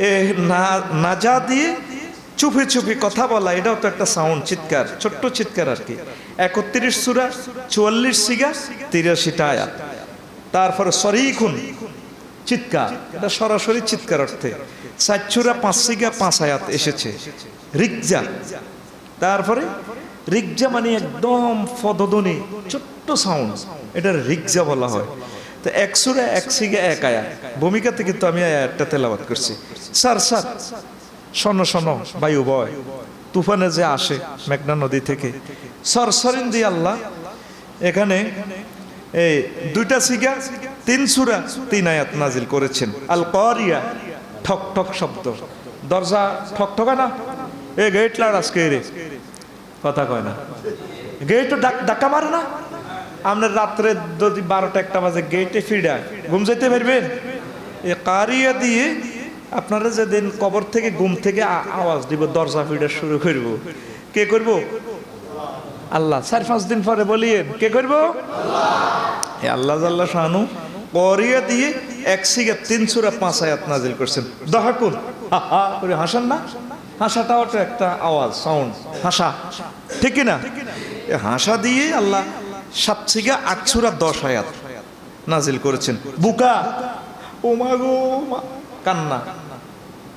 এ নাজা দিয়ে চুপি চুপি কথা বলা, এটাও তো একটা সাউন্ড, চিৎকার, ছোট্ট চিৎকার আর কি। 31 সূরা 44 সিগা 83টা আয়াত। তারপরে সরিখুন চিৎকার, এটা সরাসরি চিৎকার অর্থে 4 সূরা 5 সিগা 5 আয়াত এসেছে। রিকজা, তারপরে রিকজা মানে একদম পদধ্বনি ছোট্ট সাউন্ড, এটা রিকজা বলা হয়। তো 1 সূরা 1 সিগা 1 আয়াত। ভূমিকা থেকে তো আমি আয়াতটা তেলাওয়াত করছি। স্যার স্যার শোনো শোনো বায়ু বয়, তুফানে যে আসে মেঘনা নদী থেকে, সরসরিন দিয়ে আল্লাহ এখানে এই 2টা সিগা 3 সূরা 3 আয়াত নাজিল করেছেন। আল কারিয়া, ঠক ঠক শব্দ, দরজা ঠক ঠকা না, এ গেট লাড় আজকে রে, কথা কয় না, গেট ধাক্কা মারে না। আপনার রাত্রে যদি 12টা 1টা বাজে গেটে ফিরা ঘুম যেতে পারবেন? এ কারিয়া দিয়ে আপনারা যেদিন কবর থেকে ঘুম থেকে আওয়াজ দিব, দরজা ফিরা শুরু করব, কে করব? আল্লাহ। 4-5 দিন পরে বলিয়েন কে করব? আল্লাহ। আল্লাহ জাল্লা শানু কারিয়া দিয়ে 1 সিগা 3 সূরা 5 আয়াত নাজিল করছেন। দহাকুন, হা হা করে হাসান না, হাসাটাও তো একটা আওয়াজ, সাউন্ড, হাসা, ঠিক কি না? হাসা দিয়ে আল্লাহ 7 সিগা 8 সূরা 10 আয়াত নাজিল করেছেন। বুকা, ও মা গো মা, কান্না,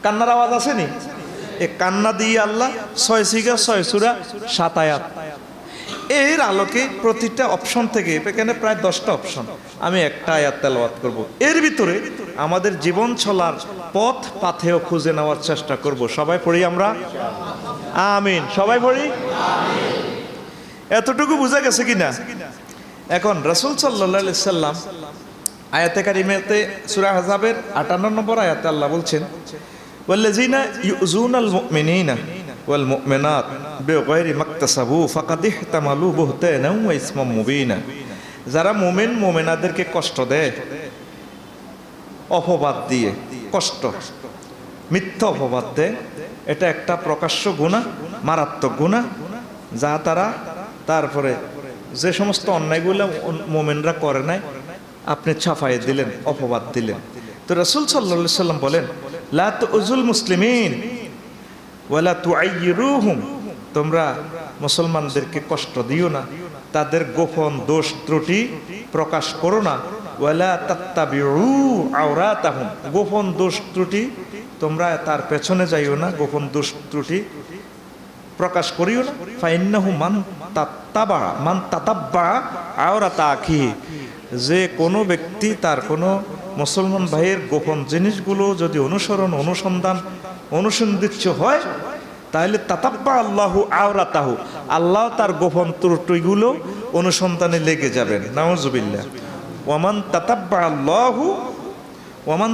কান্নার আওয়াজ আসেনি? এ কান্না দিয়ে আল্লাহ 6 সিগা 6 সূরা 7 আয়াত। এর আলোকে প্রতিটা অপশন থেকে, এখানে প্রায় 10টা অপশন, আমি একটা আয়াত তেলাওয়াত করব। এর ভিতরে আমাদের জীবন চলার পথ পাথেও খুঁজে নেওয়ার চেষ্টা করব। সবাই পড়ি আমরা আমিন, সবাই পড়ি। এতটুকু বুঝা গেছে কিনা? এখন রাসূল সাল্লাল্লাহু আলাইহি সাল্লাম আয়াতে কারিমাতে সূরা আহজাবের 58 নম্বর আয়াতে আল্লাহ বলছেন, ওয়াল্লাযিনা ইউযুনাল মুমিনিনা ওয়াল মুমিনাত বিগাইরি মাকতাসাবু ফাকাদ ইহতামালু বুহতানাও ওয়া ইসমান মুবিনা। যারা মুমিন মুমিনাদেরকে কষ্ট দেয় অপবাদ দিয়ে, কষ্ট, মিথ্যা অপবাদ দেয়, এটা একটা প্রকাশ্য গুনাহ, মারাত্মক গুনাহ, যা তারা, তারপরে যে সমস্ত অন্যায়গুলো মুমিনরা করে নাই আপনি ছাপাই দিলেন, অপবাদ দিলেন। তো রাসূল সাল্লাল্লাহু আলাইহি সাল্লাম বলেন, লা তুযুল মুসলিমিন ওয়ালা তুআইয়িরুহুম, তোমরা মুসলমানদেরকে কষ্ট দিও না, তাদের গোপন দোষ ত্রুটি প্রকাশ করো না। ওয়ালা তাত্তাবিউ আওরাতাহুম, গোপন দোষ ত্রুটি তোমরা তার পেছনে যাইও না, গোপন দোষ ত্রুটি প্রকাশ করিও না। ফাইন্নাহু মান তাতাব্বা আওরাতা আখিহি, যে কোনো ব্যক্তি তার কোনো মুসলমান ভাইয়ের গোপন জিনিসগুলো যদি অনুসন্ধান অনুসন্ধিৎস হয়, তাহলে তাতাব্বা আল্লাহু আওরাতাহু, আল্লাহ তার গোপন ত্রুটিগুলো অনুসন্ধানে লেগে যাবেন। নাউজুবিল্লাহ। ওয়ামান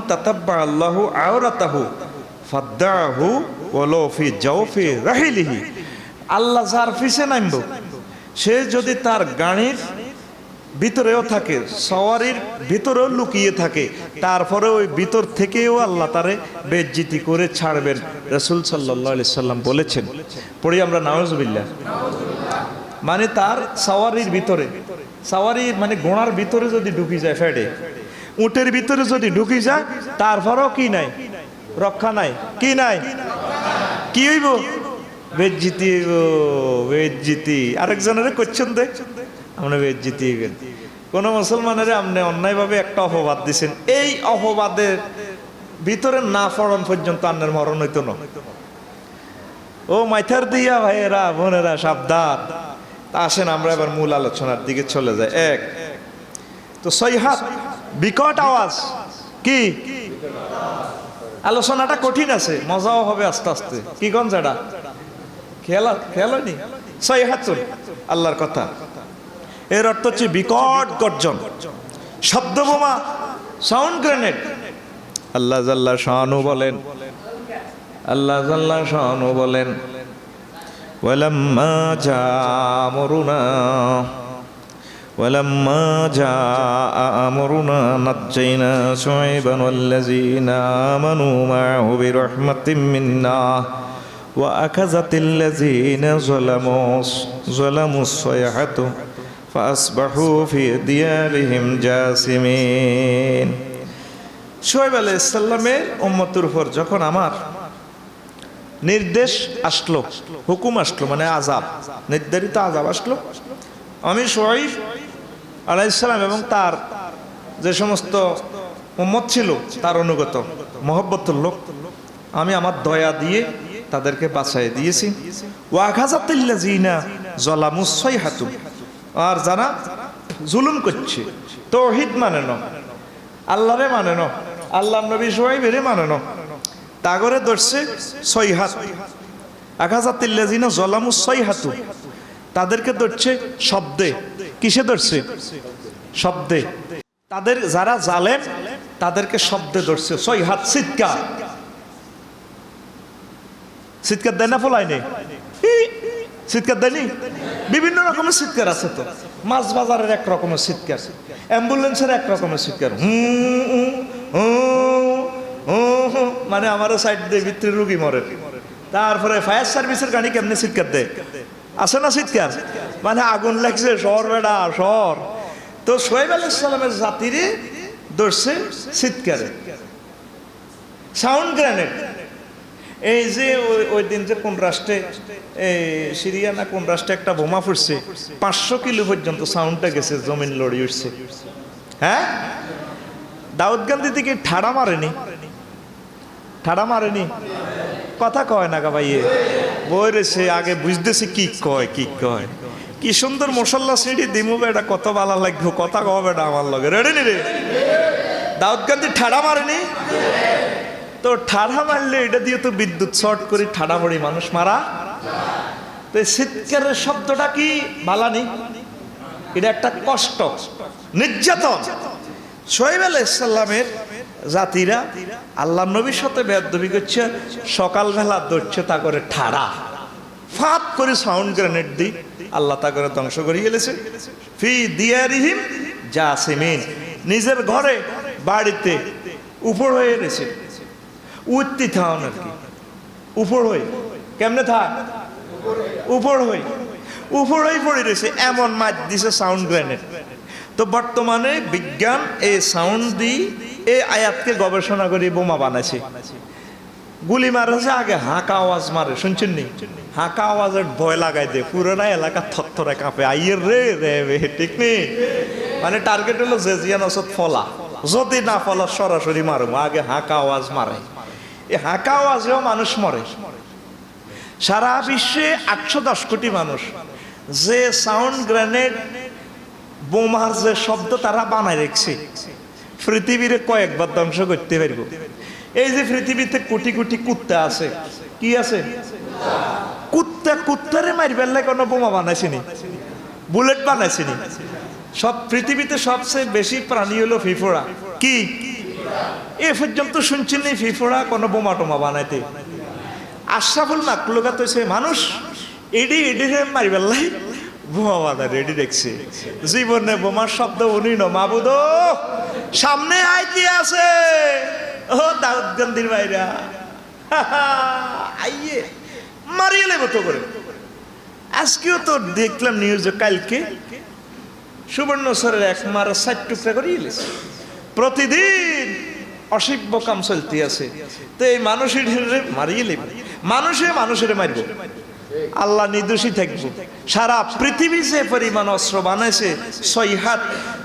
তাতাব্বা আল্লাহু আওরাতাহু ফাদ্দাহু ওয়ালাউ ফি জাওফি রাহিলিহি, আল্লাহ যার পিছে নামব, সে যদি তার গাড়ির ভিতরেও থাকে, সওয়ারির ভিতরেও লুকিয়ে থাকে, তারপরে ওই ভিতর থেকেও আল্লাহ তারে বেইজ্জতি করে ছাড়বেন। রাসূল সাল্লাল্লাহু আলাইহি সাল্লাম বলেছেন, পড়ি আমরা নাউজুবিল্লাহ। মানে তার সওয়ারির ভিতরে, সওয়ারি মানে ঘোড়ার ভিতরে যদি ঢুকি যায়, ফেডে উটের ভিতরে যদি ঢুকি যায়, তারপরেও কি নাই? রক্ষা নাই। কি নাই? কি হইব? বেইজ্জতি হইব, বেইজ্জতি। আরেকজনের করছেন দেখ, আমরা বেইজ্জতি হইবেন। কোন মুসলমানের আপনি অন্যায়ভাবে একটা অপবাদ দিছেন, এই অপবাদের ভিতরে না পড়ন পর্যন্ত আপনার মরণ হইতো না। ও মাইথার দিয়া ভাইয়েরা বোনেরা সাবধান। আসেন আমরা এবার মূল আলোচনার দিকে চলে যাই। এক তো সৈহাত, বিকট আওয়াজ। কি আলোচনাটা কঠিন আছে, মজাও হবে আস্তে আস্তে। কি কোন জায়গা খেয়াল হয়নি? সৈহাতুন, আল্লাহর কথা। এর অর্থ হচ্ছে বিকট গর্জন, শব্দ বোমা, সাউন্ড গ্রেনেড। আল্লাহ জাল্লা শানু বলেন, আল্লাহ জাল্লা শানু বলেন, ওয়ালাম্মা জাআ আমরুনা নাজ্জাইনা শুআইবান ওয়াল্লাযীনা আমানু মা'হু বিরাহমাতিম মিন্না ওয়া আখাযাতিল্লাযীনা যালামুস সায়হাতু ফাআসবাহু ফি দিয়ারিহিম জাসিমিন। শোয়েব আলাইহিস সালামের উম্মতের উপর যখন আমার নির্দেশ আসলো, হুকুম আসলো, মানে আযাব, নির্ধারিত আযাব আসলো, আমি শোয়েব আলাইহিস সালাম এবং তার যে সমস্ত উম্মত ছিল তার অনুগত মহব্বতের লোক, আমি আমার দয়া দিয়ে তাদেরকে বাঁচাই দিয়েছি। ওয়াখাযাতিল্লাযিনা যালামুস সাইহাতু, আর যারা জুলুম করছে, তাওহীদ মানে না, আল্লাহরে মানে না, আল্লাহর নবী শোয়েবেরে মানে না, তাগরে ধরছে সাইহাত। আখাযাতিল্লাযিনা যালামুস সাইহাতু, তাদেরকে ধরছে শব্দে। কিসে ধরছে? শব্দে। তাদের যারা জালেম তাদেরকে শব্দে ধরছে। সাইহাত চিৎকার, চিৎকার দেয় না ফলাই নেই, চিৎকার দেয়নি? বিভিন্ন রকমের চিৎকার আছে তো। মাছ বাজারের এক রকমের চিৎকার, অ্যাম্বুলেন্সের এক রকমের চিৎকার, মানে আমারও সাইড দিয়ে ভিতরে রুগী মরে। তারপরে ফায়ার সার্ভিসের গাড়ি কেমনে চিৎকার দেয়, আছে না চিৎকার? মানে আগুন লাগছে, শহর বেড়া শহর। তো শোয়েব আলাইহিস সালামের জাতিরে ধরছে চিৎকারে, সাউন্ড গ্রেনেড। এই যে ওই দিন যে কোন রাষ্ট্রে, সিরিয়া না কোন রাষ্ট্রে একটা বোমা ফুটছে, 500 কিলো পর্যন্ত সাউন্ডটা গেছে, জমিন লড়ি উঠছে। হ্যাঁ, দাউদকান্দি থেকে ঠাড়া মারেনি, ঠাড়া মারেনি, কথা কয় না গা ভাইয়ে, বই রেছে আগে বুঝতেছি কি কয়, কি কয়, কি সুন্দর মশল্লা সিঁড়ি দিমু বেটা, কত ভালো লাগবে, কথা কও বেটা আমার লগে, রেডি নি রে? দাউদকান্দি ঠাড়া মারেনি তো, ঠাড়া মারলে এটা দিয়ে তো বিদ্যুৎ শর্ট করে ঠাড়া পড়ি মানুষ মারা। তো চিৎকারের শব্দটা কি বালানি, এটা একটা কষ্ট, নির্যাতন। শোয়েব আলাইহিস সালামের জাতিরা আল্লাহ নবীর সাথে বেয়াদবি করছে, সকালবেলা ধরছে তা করে ঠাড়া, ফাত করে সাউন্ড গ্রেনেড দি আল্লাহ তা করে ধ্বংস করে গেলেছে। ফি দিয়ারিহিম জাসিমিন, নিজের ঘরে বাড়িতে উপর হয়ে গেছে, উঠতি থাও নাকি উপর হয়ে, কেমনে থাক উপর হয়ে, উপর হয়ে পড়ে রয়েছে, এমন মাছ দিছে সাউন্ড গ্রেনেড। তো বর্তমানে বিজ্ঞান এই সাউন্ড দিয়ে এই আয়াতকে গবেষণা করে বোমা বানাইছে। গুলি মারেছে আগে হাঁকা আওয়াজ মারে, শুনছেন নি? হাঁকা আওয়াজের ভয় লাগাই দে, পুরোটা এলাকা থরথরে কাঁপে, আইয়ের রে রে, ঠিক নেই? মানে টার্গেট হলো যে জিয়ান ওসব ফলা, যদি না ফলা সরাসরি মারো, আগে হাঁকা আওয়াজ মারে। এই হাঁকা আওয়াজেও মানুষ মরে। সারা বিশ্বে 810 কোটি মানুষ যে সাউন্ড গ্রেনেড বোমার যে শব্দ তারা বানায় রেখেছে, পৃথিবীর কয়েকবার ধ্বংস করতে পারব। এই যে পৃথিবীতে কোটি কোটি কুত্তা আছে, কি আছে? কুত্তা, কুত্তারে মারবার লাগে কোনো বোমা বানাইছিনি, বুলেট বানাইছিনি। সব পৃথিবীতে সবচেয়ে বেশি প্রাণী হলো ফিফোড়া। কি এ পর্যন্ত শুনছেন ফিফোড়া কোনো বোমা টোমা বানাইতে? আশরাফুল মাখলুকাত হইছে মানুষ, এডি এডি মারিবার লাই বোমা বানা রেডি দেখছে। জীবনে বোমার শব্দ উনি ন, মাবুদ সামনে আইতে আছে, ও দাউদকান্দির বাইরা আইয়ে মারিয়ে লেব তো করে। আজকেও তো দেখলাম নিউজে, কালকে সুবর্ণচরের এক মারা 60 টুকরা করে ইলিশ। প্রতিদিন অসভ্য কাম চলতে আছে। তো এই মানুষের মারিয়ে লেব, মানুষে মানুষের মারব, আল্লাহ নির্দোষী থাকবো। সারা পৃথিবী যে পরিমাণ অস্ত্র বানাইছে, 6 হাত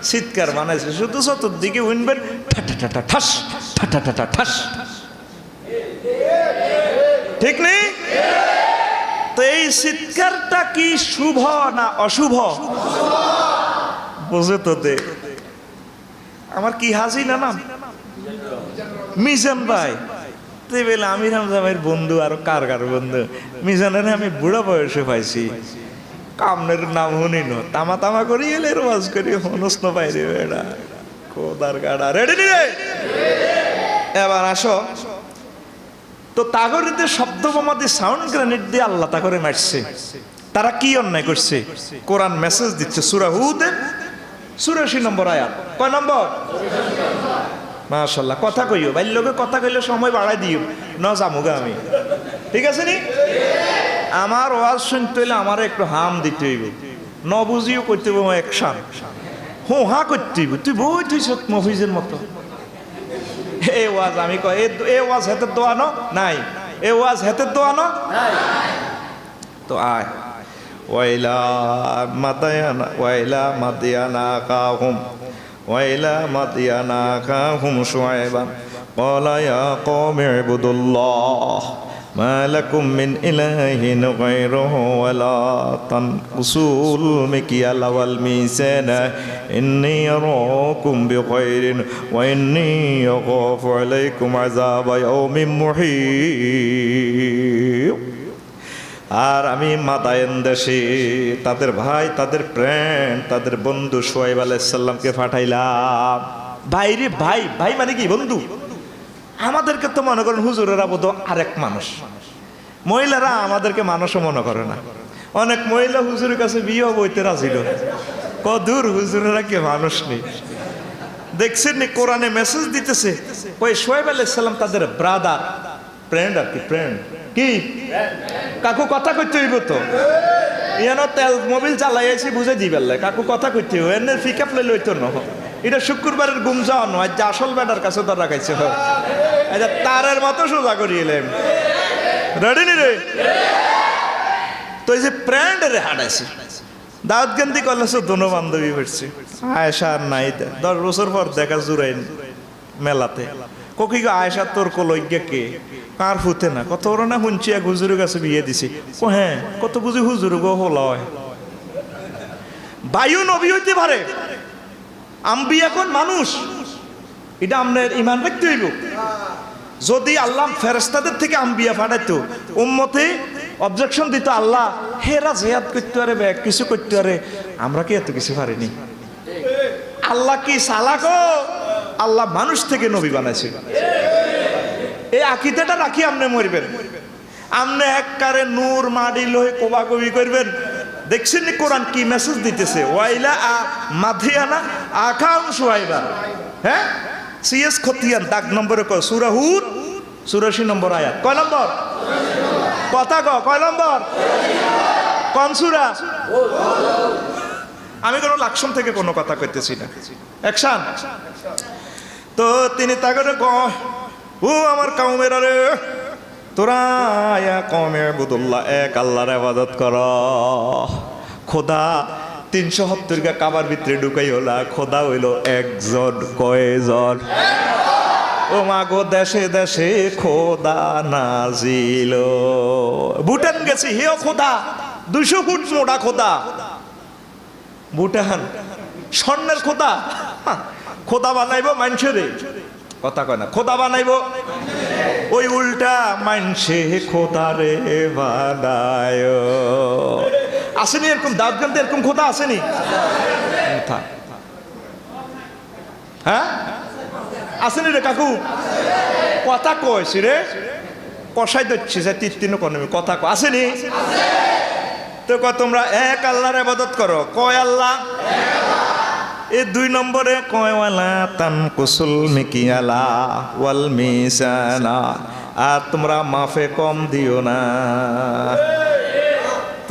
চিৎকার বানাইছে, শুধু চতুর্দিকে উইনবেন ঠাস ঠাস, ঠিক নেই? তো এই চিৎকারটা কি শুভ না অশুভ? বুঝে তো দে। আমার কি হাসি না নাম মিজান ভাই, তুই বলে আমির হামজামের বন্ধু, আর কার কার বন্ধু? মিজানের আমি বুড়া বয়সে পাইছি, কামনের নাম শুনি ন, তামা তামা করি এলে রোজ করি হনস্ন পাইরে বেড়া কোদার গাড়া। রেডি রে? এবার আসো তো, তাগরিতে শব্দ বোমা দিয়ে সাউন্ড গ্রেনেড দিয়ে আল্লাহ তা করে মারছে। তারা কি অন্যায় করছে? কোরআন মেসেজ দিচ্ছে, সূরা হুদের 84 নম্বর আয়াত। কয় নম্বর? মাশাআল্লাহ, কথা কইও ভাই, লোকে কথা কইলে সময় বাড়াই দিও, ন জামুগা আমি, ঠিক আছে নি? আমার ওয়াজ শুনতে হইলে আমার একটু হাম দিতে হইব, ন বুঝিও করতে হইব অ্যাকশন, হো হা করতে হইব। তুই বই তুই মফিজের মতো এ ওয়াজ আমি কই এ ওয়াজ হাতের দোয়ানো নাই, এ ওয়াজ হাতের দোয়ানো নাই। তো আয় ওয়াইলা মাদিয়ানা কাহুম শুআয়বা ক্বালা ইয়া কওমি ইবুদুল্লাহ মা লাকুম মিন ইলাহিন গায়রুহু ওয়া লা তানকুসুল মিকিয়ালা ওয়াল মিজানা ইন্নী আরাকুম বিখাইরিন ওয়া ইন্নী আখাফু আলাইকুম আযাবা ইয়াউমিন মুহীত। আর আমি মাদায়েন দেশে তাদের ভাই, তাদের ফ্রেন্ড, তাদের বন্ধু শুআয়ব আলাইহিস সালামকে পাঠাইলাম। ভাই রে ভাই, ভাই মানে কি বন্ধু। আমাদেরকে তো মনে করেন হুজুরেরা বোধ আরেক মানুষ, মহিলারা আমাদেরকে মানুষও মনে করে না। অনেক মহিলা হুজুরের কাছে বিয়ে বইতে রাজি নয়, কদূর হুজুরেরা কি মানুষ নেই। দেখছেন নি কোরআনে মেসেজ দিতেছে, ওই শুআয়ব আলাইহিস সালাম তাদের ব্রাদার, ফ্রেন্ড আর কি, ফ্রেন্ড কি কাকু কথা করতে হইব তো ইয়ানো তেল মোবিল চালাইছি বুঝে দিবেন কাকু কথা করতে হইব, এনে পিকআপ লই লইতো না। এটা শুক্রবারের গুম যাওয়া নয়, যে আসল ব্যাটার কাছে ধরা খাইছে। আচ্ছা তারের মতো সোজা করিয়েলেন, রেডি নি রে? তো এই যে ফ্রেন্ড রে হাঁটাইছি দাউদ গেন্দি করলে দোনো বান্ধবী বেরছে। আয়েশা আর নাই 10 বছর পর দেখা জুড়াইন মেলাতে। ককি গো আয়েশা তোর কলজ্ঞা কে? কার ফুতে না কত ওরা না শুনছি এক হুজুরের কাছে বিয়ে দিছি। ও হ্যাঁ, কত বুঝি হুজুর গো হল হয়। বায়ু নবী হইতে পারে, আম্বি এখন মানুষ, এটা আপনার ইমান রাখতে হইব। যদি আল্লাহ ফেরেশতাদের থেকে আম্বিয়া পাঠাইতো, উম্মতে অবজেকশন দিত, আল্লাহ হেরা জিহাদ করতে পারে, কিছু করতে পারে, আমরা কি এত কিছু পারিনি? আল্লাহ কি চালাক? আল্লাহ মানুষ থেকে নবী বানাইছে। এই আকিদাটা রাখি আপনি মরবেন, আপনি এককারে নূর মাডি লই কোবাকবি করবেন। দেখছেন নি কোরআন কি মেসেজ দিতেছে? ওয়াইলা মাদিয়ানা আকাহুম শুআয়বা, হ্যাঁ সিএস খতিয়ান দাগ নম্বরে কয় সূরা হুদ 84 নম্বর আয়াত। কয় নম্বর কথা কয় নম্বর কোন সূরা? আমি কোনো লাকসম থেকে কোনো কথা কইতেছি না, অ্যাকশন। তো তিনি তাগরে কয়, ও আমার কওমেরা রে, তোরা ইয়া কওমে ইবুদুল্লাহ, এক আল্লাহর ইবাদত কর। খোদা 370 কা কাবার ভিতরে ঢুকাই হলা, খোদা হইল একজন। কয়জন? ও মা গো দেশে দেশে খোদা নাজিল। ভুটান গেছি, হেও খোদা 200 ফুট মোটা খোদা। ভুটান স্বর্ণের খোদা, খোদা বানাইবো মানুষেরে, কথা কয় না, খোদা বানাইবো ওই উল্টা মানুষে খোদারে বানায়। আসেনি এরকম দাঁত গানতে এরকম খোদা আসেনি? হ্যাঁ আসেনি রে কাকু? কথা কইছি রে, কষাই দিচ্ছি যে 3 কনমি কথা কয় আসেনি? তো কয় তোমরা এক আল্লাহর ইবাদত করো। কয় আল্লাহ? এই 2 নম্বরে কয় ওয়ালা তানকুসুল মিকিয়ালা ওয়াল মিজানা, আর তোমরা মাফে কম দিও না।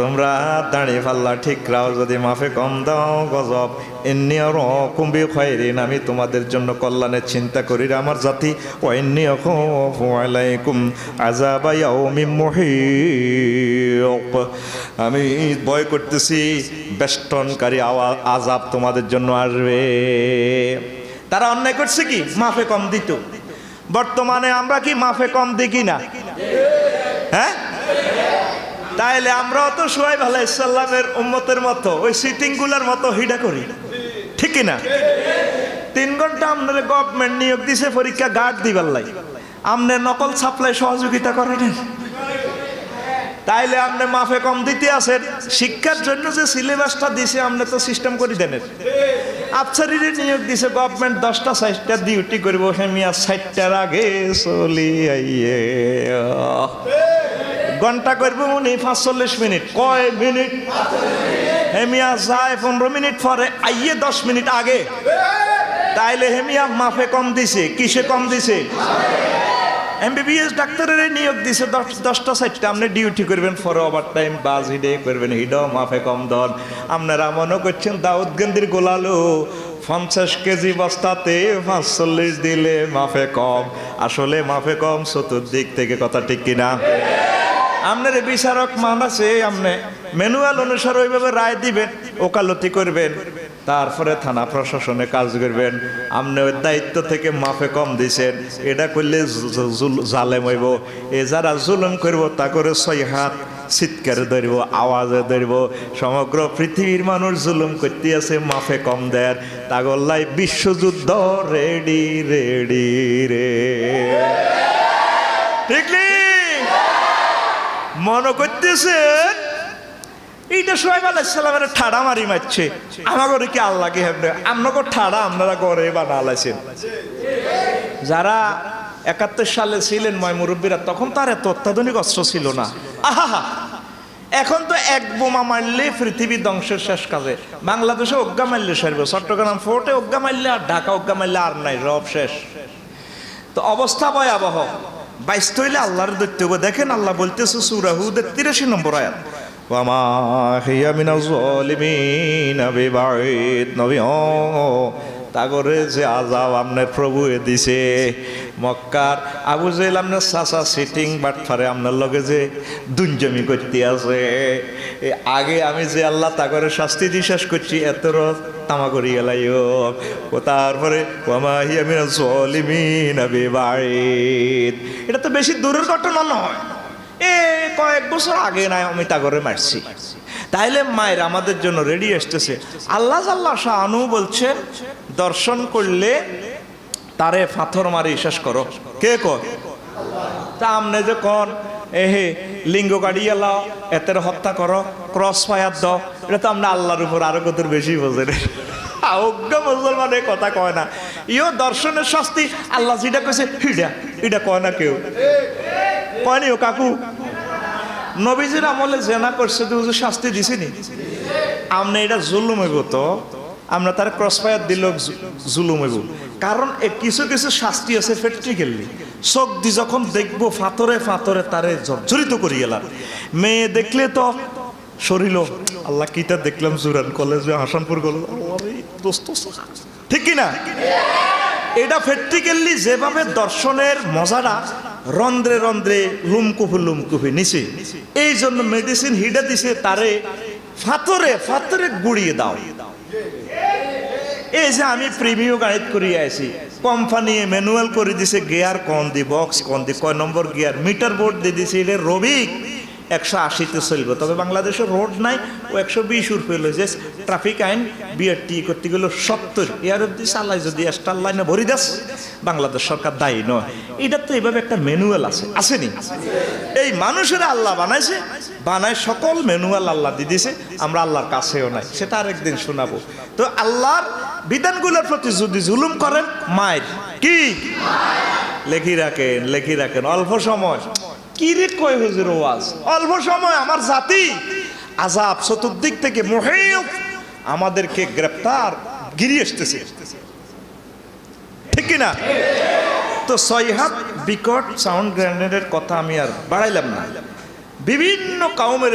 তোমরা দাঁড়িয়ে পাল্লা ঠিক রাও, যদি মাফে কম দাও গজব। ইন্নী আরাকুম বিখাইরিন, আমি তোমাদের জন্য কল্যাণের চিন্তা করি রে আমার জাতি। ওয়া ইন্নী আখাফু আলাইকুম আযাবা ইয়াউমিন মুহীত, আমি ভয় করতেছি বেষ্টনকারী আযাব তোমাদের জন্য আসবে। তারা অন্যায় করছে কি? মাফে কম দিত। বর্তমানে আমরা কি মাফে কম দিই কি না? হ্যাঁ, তাইলে আমরাও তো শুআয়ব আলাইহিস সালামের উম্মতের মতো ওই সিটিং গুলার মতো হিডা করি, ঠিক কি না? 3 ঘন্টা আপনার গভর্নমেন্ট নিয়োগ দিছে পরীক্ষা গার্ড দিবার লাই, আপনি নকল সাপ্লাই সহযোগিতা করেন, তাইলে আপনি মাফে কম দিতে আছেন। শিক্ষার জন্য যে সিলেবাসটা দিছে আপনি তো সিস্টেম করে দেন। আফসারিরে নিয়োগ দিছে গভর্নমেন্ট, 10টা 60টা ডিউটি করব, হেমিয়া 60টার আগে চলি আইয়ে ঘন্টা করবো উনি 45 মিনিট। কয় মিনিট? হেমিয়া যায় 15 মিনিট পরে, আইয়ে 10 মিনিট আগে। তাইলে হেমিয়া মাফে কম দিছে, কিসে কম দিছে? এমবিবিএস ডাক্তারের নিয়োগ দিছে 10টা 60টা, আপনি ডিউটি করবেন ফর ওভার টাইম, বাজ হিডে করবেন, হিডো মাফে কম দন। আপনারা মনে করছেন দাউদ গেন্দির গোলালো 50 কেজি বস্তাতে 45 দিলে মাফে কম, আসলে মাফে কম চতুর্দিক থেকে, কথা ঠিক কিনা? আপনার বিচারক মান আছে, আপনি ম্যানুয়াল অনুসারে ওইভাবে রায় দিবেন, ওকালতি করবেন, তারপরে থানা প্রশাসনে কাজ করবেন। আপনি ওই দায়িত্ব থেকে মাফে কম দিছেন, এটা করলে জালেম হইব। এ যারা জুলুম করব তা করে 6 হাত চিৎকারে ধরব, আওয়াজে ধরব, সমগ্র পৃথিবীর মানুষ জুলুম করতে আছে, মাফে কম দেয়। তাগল্লাই বিশ্বযুদ্ধ রেডি রেডি রে, ঠিক নেই? মনে করতেছেন এইটা সোহাইব আলাইহিস সালামের ঠাড়া মারি মারছে, আমাকে কি আল্লাহ কি হেমনে আপনাকে ঠাড়া আপনারা করে বানালাইছেন। যারা 71 সালে ছিলেন ময় মুরব্বীরা, তখন তার এত অত্যাধুনিক অস্ত্র ছিল না। আহা, এখন তো এক বোমা মারলে পৃথিবী ধ্বংসের শেষ কাজে। বাংলাদেশে অজ্ঞা মারলে সারবে, চট্টগ্রাম ফোর্টে অজ্ঞা মারলে আর ঢাকা অজ্ঞা মারলে আর নাই, রব শেষ। তো অবস্থা ভয়াবহ। 22 হইলে আল্লাহর দৈত্য। দেখেন আল্লাহ বলতেছে সূরা হুদের 83 নম্বর আয়াত, ওয়ামা হিয়া মিনাজ জালিমিন বিবাঈদ। নবী তাগরে যে আযাব আপনার প্রভু দিছে, মক্কার আবু জেহেল আপনার চাচা সিটিং বাটফারে আপনার লগে যে দুঞ্জমি করতে আছে, আগে আমি যে আল্লাহ তাগরে শাস্তি দিয়ে শেষ করছি, এতর তামা করি গেলাইও। ও তারপরে ওয়ামা হিয়া মিনাজ জালিমিন বিবাঈদ। এটা তো বেশি দূরের ঘটনা নয়, কয়েক বছর আগে নাই আমি তাগরে মারছি। তাইলে মায়ের আমাদের জন্য রেডি আসতেছে। আল্লাহ জাল্লা শাআনু বলছেন দর্শন করলে তারে পাথর মারি শেষ করো। কে কয়? তা আমনে যে কন এহে লিঙ্গ কাটিয়ে লাও, এতের হত্যা করো, ক্রস ফায়ার দাও, এটা তো আমরা আল্লাহর উপর আরো কত বেশি বোঝেন। অজ্ঞ মুসলমানের কথা কয় না, ইও দর্শনের শাস্তি আল্লাহ যেটা কইছে এটা কয় না কেউ, কয়নি ও কাকু? নবীজির আমলে জেনা করছে তো শাস্তি দিছিনি? আমনে এটা জুলুম হইব, তো আমরা তার ক্রস ফায়ার দিল জুলুম হইব। কারণ কিছু কিছু শাস্তি আছে প্র্যাকটিক্যালি, চোখ দি যখন দেখবো ফাতরে ফাতরে তারে জর্জরিত করি গেলাম। মেয়ে দেখলে তো শরীর, আল্লাহ কিটা দেখলাম জুরান কলেজে হাসানপুর কলেজ, ঠিক কিনা? এটা প্র্যাকটিক্যালি যেভাবে দর্শনের মজাটা রন্ধ্রে রন্ধ্রে লুমকুফি নিছে, এই জন্য মেডিসিন হিডা দিছে তারে ফাতরে ফাতরে গুড়িয়ে দাও। এই যে আমি প্রিমিয়াম গাড়ি করিয়ে আছি, কোম্পানি ম্যানুয়াল করে দিছে, গিয়ার কোন দি, বক্স কোন দি, কয় নম্বর গিয়ার, মিটার বোর্ড দিয়ে দিছে, এটা রবিক 180-তে চলবে। তবে বাংলাদেশে রোড নাই, ও 120 উর্ফে লইছে। ট্রাফিক আইন বিআরটি করতে গেল 70, এর অব্দি চালাই যদি স্টার লাইনে ভরি দাস, বাংলাদেশ সরকার দায়ী নয়। এটা তো এইভাবে একটা ম্যানুয়াল আছে, আসেনি? এই মানুষের আল্লাহ বানাইছে, বানায় সকল ম্যানুয়াল আল্লাহ দিয়ে দিছে, আমরা আল্লাহর কাছেও নাই, সেটা আরেকদিন শোনাবো। তো আল্লাহর বিধানগুলোর প্রতি যদি জুলুম করেন, মায়ের কি লেখি রাখেন। অল্প সময় কি রে কয় হুজুর ওয়াজ, অল্প সময় আমার জাতি আযাব চতুর্দিক থেকে মুহিত আমাদেরকে গ্রেফতার গিরিয়ে আসতেছে, ঠিক কিনা? তো 6 হাত বিকট সাউন্ড গ্রেনেডের কথা আমি আর বাড়াইলাম না। বিভিন্ন কাউমের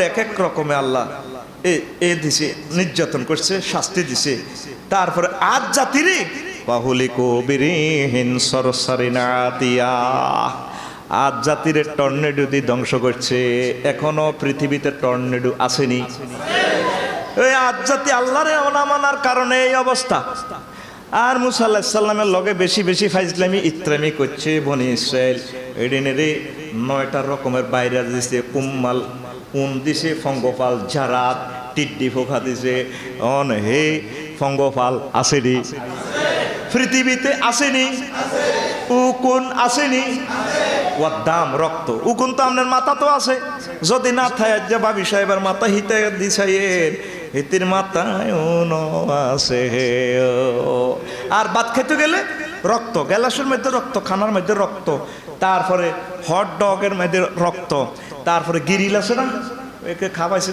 এক এক রকমে আল্লাহ এ দিছে, নির্যাতন করছে, শাস্তি দিছে। তারপরে আজ জাতিরে বাহুলিকো বিরিহিন সরসরিনা দিয়া, আজ জাতির টর্নেডো দিয়ে ধ্বংস করছে। এখনো পৃথিবীতে টর্নেডো আসেনি। এই আজ জাতি আল্লাহরে না মানার কারণে এই অবস্থা। আর মুসা আলাইহিস সালামের লগে বেশি বেশি ফাইজলামি ইত্রামি করছে বনি ইসরাইল। এডিনেরে 9টা রকমের ভাইরাস দিছে, কুম্মাল উন দিছে, ফঙ্গোপাল, জারাত, টিড্ডি পোকা দিছে। অন হে ফঙ্গোপাল আসেনি পৃথিবীতে? আসেনি। উকুন আসেনি? ওয়াদ্দাম রক্ত। উকুন তো আপনার মাথা তো আছে, যদি না থাকে যে ভাবি সাহেবের মাথা হিতে দিছাইয়ের, হিতির মাথায় আছে। আর ভাত খেতে গেলে রক্ত, গ্যালাসের মধ্যে রক্ত, খানার মধ্যে রক্ত, তারপরে হট ডগের মধ্যে রক্ত, তারপরে গিরিল আছে না, একে খাবাইছে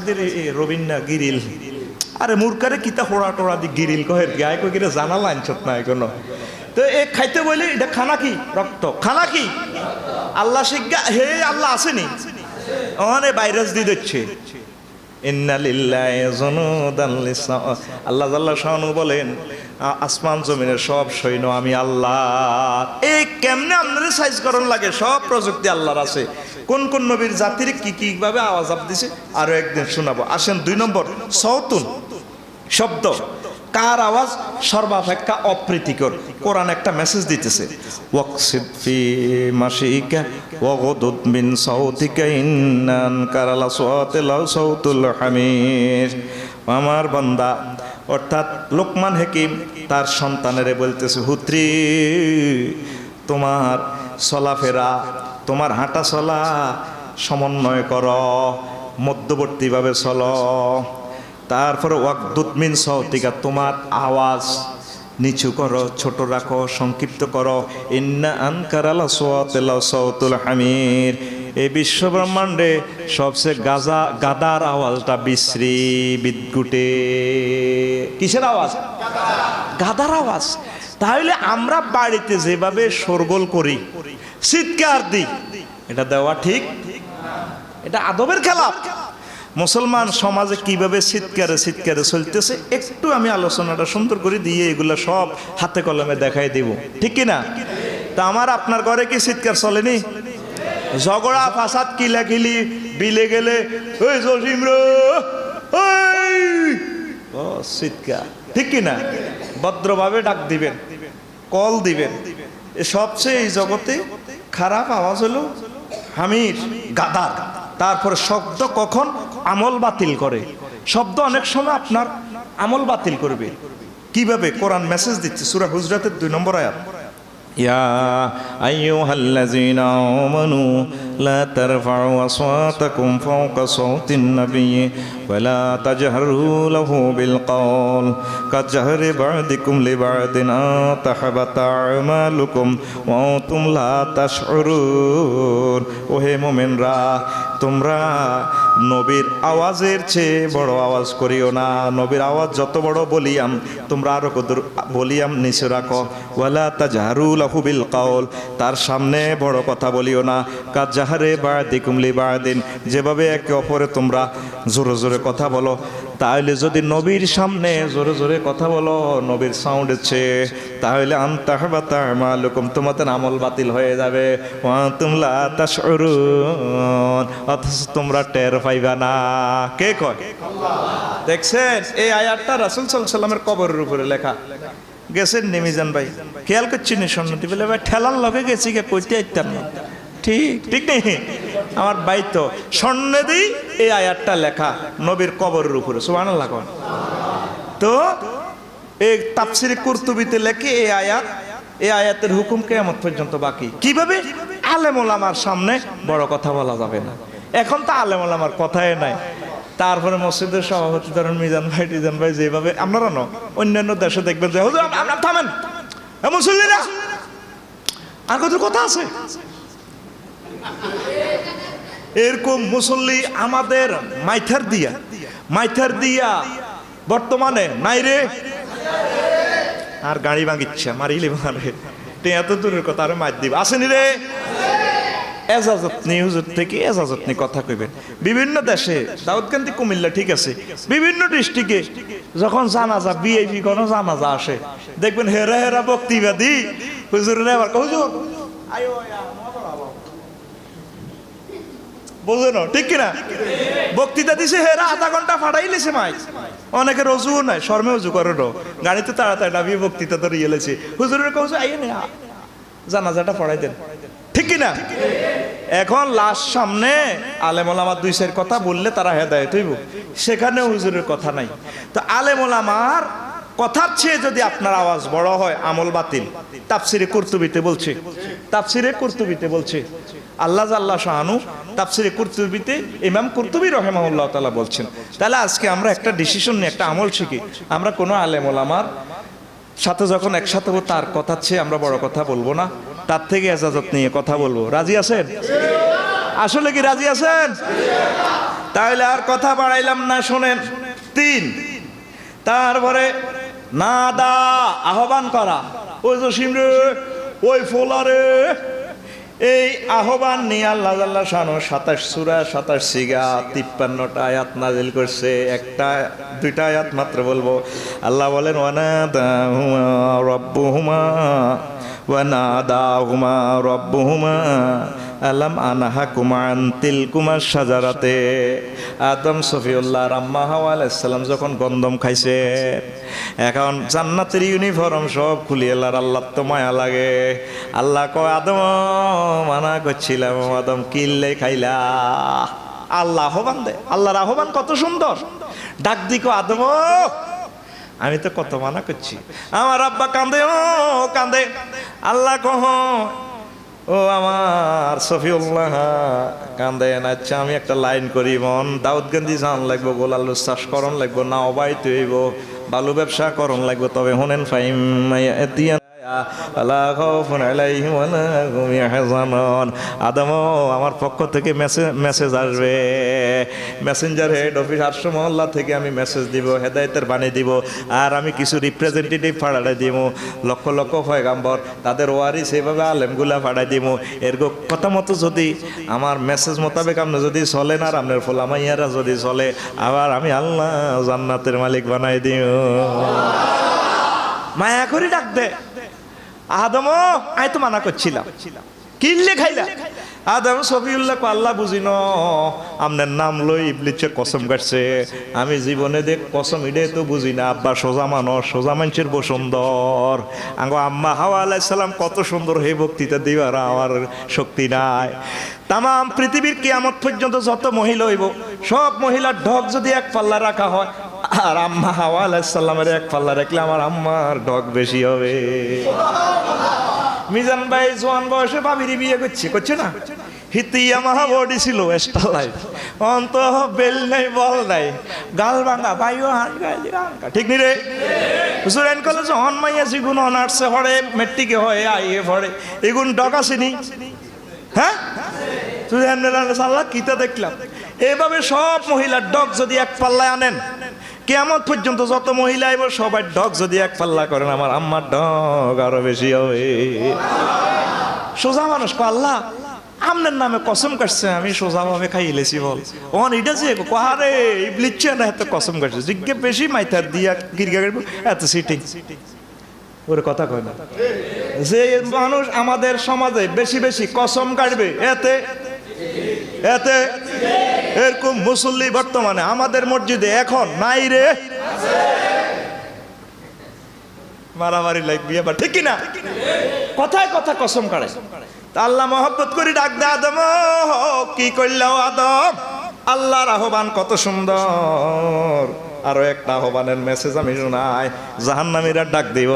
রবীন্দ্র গিরিল। আরে মূর্খারে কিতা হোড়া টোড়া দি গিরিল কহের গায়ে কই কিনা জানা লাইনছত না এখনো। তো এ খাইতে বলে এটা খানা কি? রক্ত। খানা কি? আল্লাহ শিক্ষা হে আল্লাহ আসেনি, ওখানে ভাইরাস দিয়ে দিচ্ছে। ইন্না লিল্লাহি জুনুদান আল্লাহ জাল্লা শানু বলেন আসমান জমিনের সব সৈন্য আমি আল্লাহ। এই কেমনে আপনারা সাইজ করন লাগে, সব প্রযুক্তি আল্লাহর আছে। কোন কোন নবীর জাতির কি কি ভাবে আওয়াজ আপ দিছে আরো একদিন শোনাবো। আসেন 2 নম্বর, সওতুন শব্দ, কার আওয়াজ সর্বাপেক্ষা অপ্রীতিকর। কোরআন একটা মেসেজ দিতেছে, ওয়াকসিদ ফি মাশিকা ওয়াগদুদ মিন সাউতিকা ইন্নান কারালা সাওতিলা সাউতুল হামির। আমার বান্দা অর্থাৎ লোকমান হাকিম তার সন্তানেরে বলতেছে, হুত্রি তোমার চলাফেরা, তোমার হাঁটা চলা সমন্বয় করো, মধ্যবর্তীভাবে চলো। তারপরে ওয়াকদুদ মিন সাউতিকা, তোমার আওয়াজ নিচু করো, ছোট রাখো, সংক্ষিপ্ত করো। ইন্না আনকারাল আসওয়াতিলা সাউতুল হামির। এই বিশ্ব ব্রহ্মাণ্ডে সবচেয়ে গাদার আওয়াজটা বিশ্রী বিদ্যুটে। কিসের আওয়াজ? গাদার আওয়াজ। তাহলে আমরা বাড়িতে যেভাবে শোরগোল করি, চিৎকার দিই, এটা দেওয়া ঠিক, এটা আদবের খেলাফ। মুসলমান সমাজে কিভাবে চিৎকারে চলতেছে একটু আমি আলোচনাটা সুন্দর করে দিয়ে এগুলো সব হাতে কলমে দেখাই দেব, ঠিক কিনা? তা আমার আপনার ঘরে কি চিৎকার চলেনি? ঝগড়া ফাসাদ কিলাকিলি বিলে গেলে ওই জসিম রে ওই চিৎকার, ঠিক কিনা? ভদ্রভাবে ডাক দিবেন, কল দিবেন। সবচেয়ে এই জগতে খারাপ আওয়াজ হলো হামির, গাদার। তারপরে শব্দ কখন আমল বাতিল করে, শব্দ অনেক সময় আপনার আমল বাতিল করবে। কিভাবে? কোরআন মেসেজ দিচ্ছে সূরা হুজরাতের 2 নম্বর আয়াত, ইয়া আইয়ুহাল্লাযীনা আমানু লা তারফাউ আসওয়াতাকুম ফাওকা সাওতিন নাবিয়্যি ওয়া লা তাজহারু লাহু বিল কওল কাজহারি বা'দিকুম লিবা'দিন তাহবাতা আমালুকুম ওয়া আনতুম লা তাশউরুন। ওহে মুমিনরা, তোমরা নবীর আওয়াজের চেয়ে বড় আওয়াজ করিও না। নবীর আওয়াজ যত বড় বলিয়াম, তোমরা আরো কদর বলিয়াম নিচে রাখো। ওয়ালা তাজহারু লাহু বিল কওল, তার সামনে বড় কথা বলিও না। কাজহারে বা'দিকুম লিবা'দিন, যেভাবে একে অপরে তোমরা জোরে জোরে কথা বলো। তাহলে যদি নবীর সামনে জোরে জোরে কথা বলো নবীর সাউন্ডের চেয়ে, তাহলে আনতাহবাতা আমালুকুম, তোমাদের আমল বাতিল হয়ে যাবে। ওয়া আনতুম লা তাশউরুন, অথচ তোমরা টের পাইবা না। কে কয়? দেখছেন এই আয়াতটা রাসূল সাল্লাল্লাহু আলাইহি ওয়াসাল্লামের কবরের উপরে লেখা। গেছেন নিমিজান ভাই, খেয়াল করছি নি সন্ন্যতি বলে ভাই ঠেলার লগে গেছি গে কইতে আইতাম না, ঠিক ঠিক নেই? আমার ভাই তো সন্ন্যতি এই আয়াতটা লেখা নবীর কবরের উপরে, সুবহানাল্লাহ। তো এই তাফসীরে কুরতুবিতে লেখে এই আয়াতের হুকুম কিয়ামত পর্যন্ত বাকি। কিভাবে? আলেম ওলামার সামনে বড় কথা বলা যাবে না। এখন তো আলেম ওলামার কথাই নাই। তারপরে মসজিদের সভাপতি ধরেন মিজান ভাই যেভাবে, আপনারা না অন্যান্য দেশে দেখবেন যে হুজুর আপনারা থামেন, মুসল্লিরা আর কত কথা আছে। এরকম মুসল্লি আমাদের মাইথার দিয়া বর্তমানে নাই রে। আর গাড়ি ভাঙিচ্ছে মারিলে মারে, এত দূরের কথা আরে মার দিব আসেনি রে। এজাজত নিউজের থেকে এজাজত নিয়ে কথা কইবেন। বিভিন্ন দেশে দাউদকান্দি কুমিল্লা ঠিক আছে, বিভিন্ন ডিস্ট্রিক্টে যখন জানাজা বিআইপি কোনো জানাজা আসে দেখবেন হেরা বক্তৃতাদি হুজুরের আবার হুজুর বুঝেন ঠিক কিনা? বক্তৃতা দিছে হেরা আধা ঘন্টা ফাটাইলেছে মাই, অনেকের অজুও নাই, শর্মে অজু করে নো, গাড়িতে তাড়াতাড়ি নামিয়ে বক্তৃতা ধরে ইয়েলেছে। হুজুরের কৌশল আইয়ে না জানাজাটা পড়াই দেন, ঠিক কিনা? এখন লাস্ট সামনে আলেম ওলামার 2-4 কথা বললে তারা হেদায়েত হইব, সেখানে হুজুরের কথা নাই। তো আলেম ওলামার কথার চেয়ে যদি আপনার আওয়াজ বড় হয় আমল বাতিল। তাফসিরে কুরতুবিতে বলছে আল্লাহ জাল্লা শাহানু তাফসিরে কুরতুবিতে ইমাম কুরতুবী রাহিমাহুল্লাহ তাআলা বলছেন। তাহলে আজকে আমরা একটা ডিসিশন নিয়ে একটা আমল শিখি, আমরা কোনো আলেম ওলামার সাথে যখন একসাথে হবো তার কথার চেয়ে আমরা বড় কথা বলবো না, তার থেকে এজাজত নিয়ে কথা বলবো। রাজি আছেন? আসলে কি রাজি আছেন? তাহলে আর কথা বাড়াইলাম না, শোনেন। 3, তারপরে নাদা আহ্বান করা, ওই জসিম রে, ওই ফোলা রে, এই আহ্বান নিয়ে আল্লাহ জাল্লা শানু 27 সূরা 27 সিগা 53টা আয়াত নাজিল করছে। একটা দুইটা আয়াত মাত্র বলবো। আল্লাহ বলেন ওয়ানাদাহুমা রাব্বুহুমা ওয়ানাদাহুমা রাব্বুহুমা আলাম আনহাকুমা আন তিলকুমা শাজারাতে। আদম সফিউল্লাহ আম্মা হাওয়া আলাইহিস সালাম যখন গন্ধম খাইছে, এখন জান্নাতের ইউনিফর্ম সব খুলিয়ে আল্লাহ তো মায়া লাগে। আল্লাহ কয় আদম মানা করছিলাম, আদম কিল্লে খাইলা। আল্লাহ আহ্বান দে, আল্লাহর আহ্বান কত সুন্দর। ডাক দিকো আদম, আমি তো কত মানা করছি। আমার আব্বা কান্দে, ও কান্দে। আল্লাহ কহ ও আমার সফিউল্লাহ কান্দেন। আচ্ছা আমি একটা লাইন করি, মন দাউদগঞ্জি যান লাগবো, গোলালু চাষ করন লাগবো, না অবাই তৈব বালু ব্যবসা করন লাগবো। তবে হোনেন ফাইম আদম আমার পক্ষ থেকে মেসেজ আসবে। মেসেঞ্জার হেড অফিস 800 মহল্লা থেকে আমি মেসেজ দিব, হেদায়েতের বাণী দিব। আর আমি কিছু রিপ্রেজেন্টেটিভ পাঠাই দিব, লক্ষ লক্ষ পয়গাম্বর তাদের ওয়ারিস এইভাবে আলেমগুলা পাঠাই দিব। এর কথা মতো যদি আমার মেসেজ মোতাবেক আপনি যদি চলেন আর আপনার ফোলামাইয়ারা যদি চলে, আবার আমি আল্লাহ জান্নাতের মালিক বানাই দিও। মায়া করি ডাক দে আদম, আই তো মানা করছিলাম, কিল্লে খাইলা। আদম সফিউল্লাহ আল্লাহ বুঝিন আপনার নাম লই ইবলিসে কসম কাটছে, আমি জীবনে দেখ কসম ইডে তো বুঝি না। আব্বা সোজা মানুষ, সোজা মানুষের বসুন্দর। আঙ্গো আম্মা হাওয়া আলাইহিস সালাম কত সুন্দর, হে বক্তৃতা দিবার আমার শক্তি নাই। তাম পৃথিবীর কিয়ামত পর্যন্ত যত মহিলা হইব, সব মহিলার ঢক যদি এক পাল্লা রাখা হয়, আর আম্মা হাওয়া আলাইহিস সালামের এক পাল্লা রাখলে আমার আম্মার ঢক বেশি হবে। মিজান ভাই জোয়ান বয়সে ভাবিরি বিয়ে করছে না, হিতিয়া মাহা বডি ছিল এক্সট্রা লাইফ, অন্ত বেল নাই বল নাই, গাল ভাঙা ভাইও হান গাইলি হানকা, ঠিক নি রে? সুরেন কলেজ হন মাইয়া সিগুন অনার্সে পড়ে, মেট্রিকে হয়, আইএ পড়ে, এগুন ডক আসেনি? হ্যাঁ তুই সাল্লাহ কিতা দেখলাম। এভাবে সব মহিলার ডগ যদি এক পাল্লায় আনেন, কিয়ামত পর্যন্ত যত মহিলা আইব সবার ডগ যদি এক পাল্লা করেন, আমার আম্মার ডগ আরো বেশি হবে। সোজা মানুষ কো আল্লাহ আমনের নামে কসম কাটছে, আমি সোজা ভাবে খাইলেছি বল। ওন এটা যে কোহারে ইবলিচ্ছে না এত কসম কাটছে, জিজ্ঞে বেশি মাইথার দিয়া গিরগা এত সিটিং ওরে কথা কয় না। যে মানুষ আমাদের সমাজে বেশি বেশি কসম কাটবে, এতে এতে এরকম মুসল্লি বর্তমানে আমাদের মসজিদে এখন নাই রে। মারামারি লাগবি আবার, ঠিক না? কথায় কথা কসম কাটে। আল্লাহ মহব্বত করি ডাক দে আদম, কি করলাও আদম? আল্লাহর আহ্বান কত সুন্দর। আরো একটা আহ্বানের মেসেজ আমি শোনাই, জাহান্নামীরা ডাক দিব।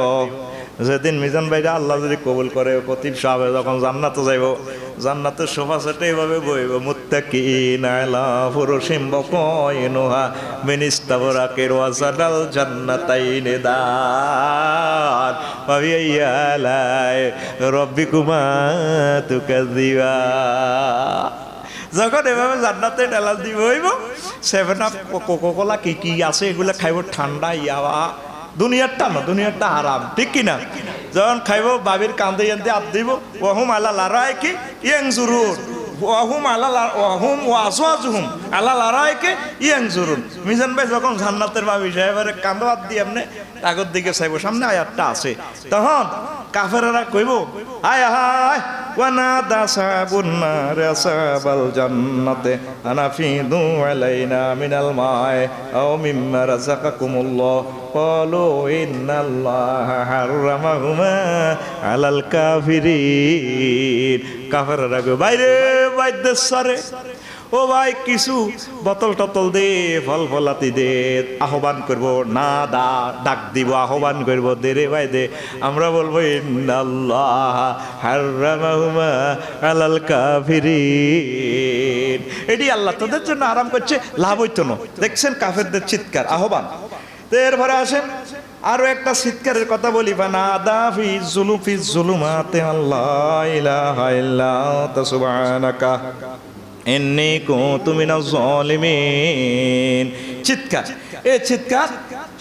যেদিন মিজান ভাইরা আল্লাহ যদি কবুল করে, কতিব সাহেব যখন জান্নাতে যাইব, জান্নাতের সোফা সেটে এইভাবে বইব, মুত্তাকিনা আলা ফুরুশিন বাকাইনুহা মিন ইস্তাবরাকির ওয়া জানাল জান্নাতাইনি দান ওয়া বিআইয়ি আলাই রাব্বিকুমা তুকাযিবা। যখন এভাবে জান্নাতে ঢালা দিব হইব, 7 আপ কোকোকোলা কি কি আছে এগুলো খাইব, ঠান্ডা ইয়াওয়া। দুনিয়ারটা না, দুনিয়ারটা হারাম, ঠিক কিনা? যখন খাইব বাবির কান্দে আনতে আপ দিব, ওহুম আলা লারাইকি ইয়ানজুরুন ওহুম আলা ওহুম ওয়াজওয়াজুহুম আলা লারাইকি ইয়ানজুরুন। মিজান ভাই যখন জান্নাতের বাবি সাহেবের কান্দো হাত দিয়ে এমনি তাগর দিকে চাইব, সামনে আয়াতটা আছে, তখন কাফেরেরা কইব আয় হায় ওয়ানাদা সাহাবুন নার আসহাবাল জান্নাতে আনাফিদু আলাইনা মিনাল মাই আও মিম্মা রাযাকাকুমুল্লাহ ক্বালু ইন্নাল্লাহা হাররামাহুমা আলাল কাফিরিন। কাফেররা কই বাইরে বাইদেশরে, ও ভাই কিছু বোতল টতল দে, ফল ফলাতি দে, আহ্বান করব না, ডাক দিব, আহ্বান করব, দে রে ভাই দে। আমরা বলবো ইন্নাল্লাহ হাররামাহুমা আলাল কাফিরিন। এটি আল্লাহ তোদের জন্য আরাম করছে, লাভ হইতো না। দেখছেন কাফেরদের চিৎকার, আহ্বান। তো এরপরে আসেন আরো একটা চিৎকারের কথা বলি, ফানাদা ফি যুলুমাতি আল্লাহ ইলাহা ইল্লা আনতা সুবহানাকা ইন্নী কুনতু মিনাজ জালিমিন। চিৎকার, এই চিৎকার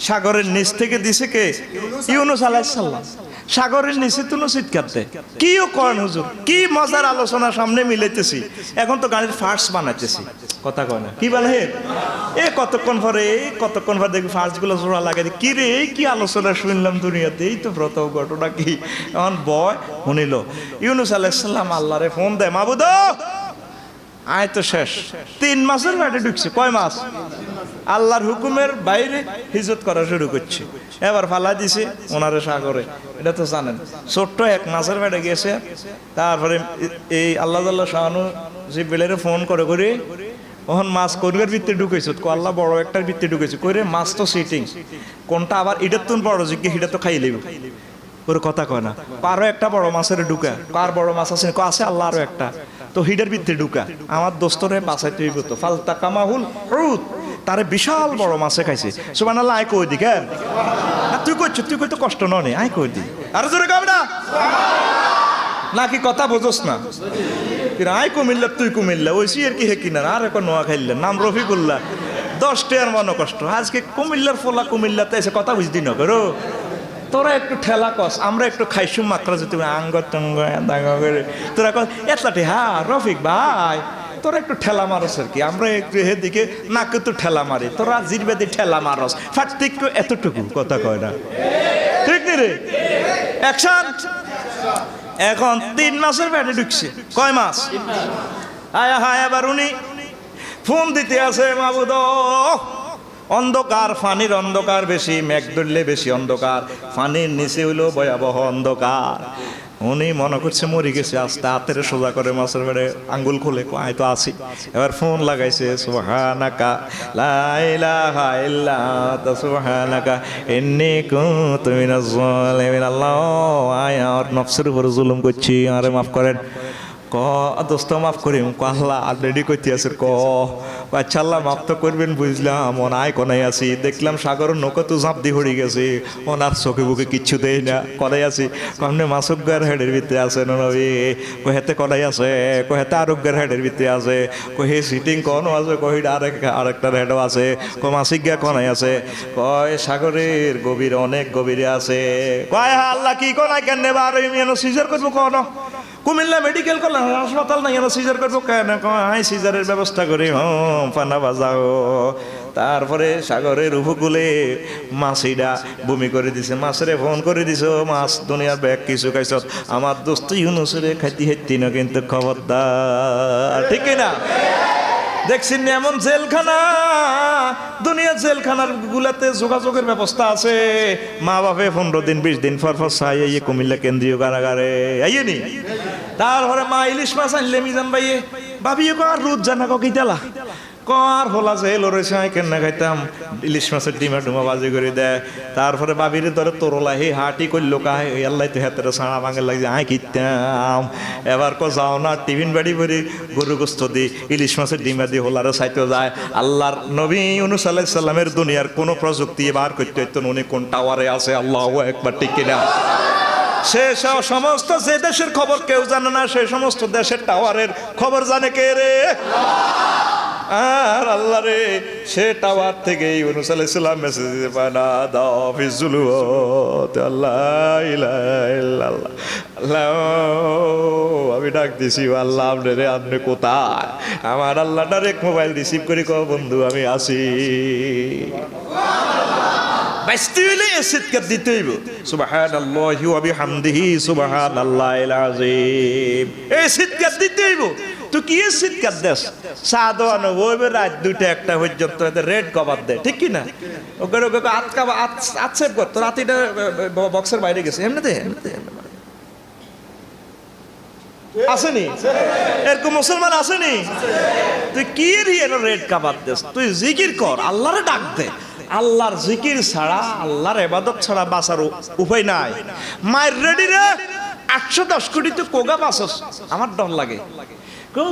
সাগরের নিচ থেকে দিছে কে? ইউনূস আলাইহিস সালাম। সাগরের নিচে তুলো চিৎকার দেয়, কিও কন হুজুর, কি মজার আলোচনা সামনে মিলাইতেছি, এখন তো গাড়ির ফার্স্ট বানাইতেছি, কথা কয় না, কি বলে কতক্ষণ পরে দেখবি ফার্স্ট গুলো জোড়া লাগে, কি রে কি আলোচনা শুনলাম দুনিয়াতে, এই তো প্রথম ঘটনা কি, এখন বয় শুনিল ইউনুস আলাইহিস সালাম আল্লাহরে ফোন দেয়, মাবুদ আয় তো শেষ, 3 মাসের পেটে ঢুকছে, কয় মাস, আল্লাহর হুকুমের বাইরে হিজরত করা শুরু করছে, এবার ফালা দিছে ওনারে সাগরে, এটা তো জানেন, ছোট্ট 1 মাসের পেটে গেছে, তারপরে এই আল্লাহ শাহানু জিব্রাইলের ফোন করে ওহন মাছ কোরগের ভিতরে ঢুকেছ, আল্লাহ বড় একটার ভিতরে ঢুকেছে, করে মাছ তো সিটিং কোনটা আবার এটার তো বড় জিজ্ঞে হিটা তো খাই লেব, ওর কথা কয় না, আরো একটা বড় মাছের ঢুকা, কার বড় মাছ আছে, আছে আল্লাহ আরো একটা, তো হিডের ভিতরে ঢুকা, আমার দোস্তরে বাঁচাইতে হইব, তো ফালতা কামাহুল হুত, তারে বিশাল বড় মাছে খাইছে, সুবহানাল্লাহ, আয় কই দি কেন তুই কই তো কষ্ট নয়, আয় কই দি, আরো জোরে গাবে না নাকি কথা বোঝস না, আয় কুমিল্লা তুই কুমিল্লা, ওই সিয়ের কি হে কিনা, আর এখন নোয়া খাইলেন, নাম রফিকুল্লাহ, 10 টাকার মনে কষ্ট, আজকে কুমিল্লার ফোলা কুমিল্লাতে এসে কথা বুঝদি না করো, তোরা একটু ঠেলা কস, আমরা একটু খাইসুম মাত্রা যদি আঙ্গ টঙ্গ করে, তোরা কস এতলাটি, হ্যাঁ রফিক ভাই তোরা একটু ঠেলা মারস আর কি, আমরা একটু এদিকে নাকে তো ঠেলা মারি, তোরা জিরবেদি ঠেলা মারস, ফাটতিক এতটুকু, কথা কয় না ঠিক নি রে, অ্যাকশন। এখন 3 মাসের পেটে ঢুকছে, কয় মাস, আয়া হ্যাঁ, এবার উনি ফোন দিতে আছে, মাবুদ অন্ধকার, ফানির অন্ধকার বেশি, মেঘ ধরলে বেশি অন্ধকার, ফানির নিচে হইলো ভয়াবহ অন্ধকার, উনি মনে করছে মরি গেছে, আস্তে হাতের সোজা করে মাছের বেড়ে আঙ্গুল খুলে আয় তো আছি, এবার ফোন লাগাইছে, সুবহানাকা লা ইলাহা ইল্লা আনতা সুবহানাকা ইন্নী কুনতু মিনাজ জালিমিন, আল্লাহ আয় আর নফসের উপর জুলুম করছি, আরে মাফ করেন, ক দোস্ত মাফ করিম, ক আল্লাহ অলরেডি কইতে আছে, ক আচ্ছা আল্লাহ মাফ তো করবেন বুঝলাম, ওনায় কোনায় আছি, দেখলাম সাগরের নৌকা তো ঝাঁপ দিয়ে হড়ি গেছে, ওনার চোখে বুকে কিচ্ছু দেয় না, কলাই আছি, কমনে মাসুকগার হেডের ভিতরে আছে নবী, কহেতে কলাই আছে, কহেতে আরোগ্যের হেডের ভিতরে আছে, কহে সিটিং কনও আছে, কহিটা আরেকটার হেডও আছে, মাসিকগা কোনায় আছে, কয় সাগরের গভীর অনেক গভীরে আছে, কয় আল্লাহ কি কোনায় কেন নেবা, আর সিজার করবো কোন কুমিল্লা মেডিকেল কলেজ হাসপাতাল নাই, সিজার করবো কেন, কয় সিজারের ব্যবস্থা করি, পানা বাজাও, তারপরে সাগরের উপকূলে মাছিটা বমি করে দিছে, মাছেরে ফোন করে দিছ, মাছ দুনিয়ার ব্যাগ কিছু খাইছ, আমার দোস্ত ইউনুসরে খাইতি না কিন্তু খবরদার, ঠিক না, দেখছেন এমন জেলখানা, দুনিয়ার জেলখানার গুলাতে যোগাযোগের ব্যবস্থা আছে, মা বাপে 15 দিন 20 দিন পর চাই এই কুমিল্লা কেন্দ্রীয় কারাগারে আইনি, তারপরে মা ইলিশ মাছ আনলে মিজান ভাইয়ে ভাবিয়ে আর রোদ জানা কি তেলা, কর হলা যে লড়েছে কেন না খাইতাম, ইলিশ মাছের ডিমা ডুমা বাজি করে দেয়, তারপরে বাবিরে ধরে তোরলা হে হাঁটি করলো কাহে, আল্লাহ তো হাতের ছাড়া ভাঙে লাগছে, আয় কিতাম, এবার যাও না টিফিন বাড়ি ভরি গরু গোস্ত দি ইলিশ মাছের ডিমা দিয়ে হোলারও চাইতে যায়, আল্লাহর নবী ইউনুস আলাইহিস সালামের দুনিয়ার কোনো প্রযুক্তি বার করতে হইতো, উনি কোন টাওয়ারে আছে, আল্লাহু আকবার, ঠিক কিনা, সে সমস্ত যে দেশের খবর কেউ জানে না, সেই সমস্ত দেশের টাওয়ারের খবর জানে কে রে, আর আল্লাহ রে, সে টাওয়ার থেকে ইউনুস আলাইহিস সালাম মেসেজ দিতে পায় না, দাও ফিজুলুত আল্লাহ ইলাহা ইল্লাল্লাহ, আল্লাহ আমি ডাক দিছি, আল্লাহ আপনারে, আপনি কোথায়, আমার আল্লাহ ডাইরেক্ট মোবাইল রিসিভ করি, কও বন্ধু আমি আছি, বাইস্তি হইলে সিটকার দিতে হইব, সুবহানাল্লাহি ওয়া বিহামদিহি সুবহানাল্লাহিল আযীম, এই সিটকার দিতে হইব, তুই কি সিটকার দেশ, চা দোয়ানো ওইবে রাত 2টা 1টা পর্যন্ত রেড কভার দেয়, ঠিক কি না, ওকে আটসেপ করতো, রাতিটা বক্সের বাইরে গেছে, এমনিতে আসেনি, এরকম মুসলমান আসেনি, তুই কি রেড কভার দেশ, তুই জিকির কর, আল্লাহরে ডাক দে, আল্লাহর জিকির ছাড়া, আল্লাহর ইবাদত ছাড়া বাঁচার উপায় নাই, মায়ের রেডি রে 810 কোটি তো কোগা বাঁচস, আমার ডর লাগে,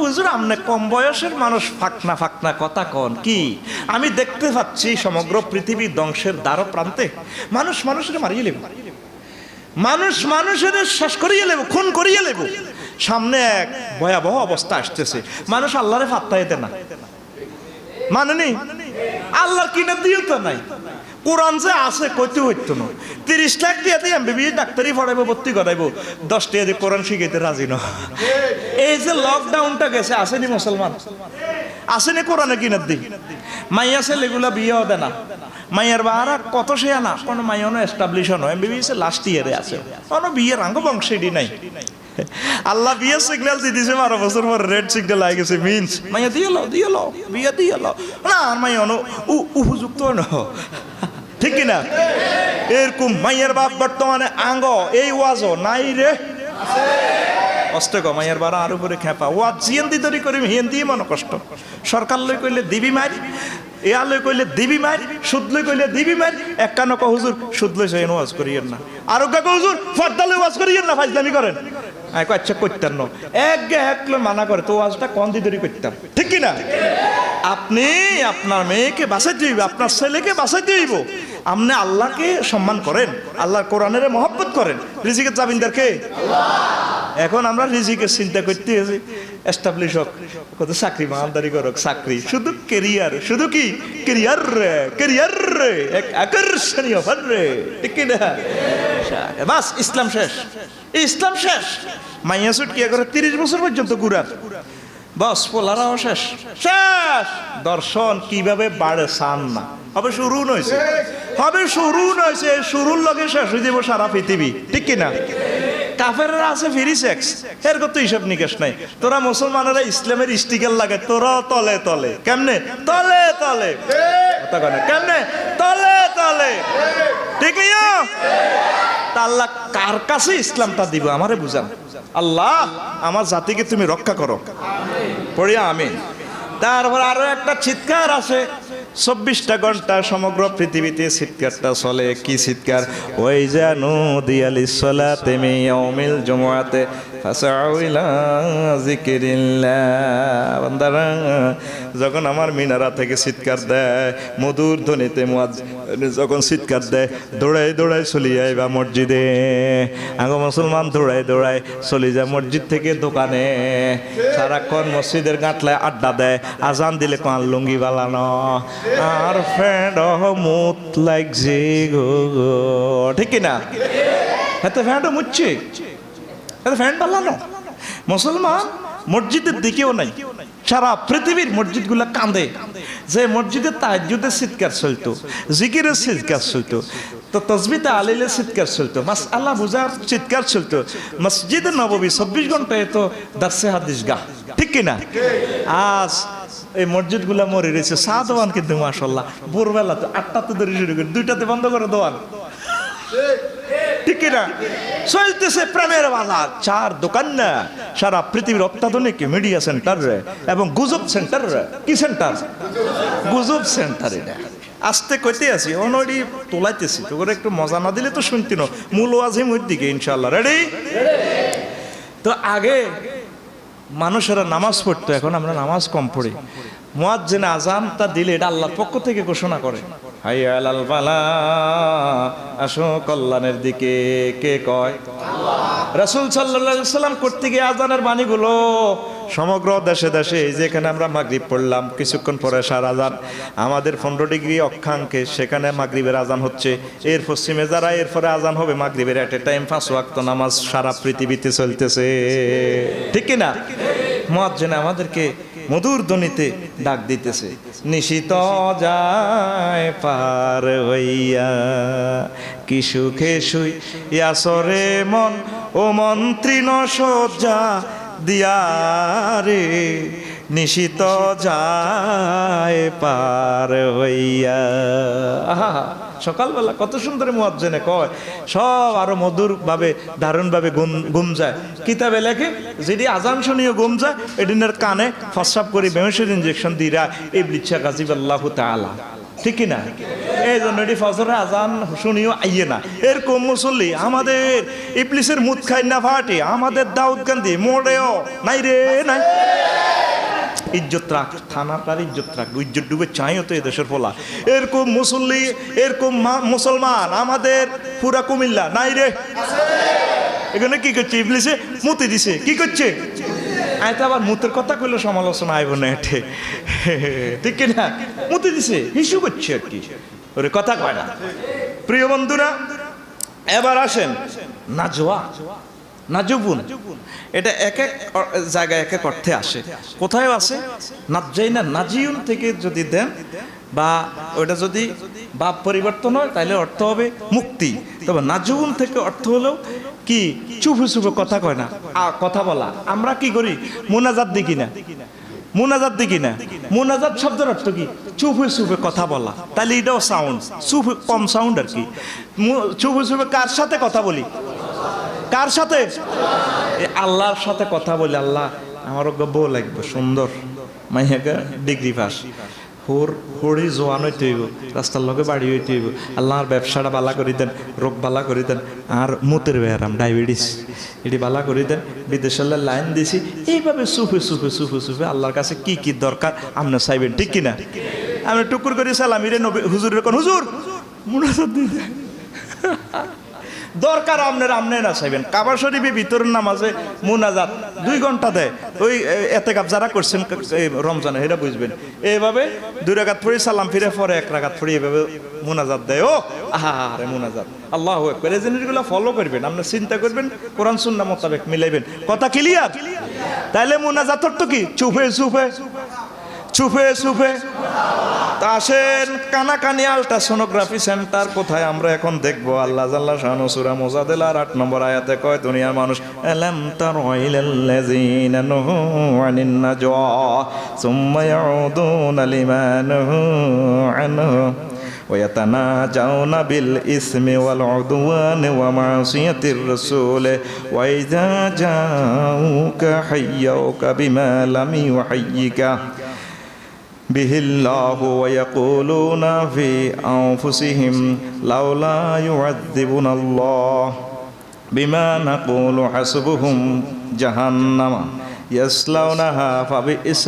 হুজুর আপনি কম বয়সের মানুষ ফাকনা কথা কন কি, আমি দেখতে পাচ্ছি সমগ্র পৃথিবী ধ্বংসের দ্বার প্রান্তে, মানুষ মানুষের মারিয়ে লেব, মানুষ মানুষের শেষ করিয়ে লেব, খুন করিয়ে লেব, সামনে এক ভয়াবহ অবস্থা আসতেছে, মানুষ আল্লাহরে পাত্তা দিতে না, মানেনি আল্লাহর কিনে দিও তো নাই, কোরআন যে আছে কইতে হইতো না, 30 লাখ দিয়ে এমবিবিএস ডাক্তারি পড়াইবো, ভর্তি করাইবো, 10 টাকা দিয়ে কোরআন শিখাইতে রাজি না। এই যে লকডাউনটা গেছে, আসেনি মুসলমান, আসেনি কোরআনে কিনার দিক, মাইয়া ছেলেগুলা বিয়েও দেয় না, মাইয়ার বাহারা কত সে আনা, কোনো মাইয়ানো এস্টাবলিশ হনো, এমবিবিএস লাস্ট ইয়ারে আছে, কোনো বিয়ের আঙ্গ বংশেরই নাই। আল্লাহ বিয়ে সিগন্যাল দিয়ে দিয়েছে, 12 বছর পর রেড সিগন্যাল আই গেছে, মিন্স মাইয়া দিয়ে লো বিয়ে দিয়ে লো না, আর মাইয়া উপযুক্ত ন, ঠিক কিনা? এরকম মাইয়ার বাপ বর্তমানে আঙ্গ এই ওয়াজও নাই রে, কষ্ট গো মাইয়ার বারা আর উপরে খেপা ওয়াজ জিয়েন্দি তৈরি করি হিন্দি মনে কষ্ট। সরকার লই কইলে দিবি মার, এয়া লই কইলে দিবি মার, সুদ লই কইলে দিবি মার, এক কানো কো হুজুর সুদ লই সেই ওয়াজ করিয়েন না, আর কো হুজুর ফর্দা লই ওয়াজ করিয়েন না, ফাজলামি করেন। আই কো আচ্ছা করতেন না, এক লই মানা করে, তো ওয়াজটা কোন দি তৈরি করতাম, ঠিক কি না? আপনি আপনার মেয়েকে বাঁচাইতে হইব, আপনার ছেলেকে বাঁচাইতে হইব, আপনি আল্লাহকে সম্মান করেন, আল্লাহর কোরআনের মহব্বত করেন, রিজিকের জামিনদারকে আল্লাহ। এখন আমরা রিজিকের চিন্তা করতে আছি, এস্টাবলিশ হোক, কত চাকরি মালদারি করুক, চাকরি শুধু কেরিয়ার, শুধু কি কেরিয়ার রে, কেরিয়ার রে, এক আকর্ষণীয় ব্যাপার রে, ঠিক না? বাস ইসলাম শেষ, ইসলাম শেষ। মাইয়া সুট কি করে 30 বছর পর্যন্ত ঘুরার, বস পোলারাও শেষ, শেষ। দর্শন কিভাবে বাড়ে চান না, হবে শুরু নইছে, হবে শুরু নইছে, শুরুর লগে শেষ হয়ে যাব সারা পৃথিবী, ঠিক কিনা? কাফেররা আছে ফ্রি সেক্স, এর কত হিসাব নিকাশ নাই। তোরা মুসলমানেরা ইসলামের স্টিকার লাগে, তোরা তলে তলে, কেমনে তলে তলে, কেমনে তলে তলে, ঠিক আল্লাহ কার কাছে ইসলামটা দিব আমারে বুঝান। আল্লাহ আমার জাতিকে তুমি রক্ষা করো, পড়িয়া আমিন। তারপর আরো একটা চিৎকার আছে, 24টা ঘন্টা সমগ্র পৃথিবীতে চিৎকারটা চলে, কি চিৎকার? ওই জানু দিয়ালি সলাতে মিন ইয়াউমিল জুমআতে ফাসাউ ইলা যিকরিল্লাহ। বান্দারা যখন আমার মিনারা থেকে চিৎকার দেয়, মধুর ধ্বনিতে মুয়াজ্জিন যখন চিৎকার দেয়, দৌড়াই দৌড়াই চলি আইবা মসজিদে। আগে মুসলমান দৌড়াই দৌড়াই চলি যায় মসজিদ থেকে দোকানে, সারাক্ষণ মসজিদের গাঁটলায় আড্ডা দেয়, আজান দিলে কোন লুঙ্গি বালানো আর ফ্যান্ড মুত লাগছে গো, ঠিক কিনা? এত ফ্যান্ডও মুচ্ছে, এত ফ্যান্ড বালানো। মুসলমান মসজিদের দিকেও নাই, সারা পৃথিবীর মসজিদ গুলা কান্দে যে মসজিদে তাহাজ্জুদের চিৎকার চলতো, জিকিরের চিৎকার চলতো, তো তসবিতে আলিলের চিৎকার চলতো, মাসআলা বুঝার চিৎকার চলতো। মসজিদে নববী 24 ঘন্টায় তো দারসে হাদিস গা, ঠিক কিনা? আজ এই মসজিদ গুলা মরে রয়েছে, চা দোয়ান কিন্তু মাশাআল্লাহ ভোরবেলা তো 8টাতে ধরে শুরু করে 2টাতে বন্ধ করে দোয়ান, ঠিক কিনা? চলতেছে প্রেমের বাজার, চার দোকান না, সারা পৃথিবীর অত্যাধুনিক মিডিয়া সেন্টার এবং গুজব সেন্টার। কি সেন্টার? গুজব সেন্টার। এটা আস্তে কইতে আছি, অনড়ি তোলাইতেছি, তো করে একটু মজা না দিলে তো শুনতি না। মূল ওয়াজিম ওই দিকে ইনশাআল্লাহ, রেডি? তো আগে মানুষেরা নামাজ পড়তো, এখন আমরা নামাজ কম পড়ি। মুয়াজ্জিন আযানটা দিলে এটা আল্লাহর পক্ষ থেকে ঘোষণা করে, হাইয়া আলাল ফালাহ, আসো কল্যাণের দিকে। কে কয়? আল্লাহ। রাসূল সাল্লাল্লাহু আলাইহি সাল্লাম করতে গিয়ে আযানের বাণীগুলো সমগ্র দেশে দেশে, যেখানে আমরা মাগরিব পড়লাম কিছুক্ষণ পরে সার আযান, আমাদের 15 ডিগ্রি অক্ষাঙ্কে সেখানে মাগরিবের আযান হচ্ছে, এর পশ্চিমে যারা এরপরে আযান হবে মাগরিবের এট এ টাইম 5 ওয়াক্ত নামাজ সারা পৃথিবীতে চলতেছে, ঠিক কিনা? মুয়াজ্জিন আমাদেরকে মধুর ধ্বনিতে ডাক দিতেছে, নিশিত যায় পার হইয়া, কি সুখে শুই ইয়াসরে মন, ও মন্ত্রীন সজ্জা দিয়া রে, নিশিত যায় পার হইয়া। সকালবেলা কত সুন্দর মুয়াজ্জিনে কয়, সব আরো মধুর ভাবে দারুণ ভাবে ঘুম যায়। কিতাবে লেখে যদি আজান শুনিয়ে ঘুম যায়, এদিনের কানে ফসাব করে বেমসের ইনজেকশন দিরা ইবলিসা গাজিবাল্লাহু তাআলা, ঠিক না? এই জন্য এটি ফজরের আজান শুনিও আইয়ে না। এরকম মুসল্লি আমাদের ইবলিসের মুদ খাই না ফাটে, আমাদের দাউদ গান্ধী মোড়েও নাই রে নাই। ইজ্জত রাখ, থানাটার ইজ্জত রাখ, ইজ্জত ডুবে চাইও তো এদেশের ফলা। এরকম মুসল্লি, এরকম মুসলমান আমাদের পুরা কুমিল্লা নাই রে। এখানে কি করছে? ইবলিসে মুতে দিছে, কি করছে? আয় তো আবার মুতের কথা কইলে সমালোচনা আইব না, এঠে ঠিক কিনা? মুতে দিছে, হিসু করছে আর কি, ওরে কথা কয় না। প্রিয় বন্ধুরা, এবার আসেন নাজওয়া, নাজুবুন, এটা এক এক জায়গায় এক এক অর্থে আসে। কোথায় আছে? নাজ্জাইনা নাজিউন থেকে যদি দেন বা ওটা যদি ভাব পরিবর্তন হয় তাহলে অর্থ হবে মুক্তি। তবে নাজুবুন থেকে অর্থ হলো কি? চুপে চুপে কথা কয় না, কথা বলা। আমরা কি করি? মুনাজাত দেখি না, মুনাজাত দেখি না। মুনাজাত শব্দের অর্থ কি? চুপে চুপে কথা বলা। তাহলে এটাও সাউন্ড, চুপে কম সাউন্ড আর কি। চুপে চুপে কার সাথে কথা বলি? কার সাথে? আল্লাহর সাথে কথা বলি। আল্লাহ আমার বউ লাগবে সুন্দর, মাইয়াকে ডিগ্রি পাস, হরি জোয়ান হইতে হইব, রাস্তার লগে বাড়ি হইতে হইব। আল্লাহর ব্যবসাটা বালা করে দেন, রোগ বালা করে দেন, আর মুতের ব্যায়াম ডায়াবেটিস এটি বালা করে দেন। বিদেশের লাইন দিছি। এইভাবে সুফে সুফে সুফে সুফে আল্লাহর কাছে কি কি দরকার আপনি চাইবেন, ঠিক কিনা? আমি টুকুর করে সালামিরে হুজুরের কোন হুজুর মুনাজাত দিতে দরকার আপনার না চাইবেন। কাবা শরীফে ভিতরের নামাজে মুনাজাত 2 ঘন্টা দেয়। ওই এতেকাপ যারা করছেন রমজানে এটা বুঝবেন। এইভাবে 2 রাকাত পড়ে সালাম ফিরে পরে 1 রাকাত পড়ে এইভাবে মুনাজাত দেয়। ও আরে মুনাজাত, আল্লাহু আকবার। এই জিনিসগুলো ফলো করবেন, আপনি চিন্তা করবেন, কোরআন সুন্নাহ মোতাবেক মিলাইবেন। কথা ক্লিয়ার? তাইলে মুনাজাতর তো কি? চুপে চুপে চুপে চুপে। তা আসেন কানাকানি আল্ট্রাসোনোগ্রাফি সেন্টার কোথায় আমরা এখন দেখবো। আল্লাহ জাল্লা শানু সূরা মুজাদালার 8 নম্বর আয়াতে কয়, দুনিয়ার মানুষ আলাম তারাইলাল্লাযিনা নুহু আনিন নাজওয়া সুম্মা ইয়াউদুনা লিমা নুহু আনহু ويتناجون بالإثم والعدوان ومعصية الرسول وإذا جاءوك حيوك بما لم يحيك به الله ويقولون في أنفسهم لولا يعذبنا الله بما نقول حسبهم جهنم يصلونها فبئس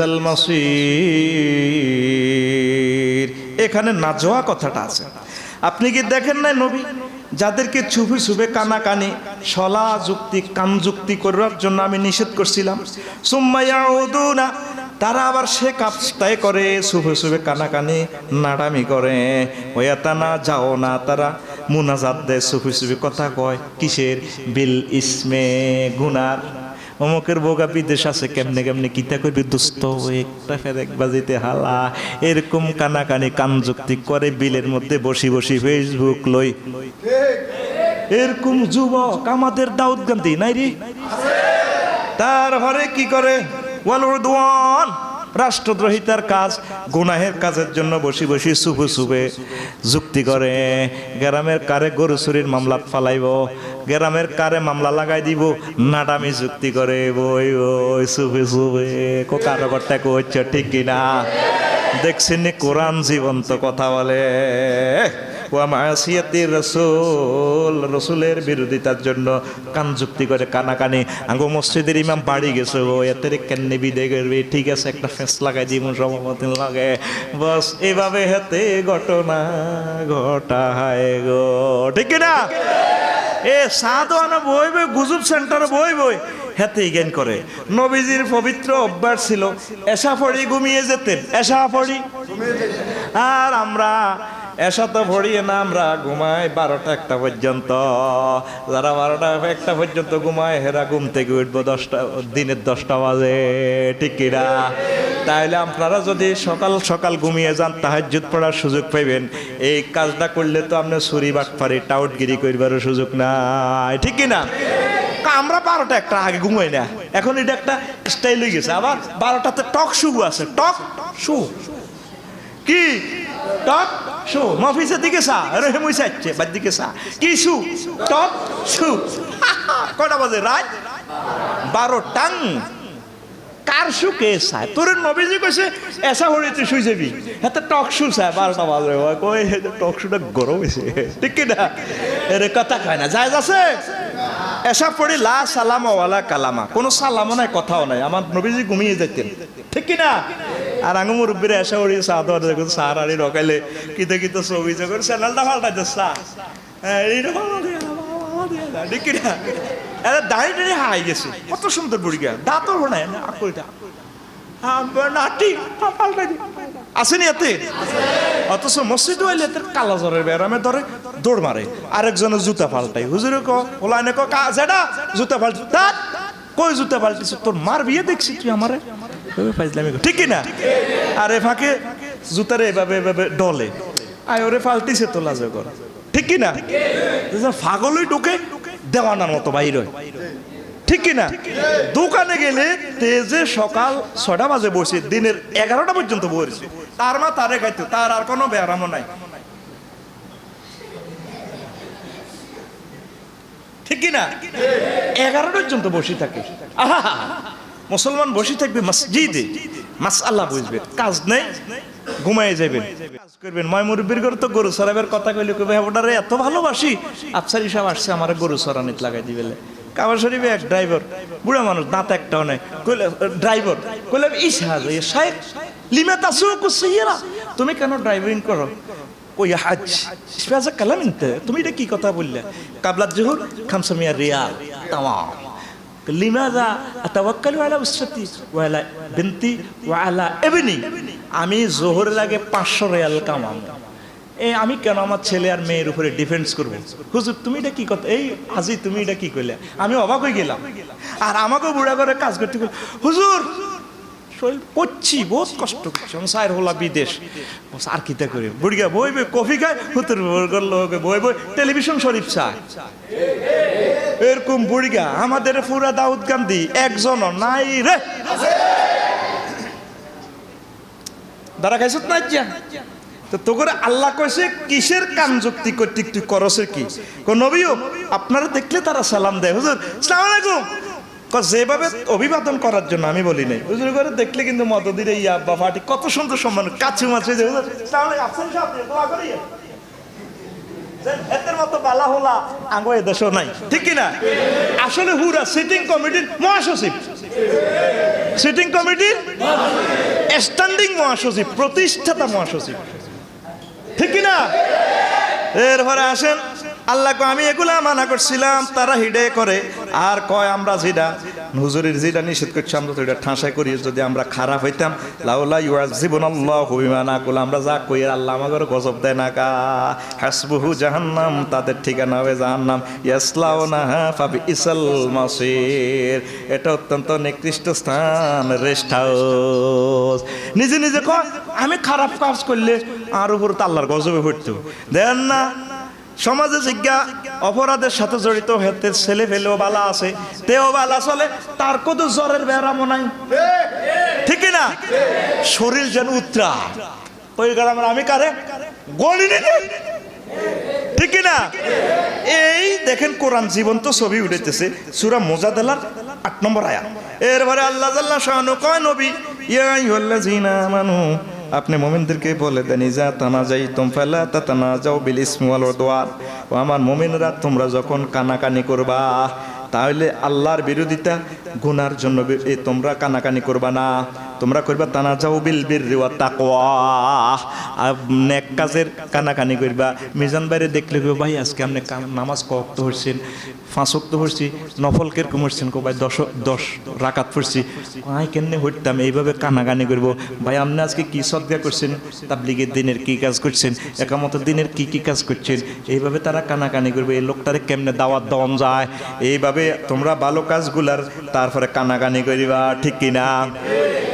المصير। এখানে নাজওয়া কথাটা আছে। আপনি কি দেখেন না নবী যাদেরকে চুপে চুপে কানাকানি সলা যুক্তি কান যুক্তি করার জন্য আমি নিষেধ করছিলাম, সুম্মা ইয়াউদুনা, তারা আবার সে কাজটাই করে, চুপে চুপে কানাকানি নাড়ামি করে। ওয়াতানা যাও না, তারা মুনাজাত দেয়, চুপে চুপে কথা কয়। কিসের? বিল ইসমে, গুনার। অমুকের বোগা বিদেশ আছে, কেমনে কেমনে কিতা করবি দুস্থ একটা ফেরেক বাজিতে হালা, এরকম কানাকানি কান যুক্তি করে বিলের মধ্যে বসি বসি ফেসবুক লই। এরকম যুবক আমাদের দাউদ গান্ধী নাই রে? তারপরে কি করে? ওয়ালউদওয়ান, রাষ্ট্রদ্রোহিতার কাজ, গুনাহের কাজের জন্য বসি বসি চুপে চুপে যুক্তি করে। গ্রামের কারে গরু চুরির মামলা ফালাইব, গ্রামের কারে মামলা লাগাই দিব, নাটামি যুক্তি করে বই বই চুপে চুপে। কারো কর্তা কইছে, ঠিক কিনা? দেখছেন কোরআন জীবন্ত কথা বলে। ওয়া মাসিয়াতির রাসূল, রাসূলের বিরোধিতার জন্য কান যুক্তি করে কানাকানি। আঙ্গো মসজিদের ইমাম বাড়ি গেছে, ও এতে কেন্নে বিদে করবে, ঠিক আছে একটা ফেস লাগাই দিব, সভাপতি লাগে, বস এভাবে হাতে ঘটনা ঘটায় গো, ঠিক না? এ সাধনা বই বই গুজব সেন্টারে বই বই হাতে জ্ঞান করে। নবীজির পবিত্র অভ্যাস ছিল এশা পড়ি ঘুমিয়ে যেতেন, এশা পড়ি। আর আমরা এসা তো ভরিয়ে না, আমরা ঘুমাই 12টা 1টা পর্যন্ত। যারা 12টা 1টা পর্যন্ত ঘুমায় হেরা ঘুম থেকে উঠবো দিনের 10টা বাজে, ঠিক কিনা? তাহলে আপনারা যদি সকাল সকাল ঘুমিয়ে যান, তাহাজ্জুদ পড়ার সুযোগ পাইবেন। এই কাজটা করলে তো আপনি চুরি বাটপারি টাউটগিরি করবারও সুযোগ নাই, ঠিক কিনা? আমরা 12টা 1টা আগে ঘুমাই না, এখন এটা একটা স্টাইল হয়ে গেছে। আবার 12টাতে টক শু আছে, টক শু কি? টক শু মফিসের দিকে সা রে মুই সাচ্ছে বাদ দিকে সা কি শু? টক শু। কটা বাজে? রাত 12টা। কার শু কে চায়? তোর নবীজি কইছে এসা হরিতে শুই যাবি, হাতে টক শু চায় 12টা বাজে। কই টক শুটা গরম হয়েছে, ঠিক কিনা? এর কথা কয় না, যায় আছে। এসা পড়ি লা সালামা ওয়ালা কালামা, কোনো সালামও নাই কথাও নাই। আমার নবীজি ঘুমিয়ে যেতেন, ঠিক কিনা? আর আঙু মুরব্বীরা এসা পড়ি সাদর দেখুন সারারি রকাইলে কিতে কিতে ছবি যখন চ্যানেলটা পাল্টাইতে চা এইরকম, ঠিক কিনা? দাঁড়িয়ে দাঁড়িয়ে হাই গেছে, কত সুন্দর বুড়ি গা, দাঁতও নাই না আকলটা নাটি পাল্টাই আসেনি এতে। অথচ মসজিদ হইলে এতে কালা জ্বরের ব্যারামে ধরে দৌড় মারে, আরেকজনের জুতা পাল্টাই। হুজুরে ওলাইনে যেটা জুতা পাল্টি, কই জুতা পাল্টিস, তোর মার বিয়ে দেখছি তুই আমারে, ঠিক না? আর এ ফাঁকে জুতারে এভাবে এভাবে ডলে, আয় ওরে পাল্টিছে তো লাজে কর, ঠিক না? ফাগলই ঢুকে দেওয়ানার মতো বাইর হয়, ঠিক কিনা? দোকানে গেলে তেজে সকাল 6টা বাজে বসে দিনের 11টা পর্যন্ত বসে, তার মা তারে খাইতো, তার আর কোনো ব্যারামও নাই, ঠিক কিনা? 11টা পর্যন্ত বসে থাকে। আহা, মুসলমান বসে থাকবে মসজিদে, মাসআল্লাহ বুঝবে, কাজ নেই, ঘুমায় যাবেন, কাজ করবেন। ময় মুরব্বির ঘরে তো গরু চড়াবের কথা কইলে কইবে ওটারে এত ভালোবাসি, আফসারি সাহেব আসছে আমার গরু চড়ানিত লাগাই দিবেলে। কাবার শরীফে এক ড্রাইভার, বুড়া মানুষ, দাঁত একটাও নাই, কইলে ড্রাইভার, কইলে শাহেখ লিমা তাসু কুসিরা, তুমি কেন ড্রাইভিং করো? কই হাজ ইসফাজা কালাম ইনতে, তুমি এটা কি কথা বললে? কাবলাত জোহর 500 রিয়াল তামাম। লিমাযা আতাওয়াক্কালু আলা উসরাতি ওয়া আলা বিনতি ওয়া আলা ইবনি, আমি জোহরের আগে 500 রিয়াল কামাবো, আমি কেন আমার ছেলে আর মেয়ের উপরে ডিফেন্স করবো? হুজুর তুমি এটা কি কথা, এই আজি তুমি এটা কি কইলে? আমি অবাক হয়ে গেলাম। আর আমাকেও বুড়া করে কাজ করতে গেল, হুজুর শরীর করছি, বহুত কষ্ট করছি, আমি সাইর হলা বিদেশ, আর কিতা করি? বুড়িয়া বই বই কফি খায়, হুতুর বই বই টেলিভিশন শরীফ চায়, এরকম বুড়িয়া। আমাদের পুরা দাউদ গান্ধী একজন নাই রে, দাঁড়া খাইছত না যা তো তোকে আল্লাহ কইছে কিসের কাম যুক্তি করতে তুই করছের কি? নবীও আপনারা দেখলে তারা সালাম দেয়, হুজুর আসসালামু আলাইকুম, যেভাবে অভিবাদন করার জন্য আমি বলি নাই, হুজুর করে দেখলে কিন্তু মদদিরে ইয়া বা ফাটি কত সুন্দর সম্মান, কাছে মাছে যে হুজুর আসসালামু আলাইকুম, আপনি সাহেব দোয়া করিয়ে এদের মতো বালা হলা আঙ্গো এদেশও নাই, ঠিক কিনা? আসলে হুরা সিটিং কমিটির মহাসচিব, সিটিং কমিটির স্ট্যান্ডিং মহাসচিব, প্রতিষ্ঠাতা মহাসচিব, ঠিক কিনা? এরপরে আসেন আল্লাহ আমি এগুলা মানা করছিলাম, তারা হিডে করে আর কয় আমরা যেটা হুজুরের যেটা নিষেধ করছি আমরা তো এটা ঠাঁসাই করি, যদি আমরা খারাপ হইতাম লাউলা ইউআযিবুনাল্লাহু বিমা নাকুল, আমরা যা কই আল্লাহ আমাদের গজব দেয় না, কা হাসবুহু জাহান্নাম, তাদের ঠিকানা হবে জাহান্নাম, ইয়াসলাউনাহা ফাবিইসাল মাসির, এটা অত্যন্ত নিকৃষ্ট স্থান, রেস্ট হাউস। নিজে নিজে কয় আমি খারাপ কাজ করলে আর উপর তো আল্লাহর গজবে পড়তো, দেন না? সমাজে জিজ্ঞা অপরাধের সাথে জড়িত হতে ছেলে ফেলেও বালা আছে, তেও বালা চলে, তার কত জ্বরের ব্যারামও নাই, ঠিক না? শরীর যেন উত্তরা ওই গ্রামের আমি কারে গলি নি, ঠিক না? এই দেখেন কোরআন জীবন্ত ছবি উঠেছে সূরা মুজাদালার 8 নম্বর আয়াত। এরপরে আল্লাহ জাল্লা শানু কয় নবী ইয়া আইয়ুহাল্লাযীনা আমানু, আপনি মুমিনদেরকে বলে দেন ইজা তানাজাইতুম ফালা তাতানাজাউ বিল ইসমি ওয়াল উদওয়ান, ও আমার মুমিনরা তোমরা যখন কানাকানি করবা তাহলে আল্লাহর বিরোধিতা গুনার জন্য তোমরা কানাকানি করবা না, তোমরা করবা তানাজাউ বিল বিররি ওয়াত তাকওয়া, নেক কাজের কানাকানি করবা। মিজান বাইরে দেখলে ভাই আজকে আপনি নামাজ ক ওয়াক্ত পড়ছেন? 5 ওয়াক্ত পড়ছি। নফল কিরকম পড়ছেন? কো ভাই 10 রাকাত পড়ছি। আই কেমনে হইতাম? এইভাবে কানাকানি করবো। ভাই আপনি আজকে কি সদকা করছেন? তাবলীগের দিনের কি কাজ করছেন? একামতের দিনের কি কি কাজ করছেন? এইভাবে তারা কানাকানি করবে, এই লোকটারে কেমনে দাওয়াত দেওয়া যায়, এইভাবে তোমরা ভালো কাজগুলার তারপরে কানাকানি করিবা, ঠিক কিনা?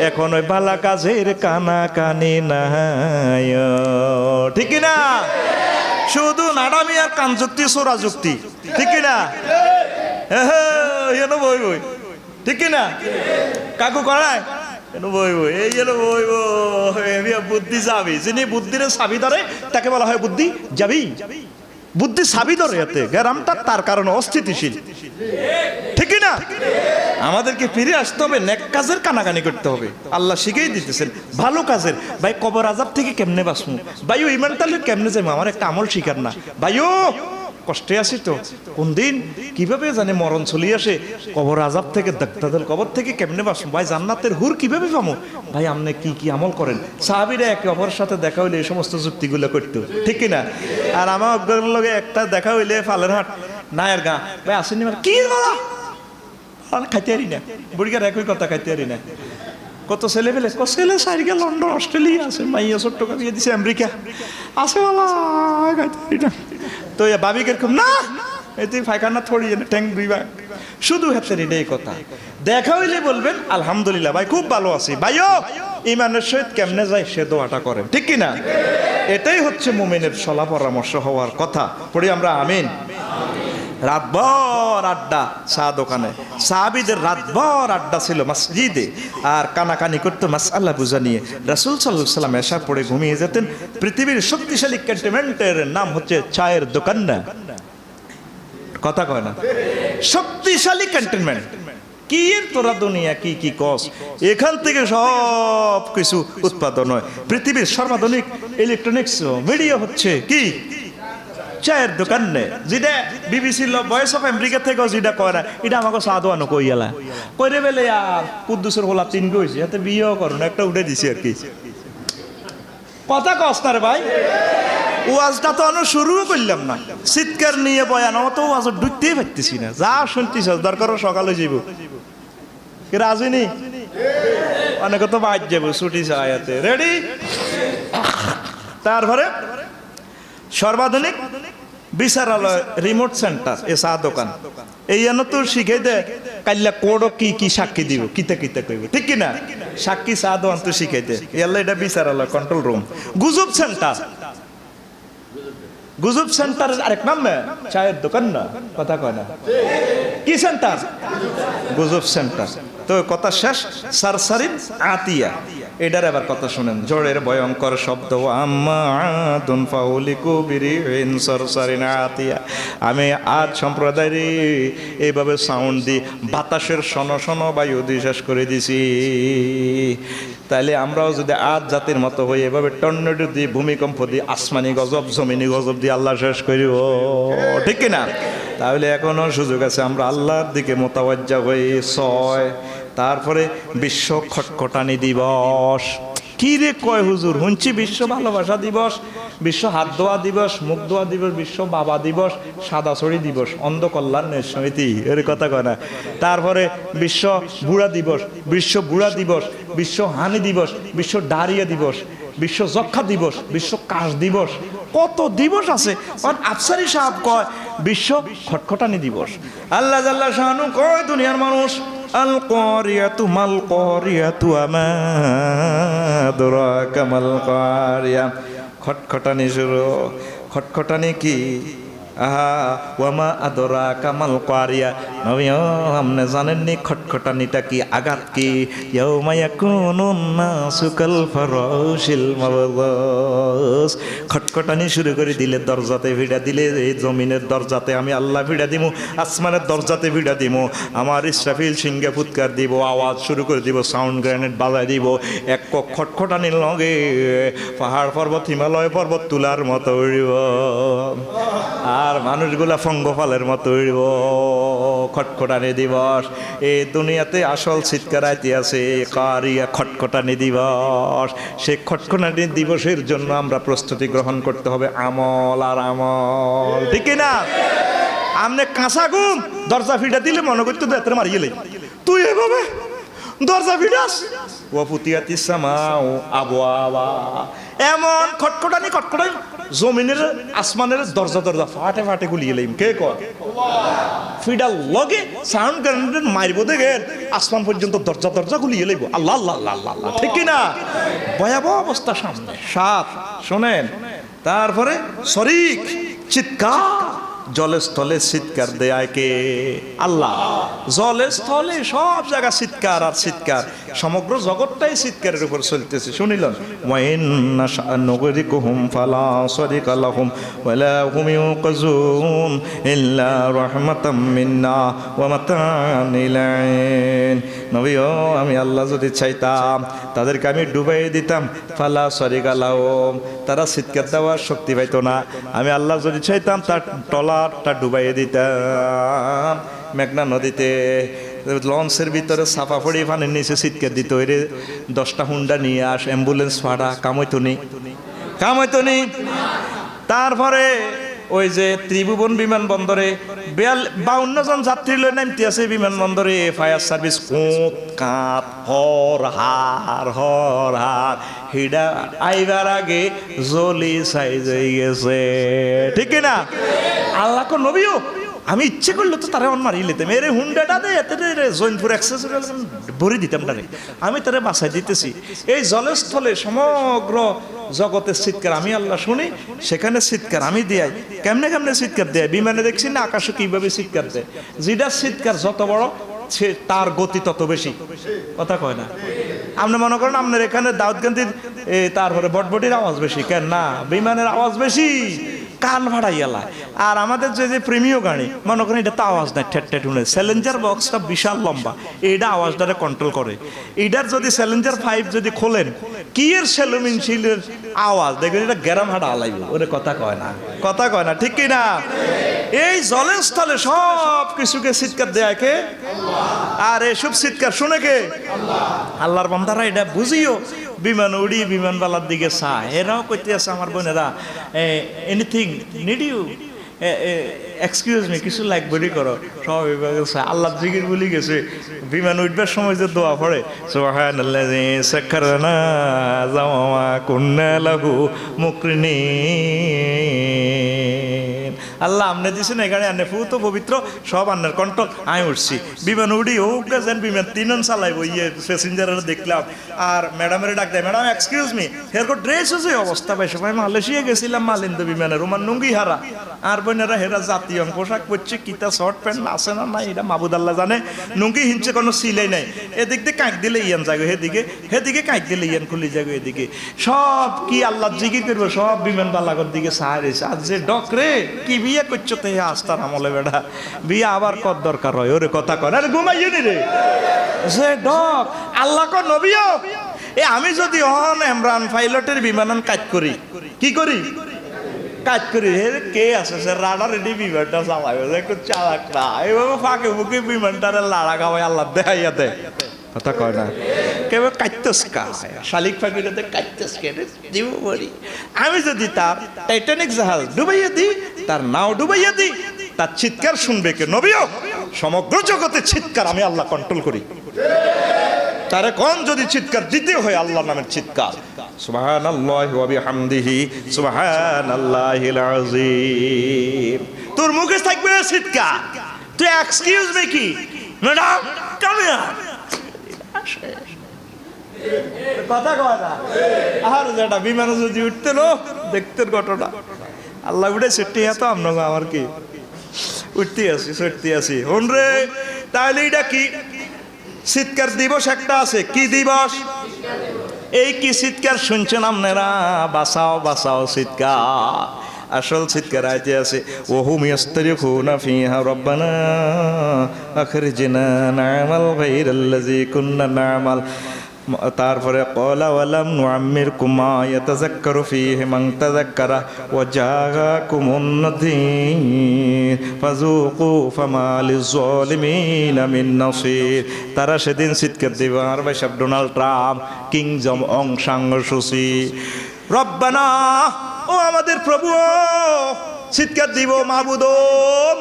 এখন ওই ভালো কাজের কানাকানি নাই, ঠিক কিনা? শুধু নাডামি আর কান যুক্তি, সোরা যুক্তি, ঠিক কিনা? বই বই, ঠিক কিনা? কাকু করায় বই বই, এই যেন বই বই, বুদ্ধি যাবি, যিনি বুদ্ধির চাবি ধরে তাকে বলা হয় বুদ্ধি যাবি। বুদ্ধি চাবি ধরে এতে গ্রামটা তার কারণে অস্থিতিশীল, ঠিক না? আমাদেরকে ফিরে আসতে হবে, নেক কাজের কানাকানি করতে হবে। আল্লাহ শিখেই দিতেছেন ভালো কাজের। ভাই কবর আযাব থেকে কেমনে বাঁচবো? ভাইও ইমান তাহলে কেমনে যাবো? আমার একটা আমল শিকার না ভাইও, কষ্টে আছি তো, কোন দিন কিভাবে জানে মরণ চলে আসে, কবর আযাব থেকে দাক্তাদল কবর থেকে কেমনে বাঁচবো? ভাই জান্নাতের হুর কিভাবে পাবো? ভাই আপনি কি কি আমল করেন? সাহাবীরা একে অপরের সাথে দেখা হইলে এই সমস্ত যুক্তিগুলো করতো, ঠিক কিনা? আর আমার লগে একটা দেখা হইলে ফালের হাট নায়ের গা, ভাই আসেনি কি বলা খাইতে পারি না, বুড়িগার একই কথা খাইতে পারি না। কত ছেলে পেলে ছেলে সাইডে লন্ডন অস্ট্রেলিয়া আছে, মাইয়া ছোট্ট বিয়ে দিছে আমেরিকা আছে, বলা খাইতে পারি না। তো ভাবি কিরকম না এতে ফাইখানা থড়ি ট্যাঙ্ক দুইবা শুধু হাতের এটাই কথা। দেখা হইলে বলবেন আলহামদুলিল্লাহ ভাই খুব ভালো আছি ভাইও ইমানের সহিত কেমনে যায় সে দোয়াটা করেন, ঠিক কিনা? এটাই হচ্ছে মুমিনের সলা পরামর্শ হওয়ার কথা। পড়ি আমরা আমিন। রাতভর আড্ডা চা দোকানে, সাহাবীদের রাতভর আড্ডা ছিল মসজিদে, আর কানাকানি করতো মাসআলা বুঝা নিয়ে। রাসূল সাল্লাল্লাহু আলাইহি ওয়াসাল্লাম এশার পরে ঘুমিয়ে যেতেন। পৃথিবীর শক্তিশালী ক্যান্টনমেন্টের নাম হচ্ছে চায়ের দোকান না, কথা কয় না, শক্তিশালী ক্যান্টনমেন্ট। কি তোরা দুনিয়া কি কি কস, এখান থেকে সব কিছু উৎপাদন হয়। পৃথিবীর সর্বাধুনিক ইলেকট্রনিক্স মিডিয়া হচ্ছে কি চায়ের দোকান নে, যেটা বিবিসি ভয়েস অফ আমেরিকা থেকেও যেটা কয় না, এটা আমাকে সাধুয়ানো কই গেলা কইরে বেলে আর কুদ্দুসের হোলা তিন গইছে, এতে বিয়েও করো না, একটা উঠে দিছি আর কি। কথা কস না রে ভাই, ওয়াজটা তো আমি শুরুও করলাম না, চিৎকার নিয়ে বয়ান অত ওয়াজ ঢুকতেই পারতেছি না। যা শুনতিস দরকার সকালে যাইব, রাজি নি অনেকে তো বাদ যাবো ছুটি চায়াতে রেডি। তারপরে সর্বাধুনিক বিচারালয় রিমোট সেন্টার এ চা দোকান এই তো শিখে দে কাল্লা কোড কি কি সাক্ষী দিব কিতে কিতে কইব, ঠিক কিনা? সাক্ষী চা দোকান তো শিখে দে ইয়াল্লা এটা বিচারালয় কন্ট্রোল রুম। গুজব সেন্টার, গুজব সেন্টারের আরেক নাম না চায়ের দোকান না, কথা কয় না, কি সেন্টার? গুজব সেন্টার। তো কথা শেষ। সারসারিন আতিয়া, এটার আবার কথা শুনেন, জোরের ভয়ঙ্কর শব্দ আম্মাদুন ফাউলিকু বিরিন সারসারিন আতিয়া। আমি আজ সম্প্রদায়ের এইভাবে সাউন্ড দি বাতাসের শন শন বায়ু নিঃশ্বাস করে দিছি। তাইলে আমরাও যদি আজ জাতির মতো হই এভাবে টর্নেডো দিয়ে ভূমিকম্প দিয়ে আসমানি গজব জমিনি গজব দিয়ে আল্লাহ শেষ করিব, ঠিক কিনা? তাহলে এখনো সুযোগ আছে আমরা আল্লাহর দিকে মোতাবাজ্জা হই। 6 তারপরে বিশ্ব খটখটানি দিবস। কি রে কয় হুজুর শুনছি বিশ্ব ভালোবাসা দিবস, বিশ্ব হাত ধোয়া দিবস, মুখ ধোয়া দিবস, বিশ্ব বাবা দিবস, সাদা ছড়ি দিবস, অন্ধ কল্যাণ সমিতি এর কথা কয় না। তারপরে বিশ্ব বুড়া দিবস, বিশ্ব বুড়া দিবস, বিশ্ব হানি দিবস, বিশ্ব ডায়রিয়া দিবস, বিশ্ব যক্ষা দিবস, বিশ্ব কাশ দিবস, কত দিবস আছে। আফসারি সাহেব কয় বিশ্ব খটখটানি দিবস। আল্লাহ জাল্লা শানু কয় দুনিয়ার মানুষ আল কারিয়াতু মাল কারিয়াতু আমা আদরাকা মাল কারিয়া। খটখটানি শুরু। খটখটানি কি? আহা ওয়ামা আদরাকা মাল কারিয়া। নবীও আপনি জানেননি খটখটানিটা কি, আঘাত কি? ইয়াউমা ইয়াকুনুন নাসু কাল ফারাশিল মাবথুস। খটখটানি শুরু করে দিলে দরজাতে ভিড়া দিলে, এই জমিনের দরজাতে আমি আল্লাহ ভিড়া দিমু, আসমানের দরজাতে ভিড়া দিমু, আমার ইসরাফিল সিংহে ফুৎকার দিব, আওয়াজ শুরু করে দিব, সাউন্ড গ্রেনেড বাজায় দিব। এক খটখটানির লগে পাহাড় পর্বত হিমালয় পর্বত তুলার মতো উড়িব, আর মানুষগুলা ফঙ্গফলের মতো উড়িব। খটখটানি দিবস। এই দুনিয়াতে আসল চিৎকার আইতে আছে কারিয়া খটখটানি দিবস। সেই খটখটানি দিবসের জন্য আমরা প্রস্তুতি গ্রহণ করতে হবে, আমল আর আমল, ঠিক না? আমনে কাঁচা ঘুম দরজা ফিটা দিলে মনে করতে তো এত মারিয়ে লাই, তুই এভাবে দরজা ফিটাস ওয়াফুতিয়াতি সামাউ আবওয়াবা। এমন খটখটানি খটখটানি জমিনের আসমানের দরজা দরজা ফাটে ফাটে গুলিয়ে লাইম। কে কয়? ফিডাল লগে সাউন্ড গ্রেনেড মারব দেখে আসমান পর্যন্ত দরজা দরজা গুলিয়ে লাইব। আল্লাহ আল্লাহ আল্লাহ আল্লাহ, ঠিক না? ভয়াবহ অবস্থা সামনে। 7 শোনেন। তারপরে শরীক চিৎকার, জলে স্থলে চিৎকার দেয় কে? আল্লাহ। জলে স্থলে সব জায়গা চিৎকার আর চিৎকার, সমগ্র জগৎটাই চিৎকারের উপর চলতেছে। শুনিলেন? ওয়াইন্না শানুগরিকুহুম ফালা সারিকা লাহুম ওয়ালা হুম ইউকাজুন ইল্লা রাহমাতাম মিন্না ওয়া মাতান ইলাইন। নবীও আমি আল্লাহ যদি চাইতাম তাদেরকে আমি ডুবাই দিতাম, ফালা সারিকা লাহুম, তারা চিৎকার দেওয়ার শক্তি পাইতো না। আমি আল্লাহ যদি চাইতাম তার টলারটা ডুবাইয়ে দিতাম মেঘনা নদীতে। লঞ্চের ভিতরে সাফা পড়ি পানির নিচে চিৎকার দিত, এর 10টা হুন্ডা নিয়ে আস, অ্যাম্বুলেন্স ভাড়া, কামাইতো নি, কামাইতো নি। তারপরে ওই যে ত্রিভুবন বিমানবন্দরে 52 জন যাত্রী লয়ে নামতে আছে বিমানবন্দরে। ফায়ার সার্ভিস কোঁত কাঁত হর হার হিডা আইবার আগে জলি সাইজ হয়ে গেছে, ঠিক না? আল্লাহ কো নবীও আমি ইচ্ছে করলে তো তারা অন মারিয়ে নিতাম, এর হুন্ডাটা দে এতে জৈনপুর এক্সেস ভরে দিতাম তারে, আমি তারে বাঁচাই দিতেছি। এই জলস্থলে সমগ্র জগতের চিৎকার আমি আল্লাহ শুনি, সেখানে চিৎকার আমি দিয়াই। কেমনে কেমনে চিৎকার দেয়? বিমানে দেখছি না আকাশে কিভাবে চিৎকার দেয়, যেটা চিৎকার যত বড় সে তার গতি তত বেশি, কথা কয় না? আপনি মনে করেন আপনার এখানে দাউদকান্দির তারপরে বটবটির আওয়াজ বেশি, কেন না বিমানের আওয়াজ বেশি, কান ভাড়াই এলায়। আর আমাদের যে প্রেমীয় গাড়ি মনে করেন এটা তো আওয়াজ নাই, ঠেট ঠেট শুনে। চ্যালেঞ্জার বক্সটা বিশাল লম্বা, এইটা আওয়াজটারে কন্ট্রোল করে। এইটার যদি চ্যালেঞ্জার 5 যদি খোলেন, কি এর সেলুমিন শিলের আওয়াজ দেখবেন এটা গ্যারাম হাড়া আলাইব, ওরে কথা কয় না, কথা কয় না, ঠিক কি না? এই জলের স্থলে সব কিছুকে চিৎকার দেয় কে? আর এসব চিৎকার শুনে কে? আল্লাহর বান্দারা এটা বুঝিও। বিমান উড়ি বিমানবালার দিকে চায়, এরাও কইতে আছে আমার বোনেরা, anything need you, excuse me, কিছু লাগবে করো, সব আল্লাহ জিকির বলি গেছে। বিমান উঠবার সময় যে দোয়া পড়ে, সুবহানাল্লাযী সাখখারানা ওয়া কুন্না লাহু মুকরিনিন। আল্লাহ আমনে দিছেন এখানে, আনে ফুত পবিত্র সব আন্নার কন্ট্রোল, আমি উঠছি বিমান উড়ি হোক গেছেন বিমান 3 চালাইব। ইয়ে প্যাসেঞ্জারের দেখলাম, আর ম্যাডামের ডাক দেয়, ম্যাডাম এক্সকিউজ মি, এরকম ড্রেস হচ্ছে অবস্থা পাই। সবাই মালয়েশিয়া গেছিলাম মালিন্দ বিমানে, রোমান নুঙ্গি হারা, আর বোনেরা হেরা জাতীয় পোশাক পরছে, কিতা শর্ট প্যান্ট আছে না নাই এটা মাহবুদ আল্লাহ জানে। নুঙ্গি হিনছে কোনো সিলাই নাই, এদিক দিয়ে কাঁক দিলে ইয়ান যাগো, হেদিকে কাঁক দিলে ইয়ান খুলি যাগো, এদিকে সব কি আল্লাহ জিকির করবো, সব বিমান বালাগর দিকে সাহায্য। আর যে ডকরে কি বিয়ে করছো তো আস্তার আমলে বেড়া, বিয়ে আবার কত দরকার হয়, ওরে কথা কর, আরে ঘুমাইয়ে নি রে যে ডক। আল্লাহ কো নবীও আমি যদি হন ইমরান পাইলটের বিমানন কাজ করি, কি করি? কাজ করি। কে আছে সে রাডার রেডি বিমানটা চালাবে, একটু চালাক না, এইভাবে ফাঁকে মুখে বিমানটারে লাড়া খাওয়াই আল্লাহ দেখাইয়া দেয়, কথা কয় না? কেউ কাটতেস কায় শালিক ফাঁকিটাতে কাটতেস কেটে দিব বলি। আমি যদি তার টাইটানিক জাহাজ ডুবাইয়া দিই, তার নাও ডুবাইয়া দিই, তার চিৎকার শুনবে কে? নবীও সমগ্র জগতের চিৎকার আমি আল্লাহ কন্ট্রোল করি। তারে কোন যদি চিৎকার দিতে হয় আল্লাহর নামের চিৎকার, সুবহানাল্লাহি ওয়া বিহামদিহি সুবহানাল্লাহিল আযীম। তোর মুখে থাকবে চিৎকার, তুই এক্সকিউজ মি কি ম্যাডাম কাম হিয়ার, কথা কয় না? আর যেটা বিমানে যদি উঠতেন দেখতেন ঘটনা, আল্লাহ উঠে সেটি এত আপনাকে আমার কি উঠতে আসি সরতে আসি হন রে। তাহলে এটা কি চিৎকার দিবস একটা আছে, কি দিবস? এই কি চিৎকার শুনছেন আপনারা? বাঁচাও বাঁচাও চিৎকার। আসল চিৎকার আইতে আছে, ওহুম ইয়াস্তারিখুনা ফিহা রব্বানা আখরিজনা না'মাল গায়রাল্লাযী কুন্না না'মাল। তারপরে ক্বালা ওয়ালাম নুআম্মিরকুম মা ইয়াতাযাক্কারু ফীহি মান তাযাক্কারা ওয়া জাআকুমুন নাযীর ফাযুকু ফামা লিয-যালিমিনা মিন নাসীর। তারা সেদিন চিৎকার দিবে, আর ভাই সাহেব ডোনাল্ড ট্রাম্প, কিং জং অং সাং সুসি, রব্বানা ও আমাদের প্রভু, চিৎকার দিব মাহবুদ, ও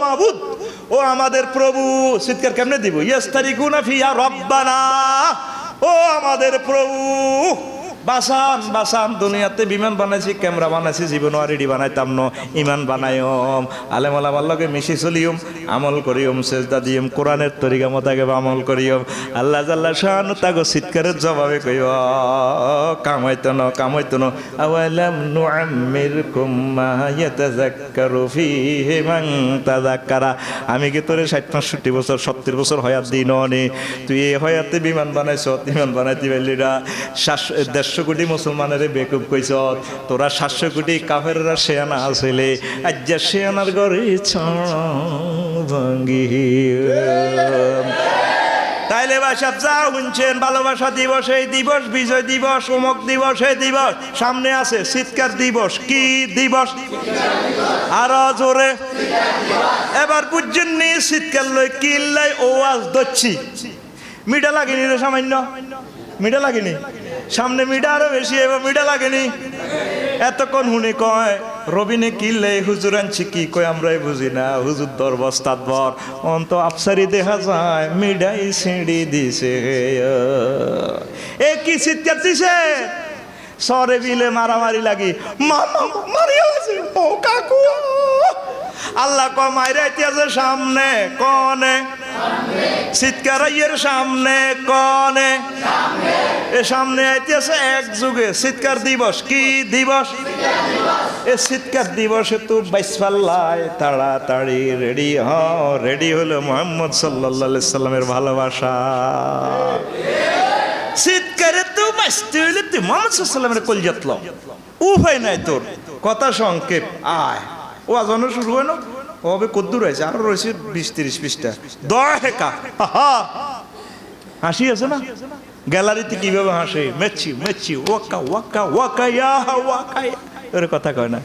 মাহবুদ ও আমাদের প্রভু। চিৎকার কেমনে দিব? ইয়াস্তারিকুনা ফিহা রব্বানা, ও আমাদের প্রভু বাসান বাসান। দুনিয়াতে বিমান বানাইছি, ক্যামেরা বানাইছি, জীবন রেডি বানাইতাম ন। ইমান বানাইম, আলেম আলামার লগে মিশি চলিম, আমল করিম, সেজদা দিম, কোরআনের তরিকা মতাকে আমল করিম। আল্লাহ জাল্লা শানু তাগো চিৎকারের জবাবে কইব, কামাইতো ন কামাইতো ন। আওয়ালাম নুআম্মিরকুম মা ইয়াতাযাক্কারু ফীহি মান তাযাক্কারা। আমি কি তোরে 60-65 বছর 70 বছর হয়াত দিই নে? তুই এই হয়াতে বিমান বানাইছ, বিমান বানাইতে পারলি না। 150 কোটি মুসলমানের বেকুব কইছ, তোরা 700 কোটি কাফেররা শেয়ানা আসলে, আজ শেয়ানার ঘরে ভাঙ্গি। তাইলে বাসাব যা শুনছেন, ভালোবাসা দিবস এই দিবস, বিজয় দিবস, অমুক দিবস এই দিবস, সামনে আছে চিৎকার দিবস। কি দিবস? আরো জোরে এবার বুঝছেন নি? চিৎকার লই কিল্লাই ও আজ দচ্ছি, মিঠা লাগেনি রে সামান্য, মিঠা লাগেনি? সামনে মিডা আরো বেশি, এবার মিডা লাগেনি। এতক্ষণ হুনি কয় রবিনে কিনলে হুজুর আনছি কি কয় আমরাই বুঝি না, হুজুর দরবস্তাদ বর অন্ত আফসারি দেখা যায় মিডাই ছিঁড়ি দিছে। এ কি চিৎকার দিছে, সরে বিলে মারামারি লাগি মারিয়া ও কাকু। আল্লাহ কয় মাইরা ইতিহাসে সামনে কনে চিৎকার এর সামনে কনে এ সামনে আইতেছে এক যুগে চিৎকার দিবস। কি দিবস? এ চিৎকার দিবসে তো বাইসপাল্লায় তাড়াতাড়ি রেডি হ। রেডি হলো মুহাম্মদ সাল্লাল্লাহু আলাইহি সাল্লামের ভালোবাসা। চিৎকারে তো বাঁচতে হইলে তুই মুহাম্মদ সাল্লাল্লাহু আলাইহি সাল্লামের কলজাতল উপায় নাই তোর। কথা সংক্ষেপ আয় ও আজানো শুরু হয় না হবে কদ্দুর হয়েছে আরো রয়েছে 20-30 পৃষ্ঠা। দহেকা হাসি আছে না গ্যালারিতে কিভাবে হাসে, মেচ্ছি মেচ্ছি ওয়াকা ওয়াকা ওয়াকা ইয়া ওয়াকা ওর কথা কয় না।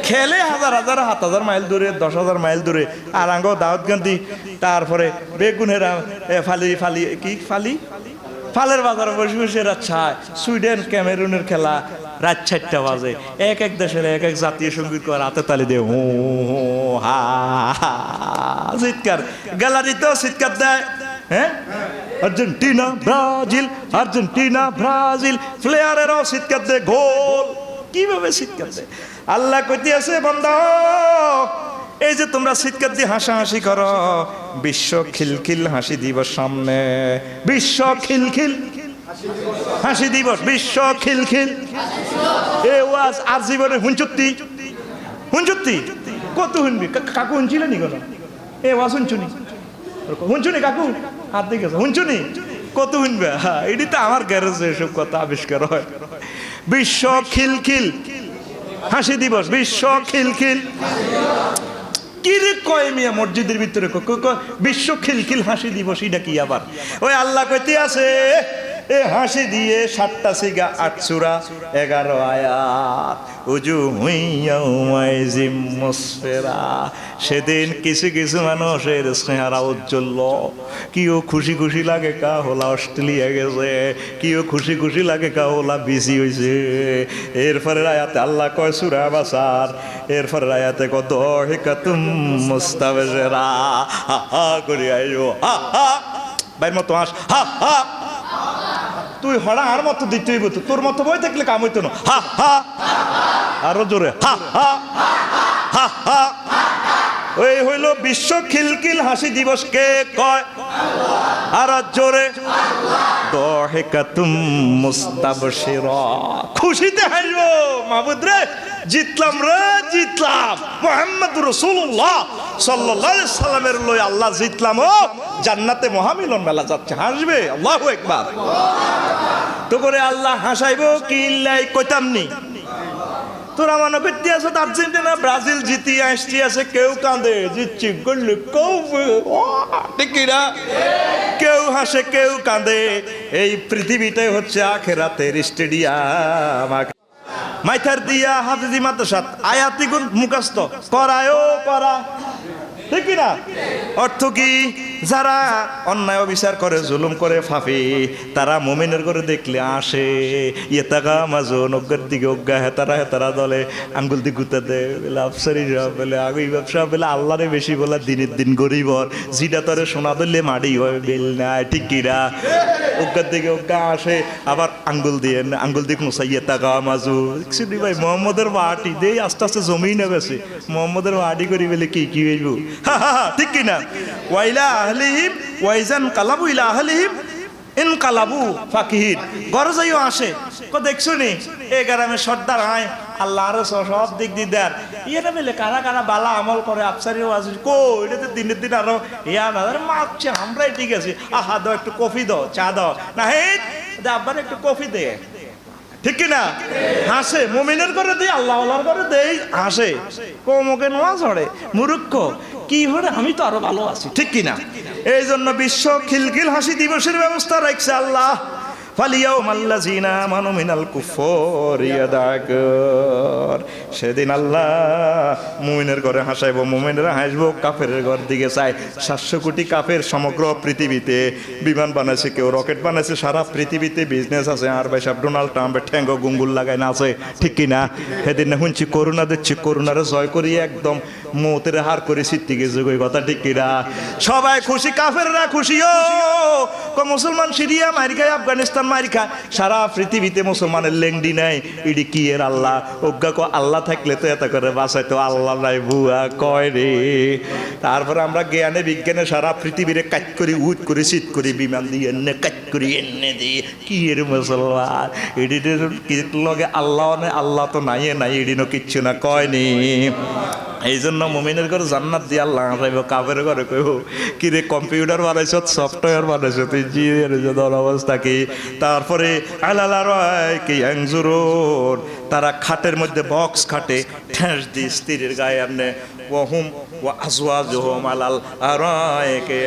খেলে হাজার হাজার 7,000 মাইল দূরে 10,000 মাইল দূরে আর আঙ্গ দাউদ গান্ধী তারপরে বেগুনের ফালি ফালি কি ফালি ফালের বাজারে বসে বসে রাচ্ছায় সুইডেন ক্যামেরুনের খেলা রাত 4টা বাজে। এক এক দেশের এক এক জাতীয় সঙ্গীত করে হাতে তালি দিয়ে হু হা চিৎকার। গ্যালারিতেও চিৎকার দেয়। হ্যাঁ আর্জেন্টিনা ব্রাজিল আর্জেন্টিনা ব্রাজিল প্লেয়ারেরাও চিৎকার দেয় গোল। কিভাবে চিৎকার দেয়? আল্লাহ কইতে আছে বান্দা এই যে তোমরা চিৎকার দিয়ে হাসাহাসি করো, বিশ্ব খিলখিল হাসি দিবস সামনে। বিশ্ব খিলখিল হাসি দিবস, বিশ্ব খিলখিল। এ ওয়াজ আর জীবনে হুঞ্চুত্তি হুঞ্চুত্তি কত শুনবি? কাকু হুঞ্চিলে নি কোনো এ ওয়াজ হুঞ্চুনি হুঞ্চুনি কাকু হাত দিকে হুঞ্চুনি কত শুনবে? হ্যাঁ এটি তো আমার গ্যারেজে এসব কথা আবিষ্কার হয়। বিশ্ব খিলখিল হাসি দিবস, বিশ্ব খিলখিল। কি রে কয় মিয়া মসজিদের ভিতরে বিশ্ব খিলখিল হাসি দিবস, এটা কি আবার? ওই আল্লাহ কইতে আছে এ হাসি দিয়ে 7টা সিগা 8 সূরা 11 আয়াত। উজু হুইয়াউমাইজিম মুসফিরা, সেদিন কিছু কিছু মানুষের চেহারা উজ্জ্বল। কিও খুশি খুশি লাগে কা হলা অস্ট্রেলিয়া গেছে, কিও খুশি খুশি লাগে কা হলা বিসি হয়েছে। এরপরে আয়াতে আল্লাহ কয় সূরা বাসার, এরপরে আয়াতে কত হিকাতুম মুস্তাবশিরা হা হা করে আইও হা হা বাইর মতো হাস হা হা। তুই হড়া আর মতো দিতে হইব তো, তোর মতো বই থাকলে কাম হইতো না। হা হা আরো জোরে হা হা হা হা। ওই হইল বিশ্ব খিলখিল হাসি দিবস। কে কয়? আর জোরে দহেকাতুম মুস্তাবশিরা, খুশিতে হাসবো। মাহবুদ রে জিতলাম রে জিতলাম, মুহাম্মদুর রাসূলুল্লাহ সাল্লাল্লাহু আলাইহি সাল্লামের লই আল্লাহ জিতলাম। ও জান্নাতে মহামিলন মেলা যাচ্ছে, হাসবে। আল্লাহু আকবার। তো করে আল্লাহ হাসাইবো কি ইল্লাই কইতামনি। তোরা মনে করতে আছো আর্জেন্টিনা ব্রাজিল জিতি আসছি আছে, কেউ কাঁদে জিতছি করলে ঠিক না, কেউ হাসে কেউ কাঁদে। এই পৃথিবীটাই হচ্ছে আখেরাতের স্টেডিয়াম। মাইথার দিয়া হাফিজি মাদ্রাসাত আয়াতিগুন মুখস্থ করায়ও করা, ঠিক না? অর্থ কি? যারা অন্যায় অবিচার করে জুলুম করে ফাঁপি, তারা মুমিনের করে দেখলে আসে ইয়েতাগা মাজন অজ্ঞার দিকে অজ্ঞা হেতারা হেতারা দলে আঙ্গুল দিয়ে গুতা দেয় বলে আফসারি সব বলে আগুই ব্যবসা বলে আল্লাহরে বেশি বলা দিনের দিন গরিবর যেটা তরে সোনা ধরলে মাড়ি হয় বেল নাই, ঠিক কিরা? অজ্ঞার দিকে অজ্ঞা আসে আবার আঙ্গুল দিয়ে মুসা ইয়েতাগা মাজু শুনি ভাই মোহাম্মদের বাটি দেই আস্তে আস্তে জমি নেবেছে মোহাম্মদের বাটি করি বলে কি কি হইব, ঠিক কিনা? ওয়াইলা আহলিহিম ওয়াইজান কালাবু ইলা আহলিহিম ইন কালাবু ফাকিহিন। ঘরে যাইও আসে কো দেখছো নি এই গ্রামে সর্দার আয় আল্লাহ আরো সব দিক দিয়ে দেন ইয়েটা বলে কারা কারা বালা আমল করে আফসারিও আছে কো এটা তো দিনের দিন আরো ইয়া না মাপছে আমরাই ঠিক আছে। আহা দাও একটু কফি দাও চা দাও না, হে আব্বার একটু কফি দে, ঠিক কিনা? হাসে মুমিনের করে দেই আল্লাহ আল্লাহর করে দেই হাসে, কোমকে নোয়া ঝড়ে মুরুক্ষ কি হরে আমি তো আরো ভালো আছি, ঠিক কিনা? এই জন্য বিশ্ব খিলখিল হাসি দিবসের ব্যবস্থা রাখছে আল্লাহ। ফালিয়াউমাল্লাযিনা আমানু মিনাল কুফফারি ইয়াদাকুর। সেদিন আল্লাহ মুমিনের ঘরে হাসাইব, মুমিনেরা হাসবো, কাফেরের ঘর দিকে চাই। 700 কোটি কাফের সমগ্র পৃথিবীতে বিমান বানাইছে, কেউ রকেট বানাইছে, সারা পৃথিবীতে বিজনেস আছে। আর ভাই সাহেব ডোনাল্ড ট্রাম্পের ঠ্যাঙ্গ গুঙ্গুল লাগাই না আছে, ঠিক কিনা? সেদিন না শুনছি করোনা দিচ্ছি, করোনারে জয় করি একদম মৌতের হার করে সিদ্ধি গেছে, ওই কথা ঠিক কিনা? সবাই খুশি, কাফেররা খুশি। ও মুসলমান সিরিয়া মারি খায়, আফগানিস্তান মারি খায়, সারা পৃথিবীতে মুসলমানের লেংডি নাই। ইডি কি এর আল্লাহ? অজ্ঞা কো আল্লাহ থাকলে তো এত করে বাঁচাইতো, আল্লাহ নাই বুয়া কয় রে। তারপরে আমরা জ্ঞানে বিজ্ঞানে সারা পৃথিবীরে কাজ করি, উট করি, শীত করি, বিমান দিয়ে এনে কাজ করি, এনে দিয়ে কি এর মুসলমান এডিটের লগে আল্লাহ নেই, আল্লাহ তো নাই নাই, এডিনও কিচ্ছু না কয়নি। এই জন্য মুমিনের ঘরে জান্নাত দিয়ে আল্লাহ হাসাইব, কাফের ঘরে কইব কি রে কম্পিউটার বানাইছ, সফটওয়্যার বানাইছ, তুই জিয়ের যদর অবস্থা কি? তারপরে আলালারাইকি ইয়ানজুরুন, তারা খাটের মধ্যে বক্স খাটে ঠেস দি স্ত্রীর গায়ে এমনি ওহুম ওয়া আজওয়াজুহুম আলাল আরাইকি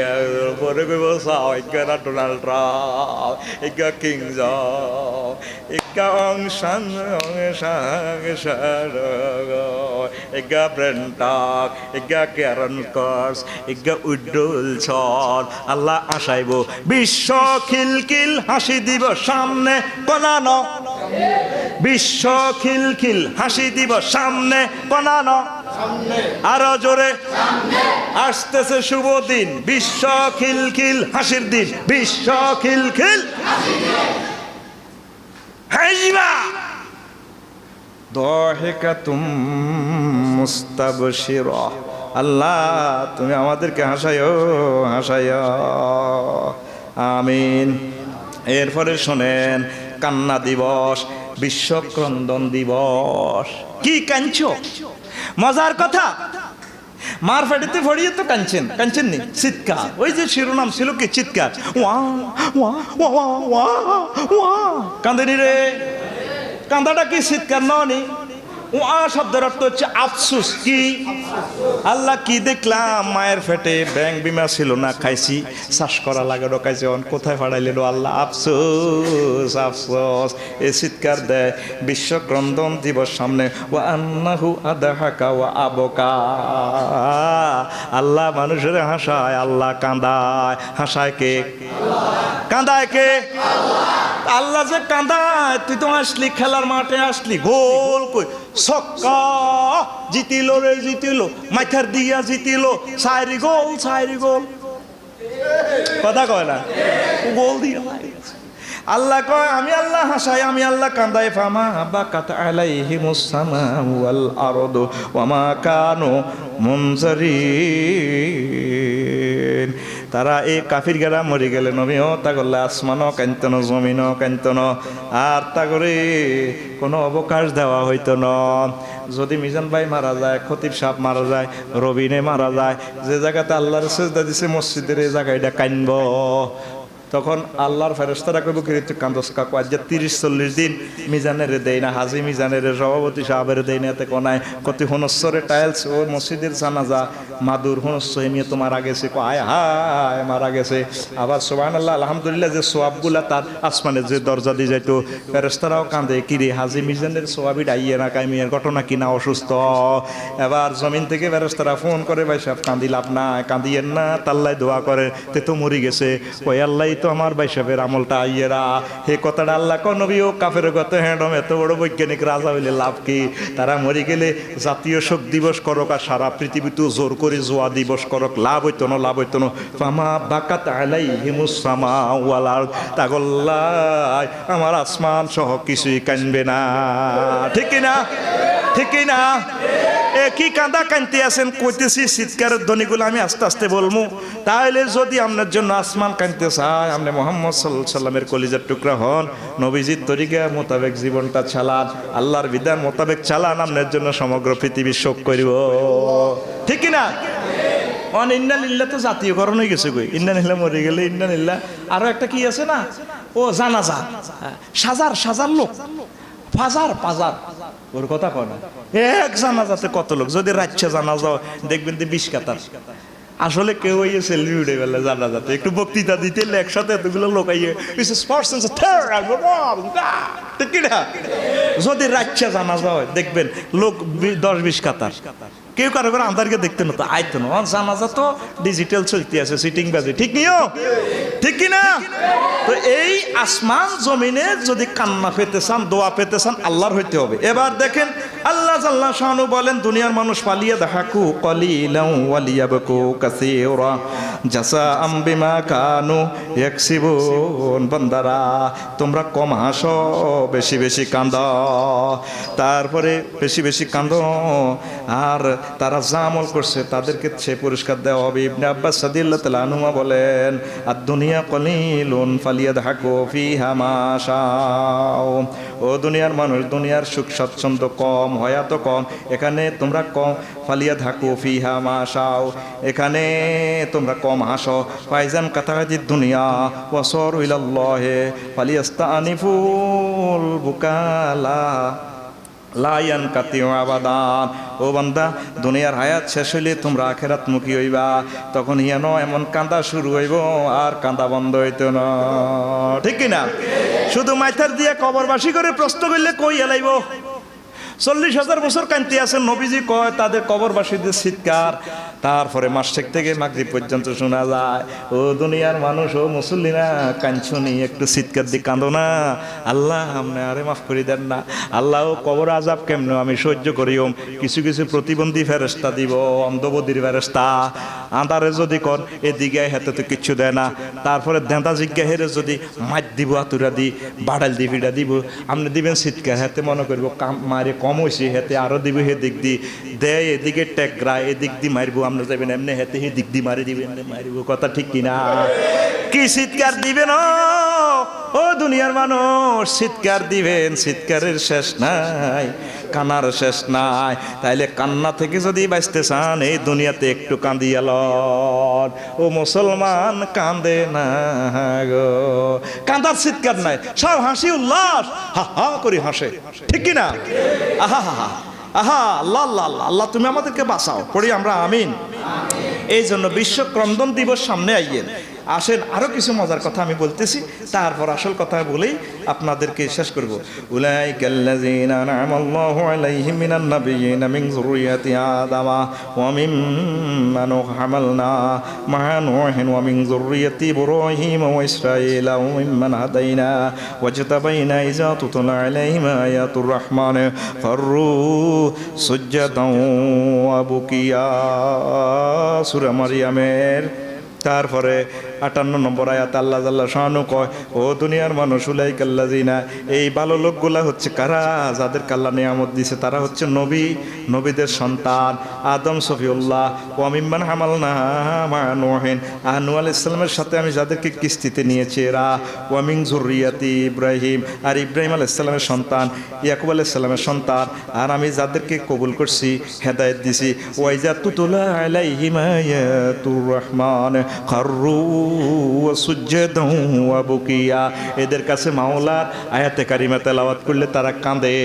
পরে কইব সাইকেরা ডোনাল্ড ট্রাম্প ইগা কিং জং ইগা অং সাং সাং সারগ ইগা ব্রেন্টাক ইগা ক্যারন কর্স ইগা উড্ডুল ছর। আল্লাহ আসাইব বিশ্ব খিলখিল হাসি দিব সামনে বানানো, বিশ্ব খিলখিল হাসি দিব সামনে বানানো, আরো জোরে আসতেছে শুভ দিন, বিশ্ব খিলখিল হাসির দিন, বিশ্ব খিলখিল হাসিবা দহিকাতুম মুস্তাবশিরা। আল্লাহ তুমি আমাদেরকে হাসাইও, হাসাইও, আমিন। এরপরে শোনেন, কান্না দিবস, বিশ্ব ক্রন্দন দিবস। কি কাঁদছো? মজার কথা, মার ফেটেতে ফড়িয়ে তো কাঁদছেন, কাঁদছেন নি? চিৎকার, ওই যে শিরোনাম ছিল কি? চিৎকার, ওয়া ওয়া ওয়া ওয়া ওয়া। কাঁদেনি রে, কাঁদাটা কি চিৎকার ননি? ওয়া শব্দের অর্থ হচ্ছে আফসুস। কি আল্লাহ কি দেখলাম, মায়ের ফেটে ব্যাং বিমা ছিল না, খাইছি, শ্বাস করা লাগে, ঢোকাইছে, কোথায় ফাড়াইলেন আল্লাহ, আফসোস আফসোস। এ চিৎকার দেয় বিশ্ব ক্রন্দন দিবস সামনে। ওয়া আন্নাহু আদাহাকা ওয়া আবকা। আল্লাহ মানুষের হাসায়, আল্লাহ কাঁদায়। হাসায় কে? কাঁদায় কে? আল্লাহ যে কাঁদায়, তুই তো আসলি খেলার মাঠে, আসলি গোল কই ছক্কা জিতিল রে, জিতিল মাথার দিয়া জিতিল, সাইরি গোল, সাইরি গোল, কথা কয় না, গোল দিয়া আল্লাহ কয় আমি আল্লাহ হাসাই, আমি আল্লাহ কান্দাই। ফামা বাকাত আলাইহিমুস সামাউ ওয়াল আরদু ওয়া মা কানু মুনজারিন। তারা এই কাফির গেরা মরে গেলে নবীও তা করলে আসমানও কান্তন, জমিনও কান্তন, আর তা করে কোনো অবকাশ দেওয়া হইতো না। যদি মিজান ভাই মারা যায়, খতিব সাহেব মারা যায়, রবিনে মারা যায়, যে জায়গাতে আল্লাহর সেজদা দিছে মসজিদের, এই জায়গাটা কানব। তখন আল্লাহর ফেরেশতারা কইব কি তুই কান্দস কাকু? আজ 30-40 দিন মিজানের দেয় না, হাজি মিজানের সভাপতি সাহেবের দেয় না, এতে কোনায় কতি হনস্বরে টাইলস ও মসজিদের জানাজা মাদুর হনস্ব এমিয়ে তো মারা গেছে, আয় হায় মারা গেছে। আবার সুবহানাল্লাহ আলহামদুলিল্লাহ যে সোয়াবগুলা তার আসমানের যে দরজা দিয়ে যাইতো, ফেরেশতারাও কাঁদে কিরে হাজি মিজানের সোয়াবি ডাইয়ে না কাইমিয়ার ঘটনা কিনা অসুস্থ। এবার জমিন থেকে ফেরেশতারা ফোন করে, ভাই সাহেব কান্দি লাভ না, কান্দিয়েন না, তাল্লাই দোয়া করে, তে তো মরি গেছে। ওই আল্লাহ তো আমার ভাই সাহেবের আমলটা আইয়েরা। হে কথাটা আল্লাহ কো নবীও কাফের গত হ্যান্ডম, এত বড় বৈজ্ঞানিক রাজা হইলে লাভ কি? তারা মরি গেলে জাতীয় শোক দিবস করক, আর সারা পৃথিবীতে জোর করে জোয়া দিবস করক, লাভ হইতো না, লাভ হইতো না। ফামা বাকাত আলাইহিমুস সামাউ ওয়াল আরদ, তাগল্লাই আমার আসমান সহ কিছুই কানবে না, ঠিক না? ঠিক না? একই কাঁদা কানতে আছেন, কইতেছি চিৎকারের ধ্বনিগুলো আমি আস্তে আস্তে বলবো। তাহলে যদি আপনার জন্য আসমান কানতে চায়, আপনি মোহাম্মদ সাল্লাল্লাহু আলাইহি সাল্লামের কলিজার টুকরা হন, নবীজির তরিকা মোতাবেক জীবনটা চালান, আল্লাহর বিধান মোতাবেক চালান, আপনার জন্য সমগ্র পৃথিবী শোক করিব, ঠিক না? ইন্নালিল্লাহ তো জাতীয়করণ হয়ে গেছে, কই ইন্নালিল্লাহ মরে গেলে ইন্নালিল্লাহ। আরো একটা কি আছে না, ও জানাজা, সাজার সাজার লোক, ফাজার পাজার, ওর কথা কয় না। এক জানাজাতে কত লোক, যদি রাজ্যে জানাজা দেখবেন 20 কাতার, আসলে কেউ ওই সেলফি উঠে গেলে জানা যাতে একটু বক্তৃতা দিতে এলে একসাথে এতগুলো লোক আইয়ে ঠিক না? যদি রাচ্চা জানাজা হয় দেখবেন লোক 10-20 কাতার, কেউ কারো করে আন্দারকে দেখতে না তো আইতো না, জানাজা তো ডিজিটাল চলতে আছে, সিটিং বাজে, ঠিক নিও ঠিক কিনা? তো এই আসমান জমিনে যদি কান্না পেতে চান, দোয়া পেতে চান, আল্লাহর হইতে হবে। এবার দেখেন আল্লাহ জাল্লা শানু বলেন, দুনিয়ার মানুষ পালিয়ে দাহাকু কলিলাও ওয়ালিয়াবকু কাসীরা জাযাআম বিমা কানু ইয়াকসিবুন। বান্দারা তোমরা কম হাসো, বেশি বেশি কাঁদো, তারপরে বেশি বেশি কাঁদো, আর তারা যা আমল করছে তাদেরকে সে পুরস্কার দেওয়া হবে। ইবনে আব্বাস রাদিয়াল্লাহু তাআলা আনহুমা বলেন, আদ-দুনিয়া কলিলুন ফালিয়াদহাকু ফিহা মা শাও। ও দুনিয়ার মানুষ, দুনিয়ার সুখ স্বাচ্ছন্দ্য কম, হয়াত কম, এখানে তোমরা কম, ফালিয়াদহাকু ফিহা মা শাও, এখানে তোমরা কম হাসো। ফাইজান কাতাহাদিদ দুনিয়া ওয়াসর ইলাল্লাহি ফালিয়াস্তানিফুল বুকালা লায়ান কাতিউ আবাদান। ও বান্দা, দুনিয়ার হায়াত শেষ হইলে তোমরা আখেরাত মুখী হইবা, তখন হিয়ান এমন কান্দা শুরু হইব আর কান্দা বন্ধ হইতো না, ঠিক কিনা? শুধু মাথার দিয়ে কবরবাসী করে প্রশ্ন করলে কই এলাইব? 40,000 বছর কান্তি আছেন নবীজি কয়, তাদের কবরবাসীদের চিৎকার তারপরে মাসেক থেকে মাগরিব পর্যন্ত শোনা যায়। ও দুনিয়ার মানুষ, ও মুসল্লিনা, কাঞ্চনি একটু চিৎকার দিয়ে কাঁদো না, আল্লাহ আপনি আরে মাফ করে দেন না, আল্লাহ কবর আজাব কেমন আমি সহ্য করিও। কিছু কিছু প্রতিবন্ধী ফেরেশতা দিব, অন্ধবদির ফেরেশতা, আন্ধারে যদি কর এদিকে হাতে তো কিচ্ছু দেয় না, তারপরে দেঁদা জিজ্ঞা হেরে যদি মাছ দিব, আতুরা দি, বাড়াল দি, ফিটা দিব, আপনি দিবেন চিৎকার, হাতে মনে করবো মারে কম হয়েছে, হেতে আরো দিব, হে দিক দি দেয়, এদিকে টেকরা, এদিক দি মারবো, আমরা যাবেন এমনি হেতে হে দিক দি মারি দিবেন, মারিব, কথা ঠিক কিনা? কি চিৎকার দিবেন ও দুনিয়ার মানুষ, চিৎকার দিবেন, চিৎকারের শেষ নাই, কান্নার শেষ নাই। তাইলে কান্না থেকে যদি বাঁচতে চান এই দুনিয়াতে একটু কান্দিয়া লন। ও মুসলমান কান্দে না গো, কান্দার চিৎকার নাই, সব হাসি উল্লাস, হা হা করে হাসে, ঠিক কিনা? আহা হা হা, আহা আল্লাহ আল্লাহ আল্লাহ আল্লাহ, তুমি আমাদেরকে বাঁচাও, পড়ি আমরা আমিন। এই জন্য বিশ্ব ক্রন্দন দিবস সামনে আইয়েন। আসেন আরো কিছু মজার কথা আমি বলতেছি, তারপর আসল কথা বলেই আপনাদেরকে শেষ করব। উলাইকাল্লাযীনা আন'আমাল্লাহু আলাইহিম মিনান নাবিয়্যিনা মিন যুররিয়্যাতি আদামা ওয়া মিম্মান হামালনা মা'a নূহিন ওয়া মিন যুররিয়্যাতি ইব্রাহীম ওয়া ইসরাঈলা ওয়া মিম্মান হাদাইনা ওয়াজতাবাইনা ইযা তুতলা আলাইহিম আয়াতুর রাহমান ফাররু সুজদান ওয়া বুকিয়া। সূরা মারইয়ামের তারপরে 58 নম্বর আয়াত আল্লাহ জাল্লা শানু কয়, ও দুনিয়ার মানুষ, উলাইকাল্লাযীনা, এই ভালো লোকগুলা হচ্ছে কারা? যাদের আল্লাহ নিয়ামত দিয়েছে, তারা হচ্ছে নবী, নবীদের সন্তান আদম, সফিউল্লাহ, ওয়া মিম্মান হামালনা মা'a নূহিন, নূহ আলাইহিস সালামের সাথে আমি যাদেরকে কিস্তিতে নিয়েছি এরা, ওয়া মিন যুররিয়্যাতি ইব্রাহিম, আর ইব্রাহিম আলাইহিস সালামের সন্তান, ইয়াকুব আলাইহিস সালামের সন্তান, আর আমি যাদেরকে কবুল করছি, হেদায়েত দিছি, ওয়া ইযা তুতলা আলাইহিম আয়াতুর রাহমান খাররু সুজদান ওয়া বুকিয়া। এদের কাছে মাওলার আয়াতে কারিমা তেলাওয়াত করলে তারা কাঁদে,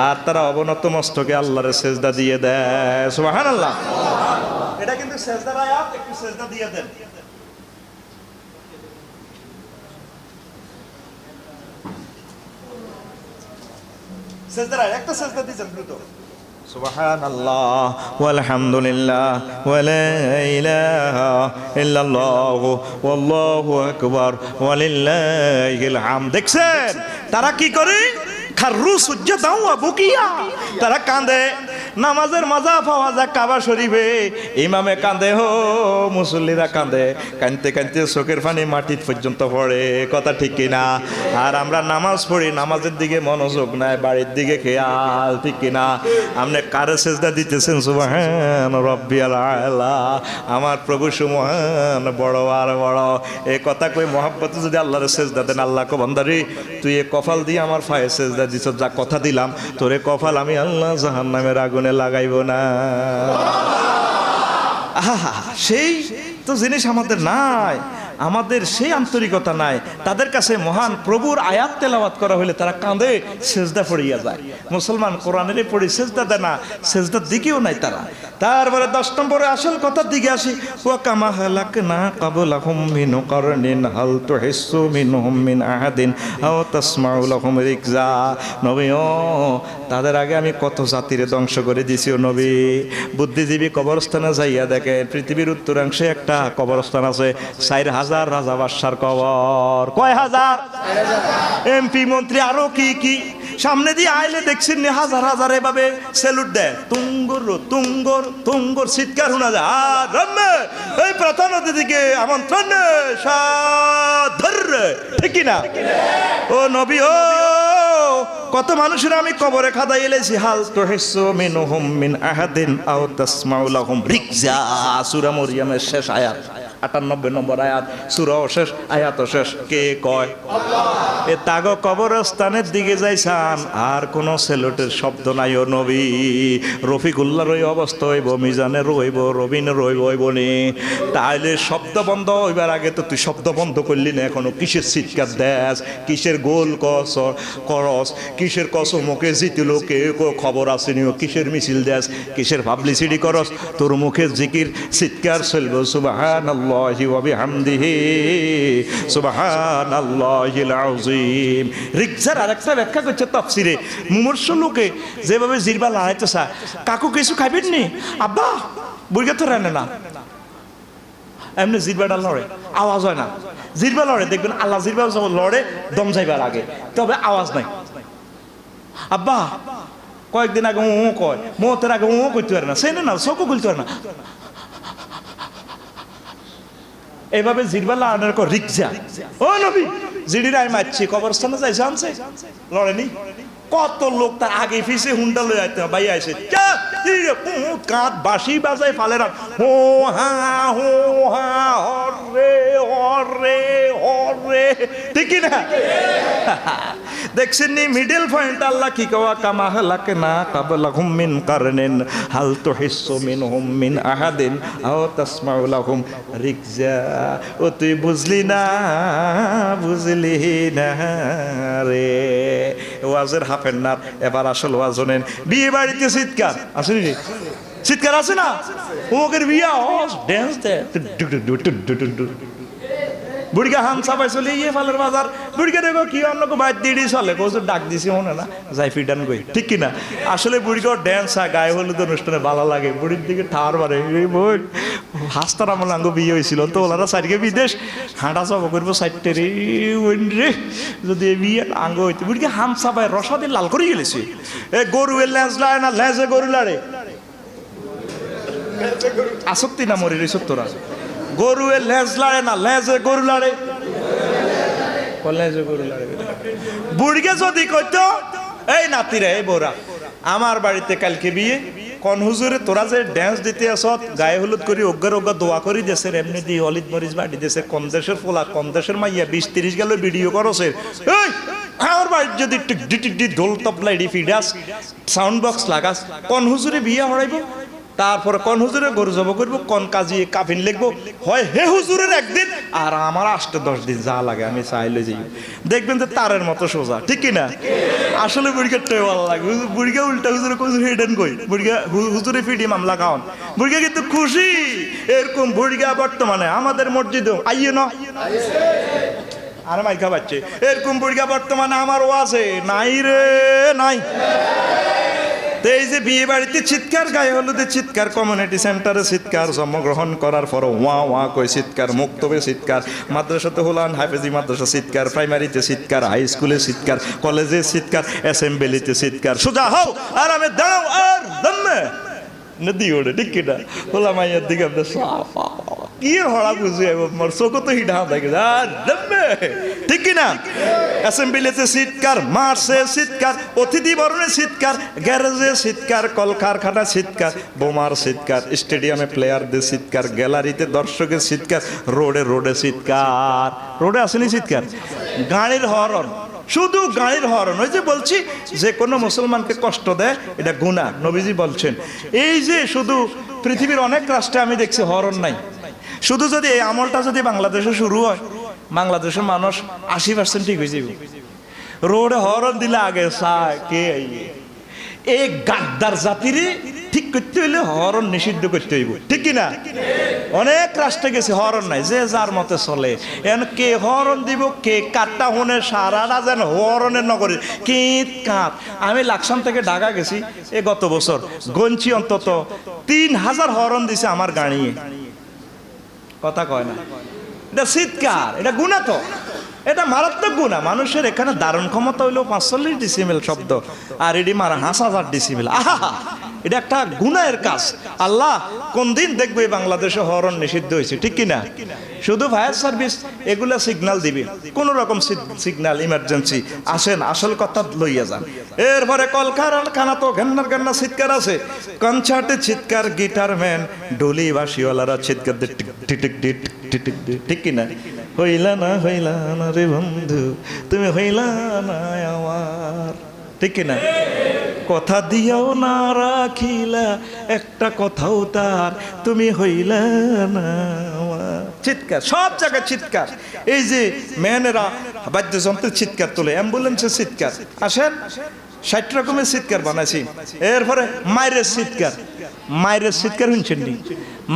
আর তারা অবনত মস্তকে আল্লাহর সেজদা দিয়ে দেয়। সুবহানাল্লাহ, এটা কিন্তু সেজদার আয়াত, একটু সেজদা দিয়ে দেন। সেজদার আয়াত, একটা সেজদা দিয়েছেন দ্রুত। সুবহানাল্লাহ ওয়ালহামদুলিল্লাহ ওয়ালা ইলাহা ইল্লাল্লাহ ওয়াল্লাহু আকবার ওয়ালিল্লাহিল হামদ। দেখছেন তারা কি করে? খাররু সুজদান ওয়া বুকিয়া, তারা কাঁদে। নামাজের মজা পাওয়া যায় কাবা শরীফে, ইমামে কাঁদে, হো মুসল্লিরা কাঁদে, কাঁদতে কাঁদতে চোখের পানি মাটির পর্যন্ত পড়ে, কথা ঠিক কিনা? আর আমরা নামাজ পড়ি, নামাজের দিকে মনোযোগ নাই, বাড়ির দিকে খেয়াল, ঠিক কিনা? আপনি কারে সেজদা দিতেছেন? সুবহান রাব্বিয়াল আলা, আমার প্রভু সুবহান বড় আর বড়। এই কথা কই মহব্বতে যদি আল্লাহর সেজদা দেন, আল্লাহ কো বান্দারে তুই এ কপাল দিয়ে আমার পায়ে সেজদা দিছ, যা কথা দিলাম তোরে কপাল আমি আল্লাহ জাহান্নামের আগুনে লাগাইব না। আহা, সেই তো জিনিস আমাদের নাই। আমাদের সেই আন্তরিকতা নাই। তাদের কাছে মহান প্রভুর আয়াত তেলাওয়াত করা হলে তারা কাঁদে, সেজদা পড়িয়া যায়। মুসলমান কোরআনের পড়ি সেজদা দেয় না, সেজদার দিকেও নাই তারা। তারপরে 10 নম্বরে আসল কথার দিকে আসি। ওয়া কামা হালাকনা ক্বাবলাহুম মিন কারনিন হাল তুহিসসু মিনহুম মিন আহাদিন আও তাসমাউ লাহুম রিকজা। নবীও তাদের আগে আমি কত জাতিরে ধ্বংস করে দিছি। ও নবী, বুদ্ধিজীবী কবরস্থানে যাইয়া দেখেন, পৃথিবীর উত্তরাংশে একটা কবরস্থান আছে, 4000 রাজা বাদশার কবর। কয় হাজার? এমপি মন্ত্রী আরো কি কি সামনে দিয়ে আইলে দেখছেন হাজার হাজার এভাবে স্যালুট দেয়। তুঙ্গর তুঙ্গর তুঙ্গর চিৎকার শোনা যায়। আর রম্মে এই প্রধান অতিথিকে আমন্ত্রণ, ঠিক কিনা? ও নবী, ও কত মানুষের আমি কবরে খাদাই এলেছি। হাল তুহিসসু মিনহুম মিন আহাদিন আও তাসমাউ লাহুম রিকজা। সূরা মরিয়মের শেষ আয়াত, 98 নম্বর আয়াত, সূরাও শেষ, আয়াতও শেষ। কে কয়? আল্লাহ। এ তাগো কবরস্থানের দিকে যাইছান, আর কোন সেলুটের শব্দ নাই। ও নবী, রফিকুল্লাহর ওই অবস্থা হইব, মিজানের রইব, রবিনের রইব নি। তাইলে শব্দ বন্ধ হইবার আগে তো তুই শব্দ বন্ধ করলি না। এখনো কিসের চিৎকার দেশ, কিসের গোল করস, কিসের কসমকে জিতিল, কে খবর আসেনি, কিসের মিছিল দেশ, কিসের পাবলিসিটি করস। তোর মুখে জিকির চিৎকার চলব সুবহানাল্লাহি ওয়া বিহামদিহি সুবহানাল্লাহিল আযীম। রিকজার আরেকটা ব্যাখ্যা করছে তাফসিরে। মুমূর্ষ লোকে যেভাবে জিরবা লড়াইতে চায়, কাকু কিছু খাইবেন নি? আব্বা বুড়িকে তো রানে না, এমনি জিরবাটা লড়ে, আওয়াজ হয় না। জিরবা লড়ে, দেখবেন আল্লাহ জিরবা লড়ে দম যাইবার আগে, তবে আওয়াজ নাই। আব্বা কয়েকদিন আগে ও কয়, মতের আগে ও করতে পারে না, সেই না চোখও খুলতে পারে না। এভাবে জিরবা লড়ানোর কর রিকজা। ও নবী, জিডির আমি মারছি, কবরস্থানে যাইছে, আনছে লড়েনি। কত লোক তার আগে ফিসে হুন্ডা লয়ে আইতে ভাই আইছে, কাঁধ বাঁশি বাজায় ফালে না, হো হা হো হা, হরে হরে হরে, ঠিক না? দেখছেন নি মিডল পয়েন্ট আল্লাহ কি কওয়া, কামা হালাকনা ক্বাবলাহুম মিন কারনিন হাল তুহিসসু মিনহুম মিন আহাদিন আও তাসমাউ লাহুম রিকজা। ও তুই বুঝলি না, বুঝলি না রে। ওয়াজের হাফের না, এবার আসল ওয়াজ শোনেন। বিয়ে বাড়িতে চিৎকার আছে নি? চিৎকার আছে না? ওকের বিয়া ড্যান্স দেয়, বুড়িকা হাম সাবাই চলে ইয়ে ফালের বাজার। বুড়িকা দেখো কি অন্য বাইর দিয়ে চলে, কোথাও ডাক দিছি মনে না, যাই ফিডান কই, ঠিক কিনা? আসলে বুড়িকাও ড্যান্স হয়, গায়ে হলুদ অনুষ্ঠানে ভালো লাগে। বুড়ির দিকে ঠার মারে, বোন হাস্তার আমার আঙ্গ বিয়ে হয়েছিল তো, ওনারা সাইডকে বিদেশ হাঁটা চাপা করবো সাইডটে রে রে, যদি বিয়ে আঙ্গ হইতে। বুড়িকে হাম সাবাই রসা দিয়ে লাল করে গেলেছে। এ গরু এর ল্যাঁজ লাড়ে না, ল্যাঁজে গরু লাড়ে, আসক্তি না মরি রে সত্যরা। গরু এর লেজ লাড়ে না, লেজে গরু লাড়ে, লেজে গরু লাড়ে। বুড়িকে যদি কইতো, এই নাতিরা, এই বোরা, আমার বাড়িতে কালকে বিয়ে, কোন হুজুরে তোরা যে ড্যান্স দিতে আসত, গায়ে হলুদ করি অজ্ঞার অজ্ঞা দোয়া করি দেশের, এমনি দিয়ে হলিদ মরিচ বাড়ি দেশে, কোন দেশের ফোলা, কোন দেশের মাইয়া 20-30 গেল ভিডিও করছে। এই আমার বাড়ির যদি টিক ঢোল তবলা এডি ফিডাস সাউন্ড বক্স লাগাস, কোন হুজুরে বিয়ে হরাইব? তারপরে কোন হুজুরে গরু জব করবো, কোন কাজী কাফিন লিখবো, হয় হে হুজুরের একদিন, আর আমার 8-10 দিন যা লাগে আমি চাইলে যাই। দেখবেন যে তারের মতো সোজা, ঠিক কিনা? আসলে বুড়িকে ভালো লাগে। বুড়িকে উল্টা হুজুরে হুজুর হেডেন কই, বুড়িকে হুজুরে ফিডি মামলা খাওয়ান। বুড়িকে কিন্তু খুশি। এরকম বুড়িকা বর্তমানে আমাদের মসজিদে আইয়ে না, আর মাইকা পাচ্ছে। এরকম বুড়িকা বর্তমানে আমারও আছে, নাই রে নাই। এই যে বিয়ে বাড়িতে চিৎকার, গায়ে হলুদে চিৎকার, কমিউনিটি সেন্টারে চিৎকার, জন্মগ্রহণ করার পর ওয়া ওয়া কই চিৎকার, মুক্তবে চিৎকার, মাদ্রাসাতে হলান হাফেজি মাদ্রাসা চিৎকার, প্রাইমারিতে চিৎকার, হাই স্কুলে চিৎকার, কলেজে চিৎকার, অ্যাসেম্বলিতে চিৎকার। সোজা হও আর আমি দাঁড়াও আর দমে নদী ওড়ে, ঠিক কিনা? হলাম মাইয়ার দিকে আপনার কি হড়া বুঝে মোর চোখে তো হিডা থাকে, ঠিক কিনা? অ্যাসেম্বলিতে চিৎকার, মার্চে চিৎকার, অতিথি বরণে চিৎকার, গ্যারেজে চিৎকার, কলকারখানা চিৎকার, বোমার চিৎকার, স্টেডিয়ামে প্লেয়ারদের চিৎকার, গ্যালারিতে দর্শকের চিৎকার, রোডে রোডে চিৎকার। রোডে আসেনি চিৎকার, গাড়ির হরন, শুধু গাড়ির হরন। ওই যে বলছি, যে কোনো মুসলমানকে কষ্ট দেয় এটা গুনাহ, নবীজি বলছেন। এই যে শুধু পৃথিবীর অনেক রাষ্ট্রে আমি দেখছি হরন নাই। শুধু যদি এই আমলটা যদি বাংলাদেশে শুরু হয়, বাংলাদেশের মানুষ 80% ঠিক হয়ে যাবে। রোডে হরন দিলে আগে চায় কে আইয়ে। এই গাদ্দার জাতিরে ঠিক করতে হইলে হরন নিষিদ্ধ করতে হইব, ঠিক কিনা? অনেক রাষ্ট্রে গেছে হরন নাই, যে যার মতে চলে। এখন কে হরন দিব, কে কাটটা হনে সারাটা যেন হরনের নগরী কিত কাঁত। আমি লাকসাম থেকে ঢাকা গেছি এ গত বছর, গঞ্চি অন্তত 3000 হরন দিছে আমার গাড়ি। কথা কয় না, এটা চিৎকার, এটা গুণা তো, এটা মারাত্মক গুণা। মানুষের এখানে ধারণ ক্ষমতা হইলো 45 ডেসিবেল শব্দ, আর এটি মারা 5000 ডেসিবেল। আহা, এটা একটা গুনাহের কাজ। আল্লাহ কোন দিন দেখবে বাংলাদেশে হরন নিষিদ্ধ হয়েছে, ঠিক কিনা? শুধু ফায়ার সার্ভিস এগুলা সিগন্যাল দিবে, কোন রকম সিগন্যাল ইমার্জেন্সি আসেন, আসল কথা লইয়া যান। এরপরে কলকারখানা তো ঘেন্নার ঘেন্না চিৎকার আছে, কনসার্টে চিৎকার, গিটার ম্যান ডলি বাসিওয়ালারা চিৎকার দেয়, ঠিক কিনা? হইলা না রে বন্ধু, তুমি হইলা না আমার, ঠিক কিনা? কথা দিয়াও না রাখিলা একটা কথাও তার, তুমি হইলা না আমার। চিৎকার, সব জায়গায় চিৎকার। এই যে মেয়েরা বাদ্যযন্ত্রের চিৎকার তোলে, অ্যাম্বুলেন্সের চিৎকার, আসেন 60 রকমের চিৎকার বানাইছি। এরপরে মায়ের চিৎকার, মায়ের চিৎকার শুনছেন নি?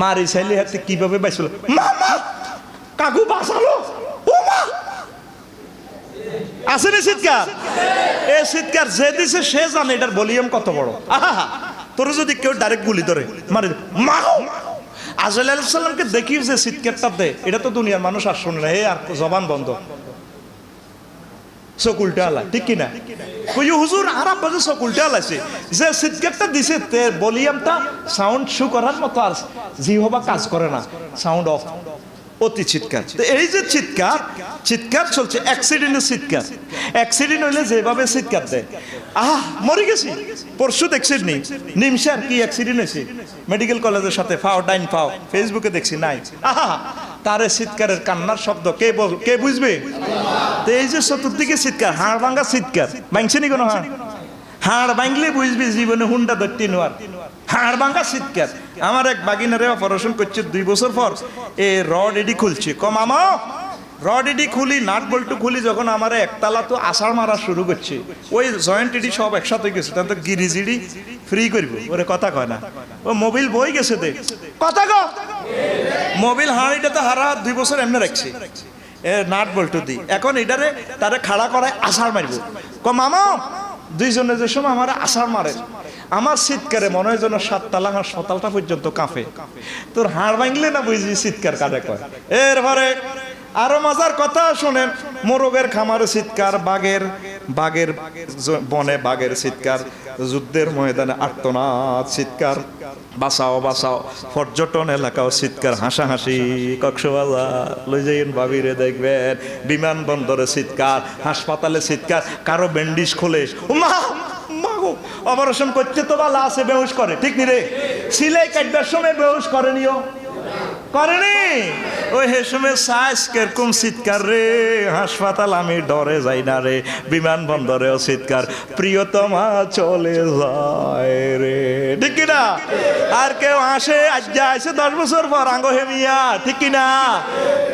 মারি চাইলে হাতে কিভাবে বাইছিল, মামা কাকু বাঁচালো, ও মা, আসেনি চিৎকার? এই চিৎকার যে দিছে সে জানে এটার ভলিউম কত বড়। আহা, তোর যদি কেউ ডাইরেক্ট গুলি ধরে মারে মাও, আজরাইল আলাইহিস সালামকে দেখি যে চিৎকারটা দেয়, এটা তো দুনিয়ার মানুষ আর শুনে না, এই আর জবান বন্ধ, চোখ উল্টা আলা, ঠিক কিনা? কই হুজুর আরাম বাজে চোখ উল্টা আলাইছে, যে চিৎকারটা দিছে তে ভলিউমটা সাউন্ড শু করার মতো আর জিহবা কাজ করে না, সাউন্ড অফ, অতি চিৎকার। তো এই যে চিৎকার, চিৎকার চলছে, অ্যাক্সিডেন্টের চিৎকার। অ্যাক্সিডেন্ট হইলে যেভাবে চিৎকার দেয়, আহ মরে গেছি, পরশু দেখছি নি নিমসার কি অ্যাক্সিডেন্ট হয়েছে মেডিকেল কলেজের সাথে, ফাও ডাইন ফাও, ফেসবুকে দেখছি নাই। আহা, তারে চিৎকারের কান্নার শব্দ কে বুঝবে? তো এই যে চতুর্দিকে চিৎকার, হাড় ভাঙ্গা চিৎকার, ভাঙছে নি কোনো হাড়? হাড় ভাঙলে বুঝবি জীবনে হুন্ডা ধরতে নোয়ার, হাড় ভাঙ্গা চিৎকার। আমার এক বাগিনারে অপারেশন করছে 2 বছর পর, এ রড এডি খুলছে, কম আমা রড এডি খুলি, নাট বল্টু খুলি, যখন আমার একতলা তো আষাঢ় মারা শুরু করছে, ওই জয়েন্ট এডি সব একসাথে গেছে, তাহলে তো গিরিজিডি ফ্রি করবো, ওরে কথা কয় না, ও মোবিল বই গেছে দে, কথা ক মোবিল হাঁড়িটা তো হারা 2 বছর এমনি রাখছে, এ নাট বল্টু দি, এখন এটারে তারে খাড়া করায় আষাঢ় মারবো, কম মামা দুইজনে যে সময় আমার আষাঢ় মারে, আমার চিৎকারে মনে হয় যেন 7 তালা আর সতালটা পর্যন্ত কাঁপে। তোর হাড় ভাঙলে না বুঝবি চিৎকার কারে কয়। এরপরে আরো মজার কথা শোনেন, মোরগের খামারে চিৎকার, বাঘের বনে বাঘের চিৎকার, যুদ্ধের ময়দানে আর্তনাদ চিৎকার, বাঁচাও বাঁচাও, পর্যটন এলাকাও চিৎকার, হাসাহাসি, কক্সবাজার লই যাইন ভাবিরে দেখবেন, বিমানবন্দরে চিৎকার, হাসপাতালে চিৎকার, কারো ব্যান্ডিজ খোলে, মা অপারেশন করতে তো ভালো আছে, বেহুশ করে, ঠিক নি রে? সিলাই কাটবার সময় বেহুশ করেনিও, করেনি? ওই হে সময় সাইজ কেরকম চিৎকার রে, হাসপাতাল আমি ডরে যাই না রে, বিমানবন্দরেও চিৎকার, প্রিয়তমা চলে যায় রে, ঠিক কিনা? আর কেউ আসে আজ্ঞা আসে 10 বছর পর আঙ্গ হেমিয়া, ঠিক কিনা?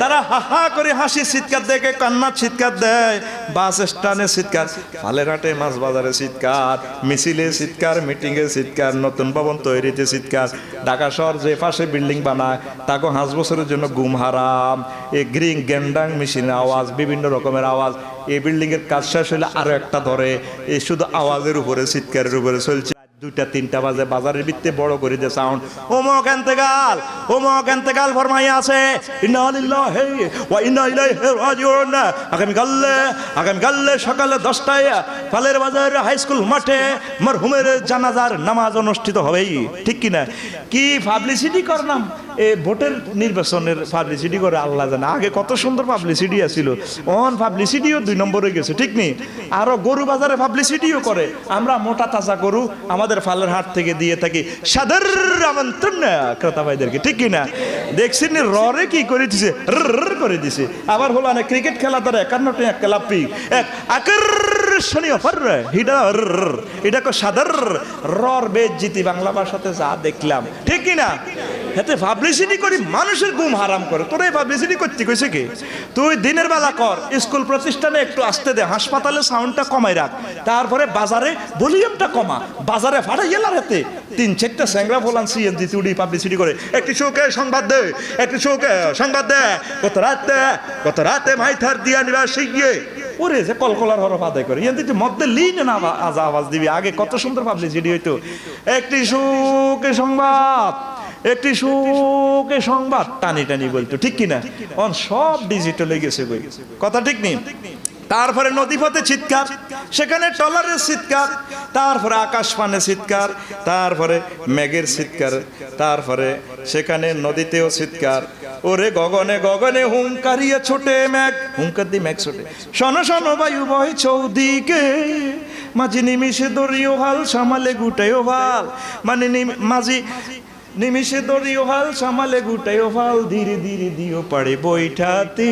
তারা হাহা করে হাসি চিৎকার দেখে, কান্নার চিৎকার দেয়, বাস স্ট্যান্ডে চিৎকার, ফালেরহাটে মাছ বাজারে চিৎকার, মিছিলে চিৎকার, মিটিংয়ে চিৎকার, নতুন ভবন তৈরিতে চিৎকার, ঢাকা শহর যে পাশে বিল্ডিং বানায় তাকে 5 বছরের জন্য ঘুম হারাম, এই গ্রিং গ্যান্ডাং মেশিনের আওয়াজ, বিভিন্ন রকমের আওয়াজ, এই বিল্ডিং এর কাজ শেষ হলে আরো একটা ধরে, এই শুধু আওয়াজের উপরে, চিৎকারের উপরে চলছে। 2টা-3টা বাজে বাজারের ভিত্তি বড় করে দে সাউন্ড, ওমক এন্তেকাল ফরমাইয়া আছে, ইন্না লিল্লাহি ওয়া ইন্না ইলাইহি রাজিউন। আগামীকাল সকালে 10টায় ফালের বাজার হাই স্কুল মাঠে মরহুমের জানাজার নামাজ অনুষ্ঠিত হবে, ঠিক কিনা? কি পাবলিসিটি করলাম, এই ভোটের নির্বাচনের পাবলিসিটি করে আল্লাহ জানে, আগে কত সুন্দর পাবলিসিটি আছিল, অন পাবলিসিটিও 2 নম্বরে গেছে, ঠিক নেই? আরো গরু বাজারে পাবলিসিটিও করে, আমরা মোটা তাজা গরু আমাদের ফালের হাট থেকে দিয়ে থাকি সাদর আমন্ত্রণ ক্রেতা ভাইদেরকে, ঠিক কিনা? দেখছেন ররে কি করে দিছে, করে দিছে। আবার হলো না ক্রিকেট খেলা ধরে 51 টাকা ক্লাব ফি, এক পরিবেশনীয় এটা কো সাদর রর বেজ্জিতি বাংলা ভাষাতে যা দেখলাম ঠিক কি না এতে পাবলিসিটি করি মানুষের ঘুম হারাম করে তোরা এই পাবলিসিটি করতে কইছে কি তুই দিনের বেলা কর স্কুল প্রতিষ্ঠানে একটু আসতে দে হাসপাতালে সাউন্ডটা কমাই রাখ তারপরে বাজারে ভলিউমটা কমা বাজারে ফাটাই গেলার হাতে 3-4টা স্যাংরা ফলান সিএনজি তুড়ি পাবলিসিটি করে একটি শোকে সংবাদ দে একটি শোকে সংবাদ দে কত রাতে মাইথার দিয়া নিবা শিখিয়ে ওরে যে কলকলার হরফ আদায় করে ইয়াতে মধ্যে লিন না আওয়াজ দিবি আগে কত সুন্দর পাবলিসিটি হইতো একটি শোকে সংবাদ একটি সুখে সংবাদ টানি টানি বলতো ঠিক কিনা অন সব ডিজিটাল হয়ে গেছে বই কথা ঠিক নেই তারপরে নদীপথে চিৎকার সেখানে ট্রলারের চিৎকার তারপরে আকাশ পানে চিৎকার তারপরে মেঘের চিৎকার তারপরে সেখানে নদীতেও চিৎকার ওরে গগনে গগনে হুঙ্কারিয়ে ছোটে মেঘ হুঙ্কার দি মেঘ ছোটে শন শন বায়ু বয় চৌদিকে মাঝি নিমিষে দরিও হাল সামালে গুটাইও ভাল মানে মাঝি নিমিষে দরিও হাল সামালে গুটাইও ভাল ধীরে ধীরে দিও পাড়ে বৈঠাতে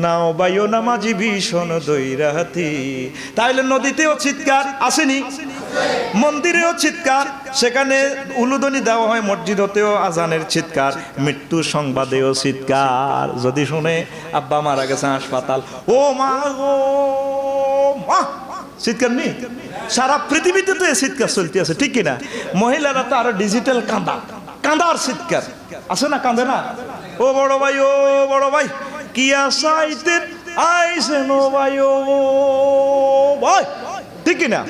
নাও বাইও না মাঝি ভীষণ দৈরাতি তাইলে নদীতেও চিৎকার আসেনি মন্দিরেও চিৎকার সেখানে উলুদনি দেওয়া হয় মসজিদতেও আজানের চিৎকার মৃত্যু সংবাদেও চিৎকার যদি শুনে আব্বা মারা গেছে হাসপাতাল ও মা গো মা চিৎকার নেই সারা পৃথিবীতে তো চিৎকার চলতে আছে ঠিক কিনা মহিলারা তো আরো ডিজিটাল কাঁদার চিৎকার আছে না কাঁদে না ও বড় ভাই কি আসাইতে আইসে নো ভাই ও ভাই ঠিক কিনা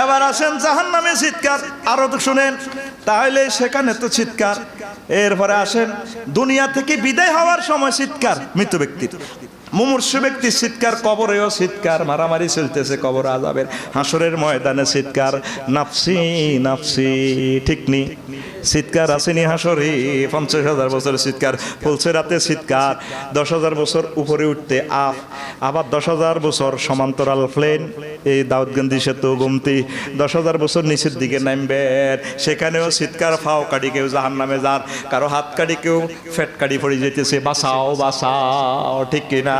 এবার আসেন জাহান্নামে চিৎকার আরো তো শুনেন তাহলে সেখানে তো চিৎকার এরপরে আসেন দুনিয়া থেকে বিদায় হওয়ার সময় চিৎকার মৃত ব্যক্তির মুমূর্ষু ব্যক্তির চিৎকার কবরেও চিৎকার মারামারি চলতেছে কবর আযাবের হাসরের ময়দানে চিৎকার নাফসি নাফসি ঠিক নি চিৎকার আসেনি হাসরে 50,000 বছরের চিৎকার ফুলসেরাতে চিৎকার 10,000 বছর উপরে উঠতে আবার 10,000 বছর সমান্তরাল প্লেন এই দাউদগঞ্জি সেতু গুমতি 10,000 বছর নিচের দিকে নামবেন সেখানেও চিৎকার ফাও কাটি কেউ জাহান্নামে যার কারো হাত কাটি কেউ ফেট কাটি পড়ে যেতেছে বাঁচাও বাঁচাও ঠিক কিনা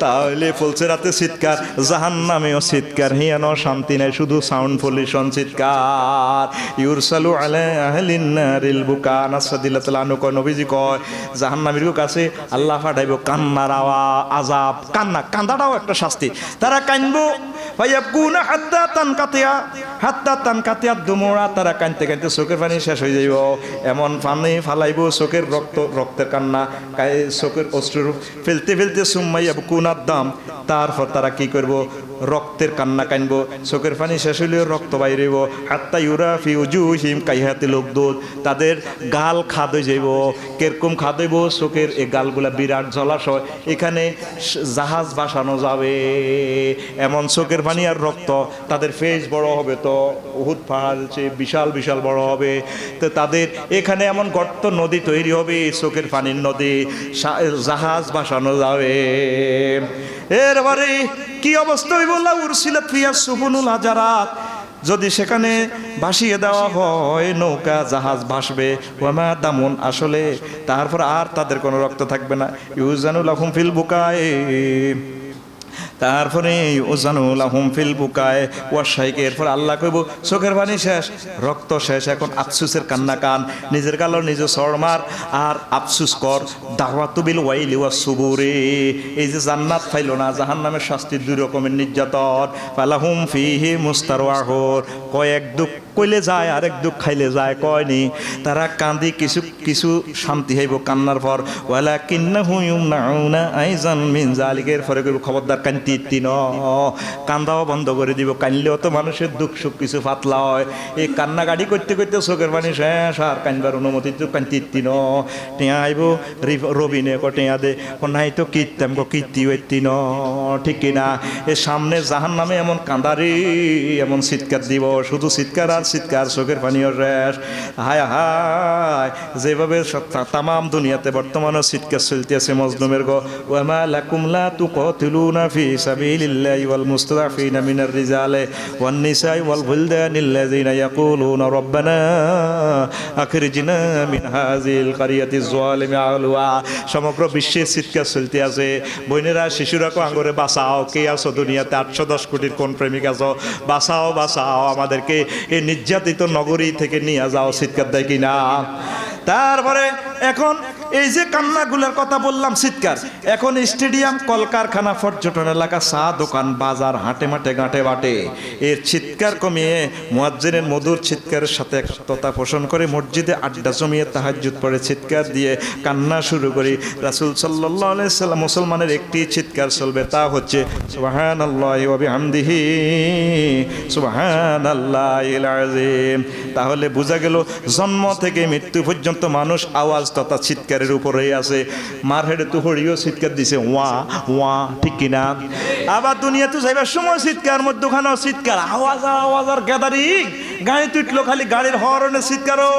তাহলে ফুলসেরাতে চিৎকার জাহান্নামেও চিৎকার হিয়ানো শান্তি নাই শুধু সাউন্ড পলিউশন চিৎকার ইউরসালু আলা আহলিন নারিল বুকা নাসাদিল্লাহু তাআলা আনহু কয় নবীজি কয় জাহান্নামীর কাছে আল্লাহ পাঠাইবো কান্নার আযাব কান্দাটাও একটা শাস্তি তারা কাঁদবো ফায়াবকুনা হাত্তা তানকাতিয়া দুমুরা তারা কাঁদতে কাঁদতে চোখের পানি শেষ হয়ে যাইব এমন পানি ফালাইবো চোখের রক্তের কান্না চোখের অশ্রু ফেলতে ফেলতে সুম্মাইয়াবকুনা দাম তারপর তারা কি করব রক্তের কান্না কানবো চোখের পানি শেষ হইলেও রক্ত বাইরেব হাত্তা ইউরা ফি উজুহিম কাইহাতি লোকদুধ তাদের গাল খাদ হয়ে যাইব কিরকম খাদ হইব চোখের এই গালগুলা বিরাট জলাশয় এখানে জাহাজ ভাসানো যাবে এমন চোখের পানি আর রক্ত তাদের ফেস বড় হবে তো উহুদ পাহাড় বিশাল বিশাল বড় হবে তো তাদের এখানে এমন গর্ত নদী তৈরি হবে চোখের পানির নদী জাহাজ ভাসানো যাবে এরবারে কি অবস্থা হইব উরসিলাত ফিয়া সুফুনুল হাজারাত যদি সেখানে ভাসিয়ে দেওয়া হয় নৌকা জাহাজ ভাসবে ওয়ামা দামুন আসলে তারপর আর তাদের কোনো রক্ত থাকবে না ইউজানুল লাহুম ফিল বুকায়ে তারপরে ওজানুল আহম ফিল বুকায় ওয়াশাইকে এরপর আল্লাহ কইব চোখের পানি শেষ রক্ত শেষ এখন আফসুসের কান্না কান নিজের গালো নিজে সরমার আর আফসুস কর দাওয়াতু বিল ওয়াইলি ওয়াস সুবুরি এই যে জান্নাত পাইলো না জাহান্নামের শাস্তি দুই রকমের নির্যাতন ফালাহুম ফিহি মুস্তারওয়াহুর কয়েক দুঃখ কইলে যায় আরেক দুঃখ খাইলে যায় কয়নি তারা কান্দি কিছু শান্তি হইব কান্নার পর ওয়ালাকিন্নাহু ইউমনাউনা আইজান মিন জালিকের পরে কইব খবরদার কান্তি তিন কান্দাও বন্ধ করে দিব কানলেও তো মানুষের দুঃখ সুখ কিছু পাতলা হয় এই কান্নাকাটি করতে করতে চোখের পানি শেষ আর কানবার অনুমতি তো কান্তি তিন টিয়া আইব রবিনে ক টিয়া দে নাই তো কীর্তাম গো কীর্তি ওই তিন ঠিক কিনা এর সামনে জাহান্নামে এমন কান্দারি এমন চিৎকার দিব শুধু চিৎকার আর চিৎকার চোখের পানিও শেষ হায় হায় যেভাবে তামাম দুনিয়াতে বর্তমানে চিৎকার চলতে আছে মজলুমের গো ওয়ামা লাকুম লা তুকাতিলুনা ফি সাবিলিল্লাহি ওয়াল মুস্তাযআফিনা মিনার রিজালি ওয়ান নিসাই ওয়াল বুলদানিল্লাযিনা ইয়াকুলুনা রাব্বানা আখরিজনা মিন হাযিল কারিয়াতিজ যালিমি আহলুহা। সমগ্র বিশ্বে চিৎকার চলতে আছে, বইনেরা শিশুরা কো আঙ্গরে বাঁচাও, কে আছো দুনিয়াতে 810 কোটির কোন প্রেমিক আছো, বাঁচাও বাঁচাও আমাদেরকে এই নির্যাতিত নগরী থেকে নিয়ে যাও, চিৎকার দেয় কিনা? তারপরে এখন এই যে কান্নাগুলোর কথা বললাম, চিৎকার, এখন স্টেডিয়াম, কলকারখানা, পর্যটন এলাকা, চা দোকান, বাজার, হাটে মাঠে গাঁটে বাটে এর চিৎকার কমিয়ে মুয়াজ্জিনের মধুর চিৎকারের সাথে একতা পোষণ করে মসজিদে আড্ডা জমিয়ে তাহাজ্জুদ পড়ে চিৎকার দিয়ে কান্না শুরু করি। রাসূল সাল্লাল্লাহু আলাইহি সাল্লাম মুসলমানের একটি চিৎকার চলবে, তা হচ্ছে সুবহানাল্লাহি ওয়া বিহামদিহি সুবহানাল্লাহিল আযীম। তাহলে বোঝা গেল জন্ম থেকে মৃত্যু পর্যন্ত মানুষ আওয়াজ তথা চিৎকারের উপরেই আছে। মার হেডে তো হরিও চিৎকার দিছে, ওয়া ওয়া, ঠিক কিনা? আবার দুনিয়াতে যাইবার সময় চিৎকার, মধ্যখানেও চিৎকার, আওয়াজ আওয়াজ আর গ্যাদারিং, গাড়ি তুটলো খালি গাড়ির হর্নের চিৎকারও।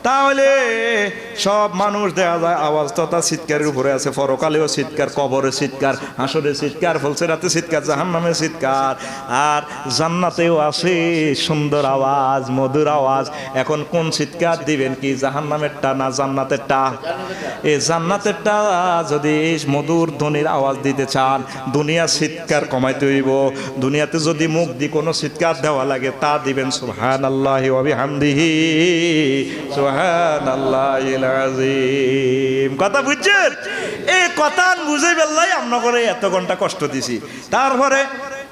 তাহলে সব মানুষ দেখা যায় আওয়াজ তথা চিৎকারের উপরে আছে। পরকালেও চিৎকার, কবরে চিৎকার, হাসরে চিৎকার, ফুলসিরাতে চিৎকার, জাহান্নামে চিৎকার, আর জান্নাতেও আছে সুন্দর আওয়াজ, মধুর আওয়াজ। এখন কোন চিৎকার দিবেন, কি জাহান্নামেরটা না জান্নাতেরটা? এই জান্নাতেরটা যদি মধুর ধ্বনির আওয়াজ দিতে চান, দুনিয়া চিৎকার কমাইতে হইব। দুনিয়াতে যদি মুখ দিয়ে কোনো চিৎকার দেওয়া লাগে, তা দিবেন সুবহানাল্লাহি ওয়া বিহামদিহি সুবহানাল্লাহিল আযীম। কথা বুঝছেন? এই কথা বুঝে বেল্লাই আমরা করে এত ঘন্টা কষ্ট দিছি। তারপরে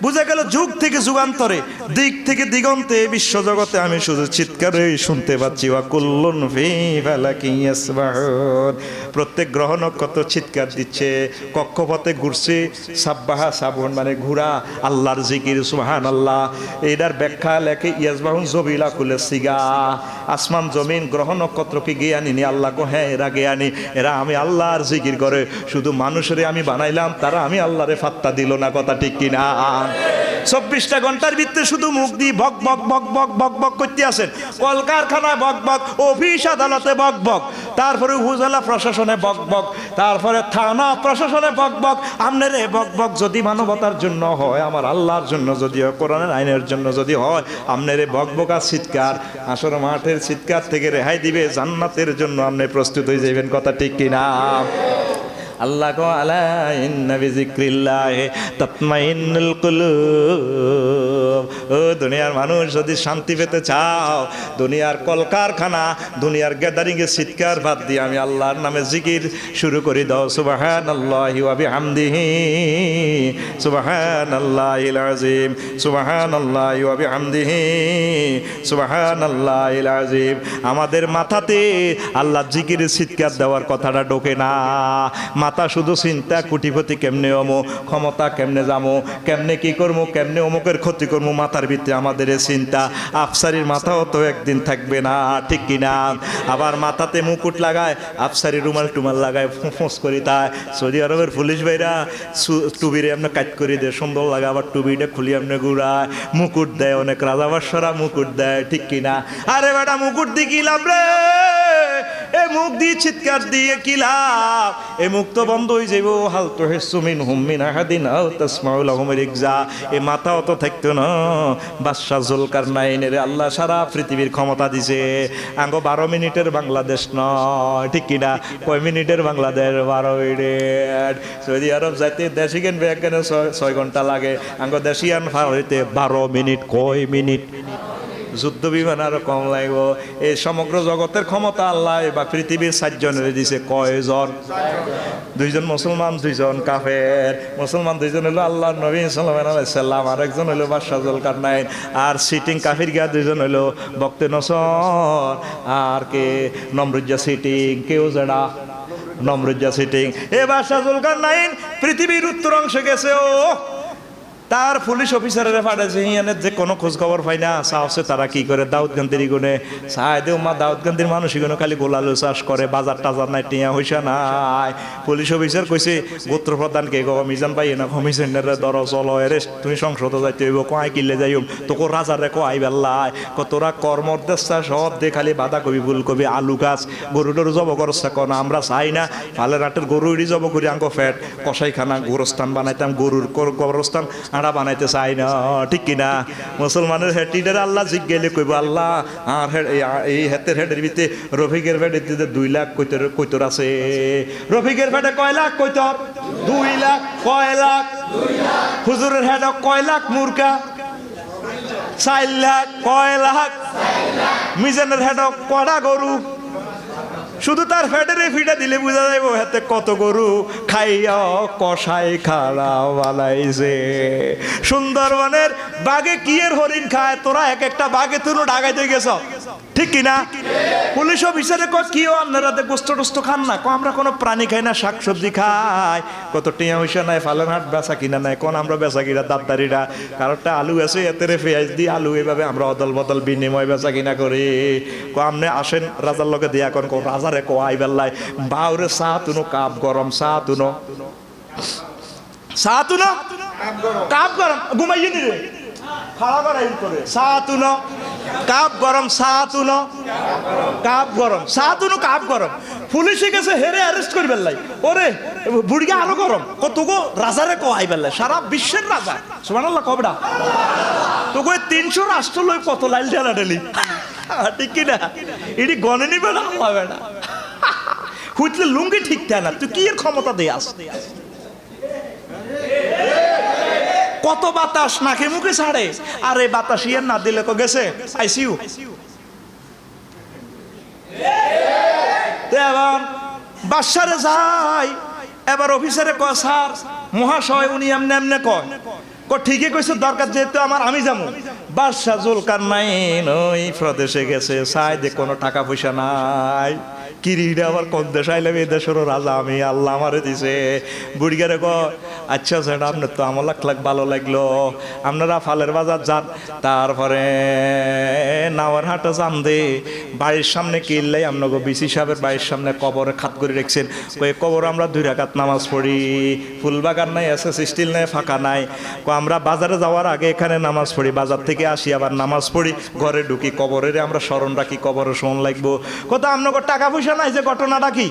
বুঝা গেল যুগ থেকে যুগান্তরে, দিক থেকে দিগন্তে, বিশ্বজগতে আমি শুধু চিৎকারে শুনতে পাচ্ছি, ওয়া কুল্লুন ফি ফালাকিন ইয়াসবাহুন। প্রত্যেক গ্রহ নক্ষত্র চিৎকার দিচ্ছে, কক্ষপথে ঘুরছে, সাব্বাহা সাবুন মানে ঘোরা, আল্লাহর জিকির, সুবহানাল্লাহ। এটার ব্যাখ্যা লেখে ইয়াসবাহুন জবিলা কুলে সিগা। আসমান জমিন গ্রহ নক্ষত্র কি জ্ঞানী নি? আল্লাহ কো হ্যাঁ এরা জ্ঞানী, এরা আমি আল্লাহর জিকির করে। শুধু মানুষেরে আমি বানাইলাম, তারা আমি আল্লাহরে ফাত্তা দিল না। কথা ঠিক কিনা? 24টা ঘন্টার ভিতরে শুধু মুখ দিয়ে বক বক বক বক বক বক করতে আছেন, কলকারখানায় বক বক, অফিস আদালতে বক বক, তারপরে উপজেলা প্রশাসনে বক বক, তারপরে থানা প্রশাসনে বক বক। আপনার এই বক বক যদি মানবতার জন্য হয়, আমার আল্লাহর জন্য যদি হয়, কোরআনের আইনের জন্য যদি হয়, আপনার এই বক বক আর চিৎকার আসর মাঠের চিৎকার থেকে রেহাই দিবে, জান্নাতের জন্য আপনি প্রস্তুত হয়ে যাবেন। কথা ঠিক কিনা? আল্লাহ কো আলা ইন্না বিযিক্রিল্লাহি তাতমাইন্নুল কুলুব। ও দুনিয়ার মানুষ, যদি শান্তি পেতে চাও, দুনিয়ার কলকারখানা, দুনিয়ার গ্যাদারিং এর চিৎকার বাদ দিয়ে আমি আল্লাহর নামে জিকির শুরু করে দাও। সুবহানাল্লাহি ওয়া বিহামদিহি সুবহানাল্লাহিল আযীম সুবহানাল্লাহি ওয়া বিহামদিহি সুবহানাল্লাহিল আযীম। আমাদের মাথাতে আল্লাহ জিকিরের চিৎকার দেওয়ার কথাটা ঢোকে না। মাথা শুধু চিন্তা, কোটিপতি কেমনে হমো, ক্ষমতা কেমনে যামো, কেমনে কি করবো, কেমনে অমুকের ক্ষতি করবো, মাথার ভিতরে আমাদের চিন্তা। আফসারির মাথাও তো একদিন থাকবে না, ঠিক কিনা? আবার মাথাতে মুকুট লাগায়, আফসারি রুমাল টুমাল লাগায়, ফোঁস করি। তাই সৌদি আরবের পুলিশ ভাইরা টুবিরে এমনি কাট করে দেয়, সুন্দর লাগে। আবার টুবিটা খুলি এমনি ঘুরায়, মুকুট দেয়, অনেক রাজাবাসরা মুকুট দেয়, ঠিক কিনা? আরে বেটা মুকুট দিয়ে কি লাভ রে? এ মুখ দিয়ে চিৎকার দিয়ে কি লাভ? এ মুখ তো বন্ধ হয়ে যাইব। হাল তো হেসু মিনহুম মিন আহাদিন আও তাসমাউ লাহুম রিকজা। এ মাথাও তো থাকতো না। বাদশা জুলকারনাইনের আল্লাহ সারা পৃথিবীর ক্ষমতা দিছে। আঙ্গো 12 মিনিটের বাংলাদেশ নয়, ঠিক কিনা? কয় মিনিটের বাংলাদেশ? 12 মিনিট। সৌদি আরব যাইতে দেশি কিনবে এখানে 6 ঘন্টা লাগে, আঙ্গো দেশিয়ান ফার হইতে 12 মিনিট। কয় মিনিট? যুদ্ধ বিমান আরো কম লাগব। এই সমগ্র জগতের ক্ষমতা আল্লাহ বা পৃথিবীর 4 জনের দিছে। কয়জন? 2 জন মুসলমান, 2 জন কাফের। মুসলমান 2 জন হলো আল্লাহর নবী সাল্লাল্লাহু আলাইহি সাল্লাম, আর একজন হলো বাদশা জুলকারনাইন। আর সিটিং কাফির গিয়া 2 জন হলো বক্তে নসর আর কে নমরুজ্জা সিটিং। কেউ যারা নমরুজ্জা সিটিং। এ বাদশা জুলকারনাইন পৃথিবীর উত্তর অংশে গেছে। ও তার পুলিশ অফিসারের পাঠাইছে ইয়ানের যে কোনো খোঁজ খবর পাই না সাহসে তারা কি করে দাউদকান্দির গুনে সাহেদে মা দাউদকান্দির মানুষ এগুলো খালি গোলালু চাষ করে বাজার টাজার নাই টিয়া হইসা নাই। পুলিশ অফিসার কইছে গোত্র প্রধান কে গো মিজান পাই না কমিশনের ধরো চলো এরে তুমি সংসদে যাইতে হইব কয় কিলে যাইম তোকে রাজারে কয় বেল্লাই তোরা কর্মর দেশটা সব দে খালি বাধা কবি ফুল কবি আলু গাছ গরু টরু জব করছে কোন আমরা চাই না ফালের হাটের গরু ইডি জব করি আঙ্গ ফ্যাট কসাইখানা গোরস্থান বানাইতাম গরুর গোরস্থান আড়া বানাইতে চাই না ঠিক কিনা। মুসলমানের হেটিডের আল্লাহ জিজ্ঞেলে কইব আল্লাহ আর এই হেতের হেডের ভিতরে রফিকের ফেডের 2 লাখ কইতর আছে রফিকের ফেডে কয় লাখ কইতর 2 লাখ কয় লাখ হুজুরের হেড কয় লাখ মুরকা 4 লাখ কয় লাখ মিজানের হেড কয়টা গরু শুধু তার ফেডারে ফিটা দিলে বোঝা যাইব হাতে কত গরু খাইয়া কষাই খাড়া বানাইছে। সুন্দরবনের বাঘে কি এর হরিণ খায় তোরা এক একটা বাঘে তুলো ঢাকাইতে গেছ ঠিক কিনা। পুলিশ অফিসারে কয় কি আপনারা গোস্ত টোস্ত খান না ক আমরা কোনো প্রাণী খাই না শাকসবজি খাই কত টিয়া পয়সা নাই ফালেন হাট বেচা কিনা নাই কোন আমরা বেচা কিনা দাবদারিরা কারোরটা আলু আছে এতে পেঁয়াজ দিয়ে আলু এইভাবে আমরা অদল বদল বিনিময় বেচা কিনা করি ক আপনি আসেন রাজার লগে দিয়া কোন রাজারে কোয়াই বেল্লাই বাউরে চা তুনো কাপ গরম চা তুনো কাপ গরম ঘুমাইয়ে নি রে খাওয়া করাই করে চা তুনো কাপ গরম চা তুনো কাপ গরম চা তুনো কাপ গরম পুলিশে গেছে হেরে অ্যারেস্ট করে বেল্লাই ওরে বুড়িয়া আরো গরম তোকে রাজারে কোয়াই বেল্লাই সারা বিশ্বের রাজা সুবহানাল্লাহ কবডা তোকে 300 রাষ্ট্র লই কত লাইল ঢেলা ঢেলি ঠিক কিনা এটি গনে নিবে না হবে না হুইতলে লুঙ্গি ঠিক না তুই কি এর ক্ষমতা দিয়ে আস কত বাতাস নাকে মুখে ছাড়ে আর এই বাতাস ইয়ার না দিলে তো গেছে আইসিইউ এবার বাদশারে যাই এবার অফিসারে কয় স্যার মহাশয় উনি এমনি এমনি কয় ঠিকই কইছে দরকার যেহেতু আমার আমি যাবো বাদশা জুলকারনাইন ওই প্রদেশে গেছে চাই যে কোনো টাকা পয়সা নাই কিরিটা আবার কোন দেশ আইলাম এই দেশেরও রাজা আমি আল্লাহ আমারে দিছে বুড়িগারে কয় আচ্ছা সেটা আপনার তো আমার লাখ ভালো লাগলো আপনারা ফালের বাজার যান তারপরে নাওয়ার হাটে যান দে বাড়ির সামনে কিনলেই আপনাকে বিসি সাহেবের বাড়ির সামনে কবরে খাত করে রেখেছেন ওই কবর আমরা 2 রাকাত নামাজ পড়ি ফুল বাগান নাই আছে স্টিল নাই ফাঁকা নাই আমরা বাজারে যাওয়ার আগে এখানে নামাজ পড়ি বাজার থেকে আসি আবার নামাজ পড়ি ঘরে ঢুকি কবরের আমরা স্মরণ রাখি কবরে শোন লাগবো কোথাও আপনাকে টাকা পয়সা নাই যে ঘটনাটা কি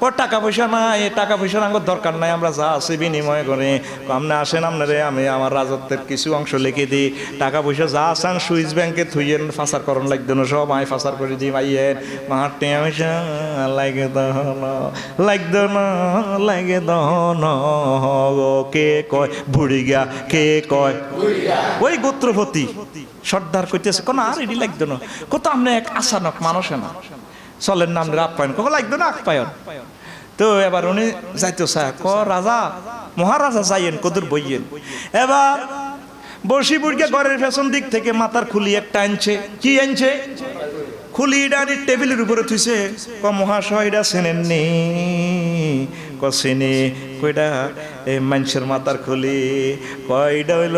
ও টাকা পয়সা নাই টাকা পয়সা আমার দরকার নাই আমরা যা আছে বিনিময় করে আপনি আসেন আপনারে আমি আমার রাজত্বের কিছু অংশ লিখে দিই টাকা পয়সা যা আসান সুইস ব্যাংকে থুইয়েন ফাঁসার করণ লাগতো না সব আমি ফাঁসার করে দিই মাইয়েন মার টিয়া পয়সা লাগে লাগতো না লাগে দহন কে কয় বুড়ি গা কে কয় ওই গোত্রপতি সর্দার কইতেছে কোন আর এডি লাগতো না কত আপনি এক আসানক মানুষে না চলেন নাম আপ্যায়ন কখন লাগতো না আপ্যায়ন তো এবার উনি যাইতো স্যার ক রাজা মহারাজা যাইয়েন কদুর বইয়েন এবার বসি বুড়িকে ঘরের পেছন দিক থেকে মাথার খুলি একটা আনছে কি আনছে খুলি ডানি টেবিলের উপরে থুইছে ক মহাশয় এটা চেনেননি ক চিনি কইটা এই মানুষের মাথার খুলি কয়টা হইল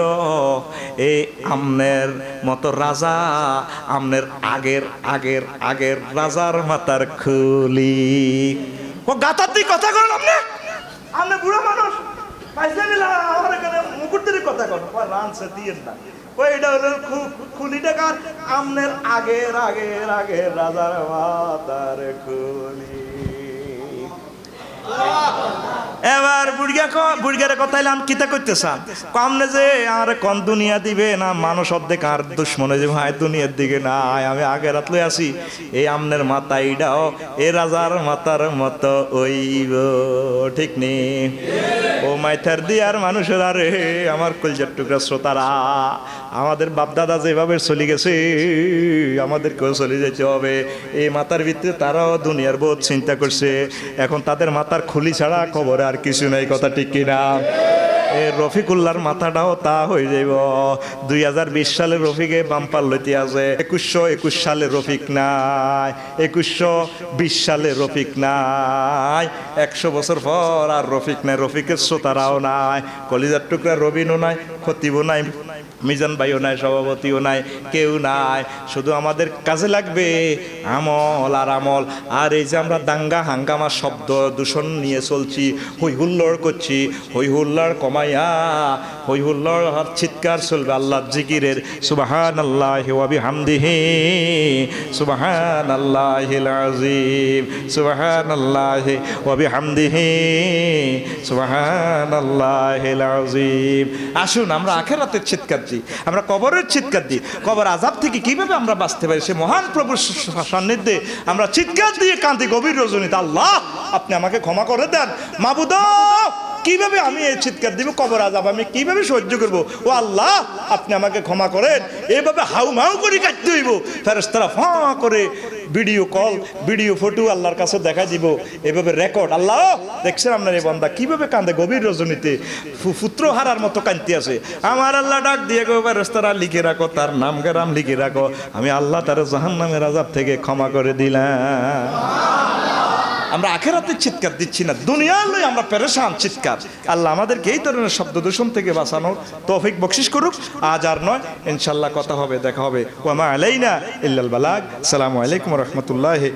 এই আমনের মতো রাজা আমনের আগের আগের আগের রাজার মাথার খুলি ও গাতার দিক কথা করেন আপনি আপনি বুড়ো মানুষ পাইছে নিলা আমার এখানে মুকুটদের কথা করেন রানছে দিয়ে না ওইটা হলো খুলিটা কার আমনের আগের আগের আগের রাজার মাথার খুলি এবার বুড়িয়ারে কথা এলাম কিতা করতেছান কমনে যে আর কোন দুনিয়া দিবে না মানুষ অর্ধেক আর দুশ্মনে যে ভাই দুনিয়ার দিকে না আমি আগের রাত লই আসি এই আমনের মাথা এইটাও এ রাজার মাথার মতো ওইব ঠিক নেই ও মাইথার দিয়ার মানুষের আরে আমার কলজার টুকরা শ্রোতারা আমাদের বাপদাদা যেভাবে চলে গেছে আমাদেরকেও চলে যেতে হবে এই মাথার ভিতরে তারাও দুনিয়ার বহুত চিন্তা করছে এখন তাদের মাথার খুলি ছাড়া খবর আর কিছু নাই কথা ঠিক কিনা এ রফিকুল্লাহর মাথাটাও তা হয়ে যাইব। 2020 সালে রফিকে বাম্পার লইতে আছে, 2121 সালে রফিক নাই, 2120 সালে রফিক নাই, 100 বছর পর আর রফিক নাই, রফিকের শ্রোতারাও নাই, কলিজার টুকরা রবিনও নাই, খতিবও নাই, মিজান ভাইও নাই, সভাপতিও নাই, কেউ নাই। শুধু আমাদের কাজে লাগবে আমল আর আমল। আর এই যে আমরা দাঙ্গা হাঙ্গামা শব্দ দূষণ নিয়ে চলছি, হই হুল্লোড় করছি, হই হুল্লোড় কমাইয়া হই হুল্লোড় আর চিৎকার চলবে আল্লাহর জিকিরের। সুবহানাল্লাহি ওয়া বিহামদিহি সুবহানাল্লাহিল আযীম, সুবহানাল্লাহি ওয়া বিহামদিহি সুবহানাল্লাহিল আযীম। আসুন আমরা আখিরাতের চিৎকার দিই, আমরা কবরের চিৎকার দিই, কবর আযাব থেকে কিভাবে আমরা বাঁচতে পারি সে মহান প্রভুর সান্নিধ্যে আমরা চিৎকার দিয়ে কাঁদি গভীর রজনীতে, আল্লাহ আপনি আমাকে ক্ষমা করে দেন। মাবুদ কিভাবে আমি এই চিৎকার দিব, কবর আযাব আমি কিভাবে সহ্য করব, ও আল্লাহ আপনি আমাকে ক্ষমা করেন। এইভাবে হাউ মাউ করে কাটতে হইব। ফেরেশতারা ফাঁ করে ভিডিও কল, ভিডিও ফটো আল্লাহর কাছে দেখা দিব, এভাবে রেকর্ড। আল্লাহ দেখছেন আপনার এই বান্দা কিভাবে কান্দে গভীর রজনীতে, পুত্র হারার মতো কাঁদতে আছে। আমার আল্লাহ ডাক দিয়ে গো ফেরেশতারা লিখে রাখো, তার নাম গেরাম লিখে রাখো, আমি আল্লাহ তার জাহান্নামের আযাব থেকে ক্ষমা করে দিলাম। আমরা আখিরাতের চিৎকার দিচ্ছি না, দুনিয়ার লই আমরা পেরেশান চিৎকার। আল্লাহ আমাদেরকে এই ধরনের শব্দ দূষণ থেকে বাঁচানোর তৌফিক বকশিশ করুক। আজ আর নয়, ইনশাআল্লাহ কথা হবে, দেখা হবে। ওয়া মা আলাইনা ইল্লাল বালাগ। আসসালামু আলাইকুম ওয়া রাহমাতুল্লাহি।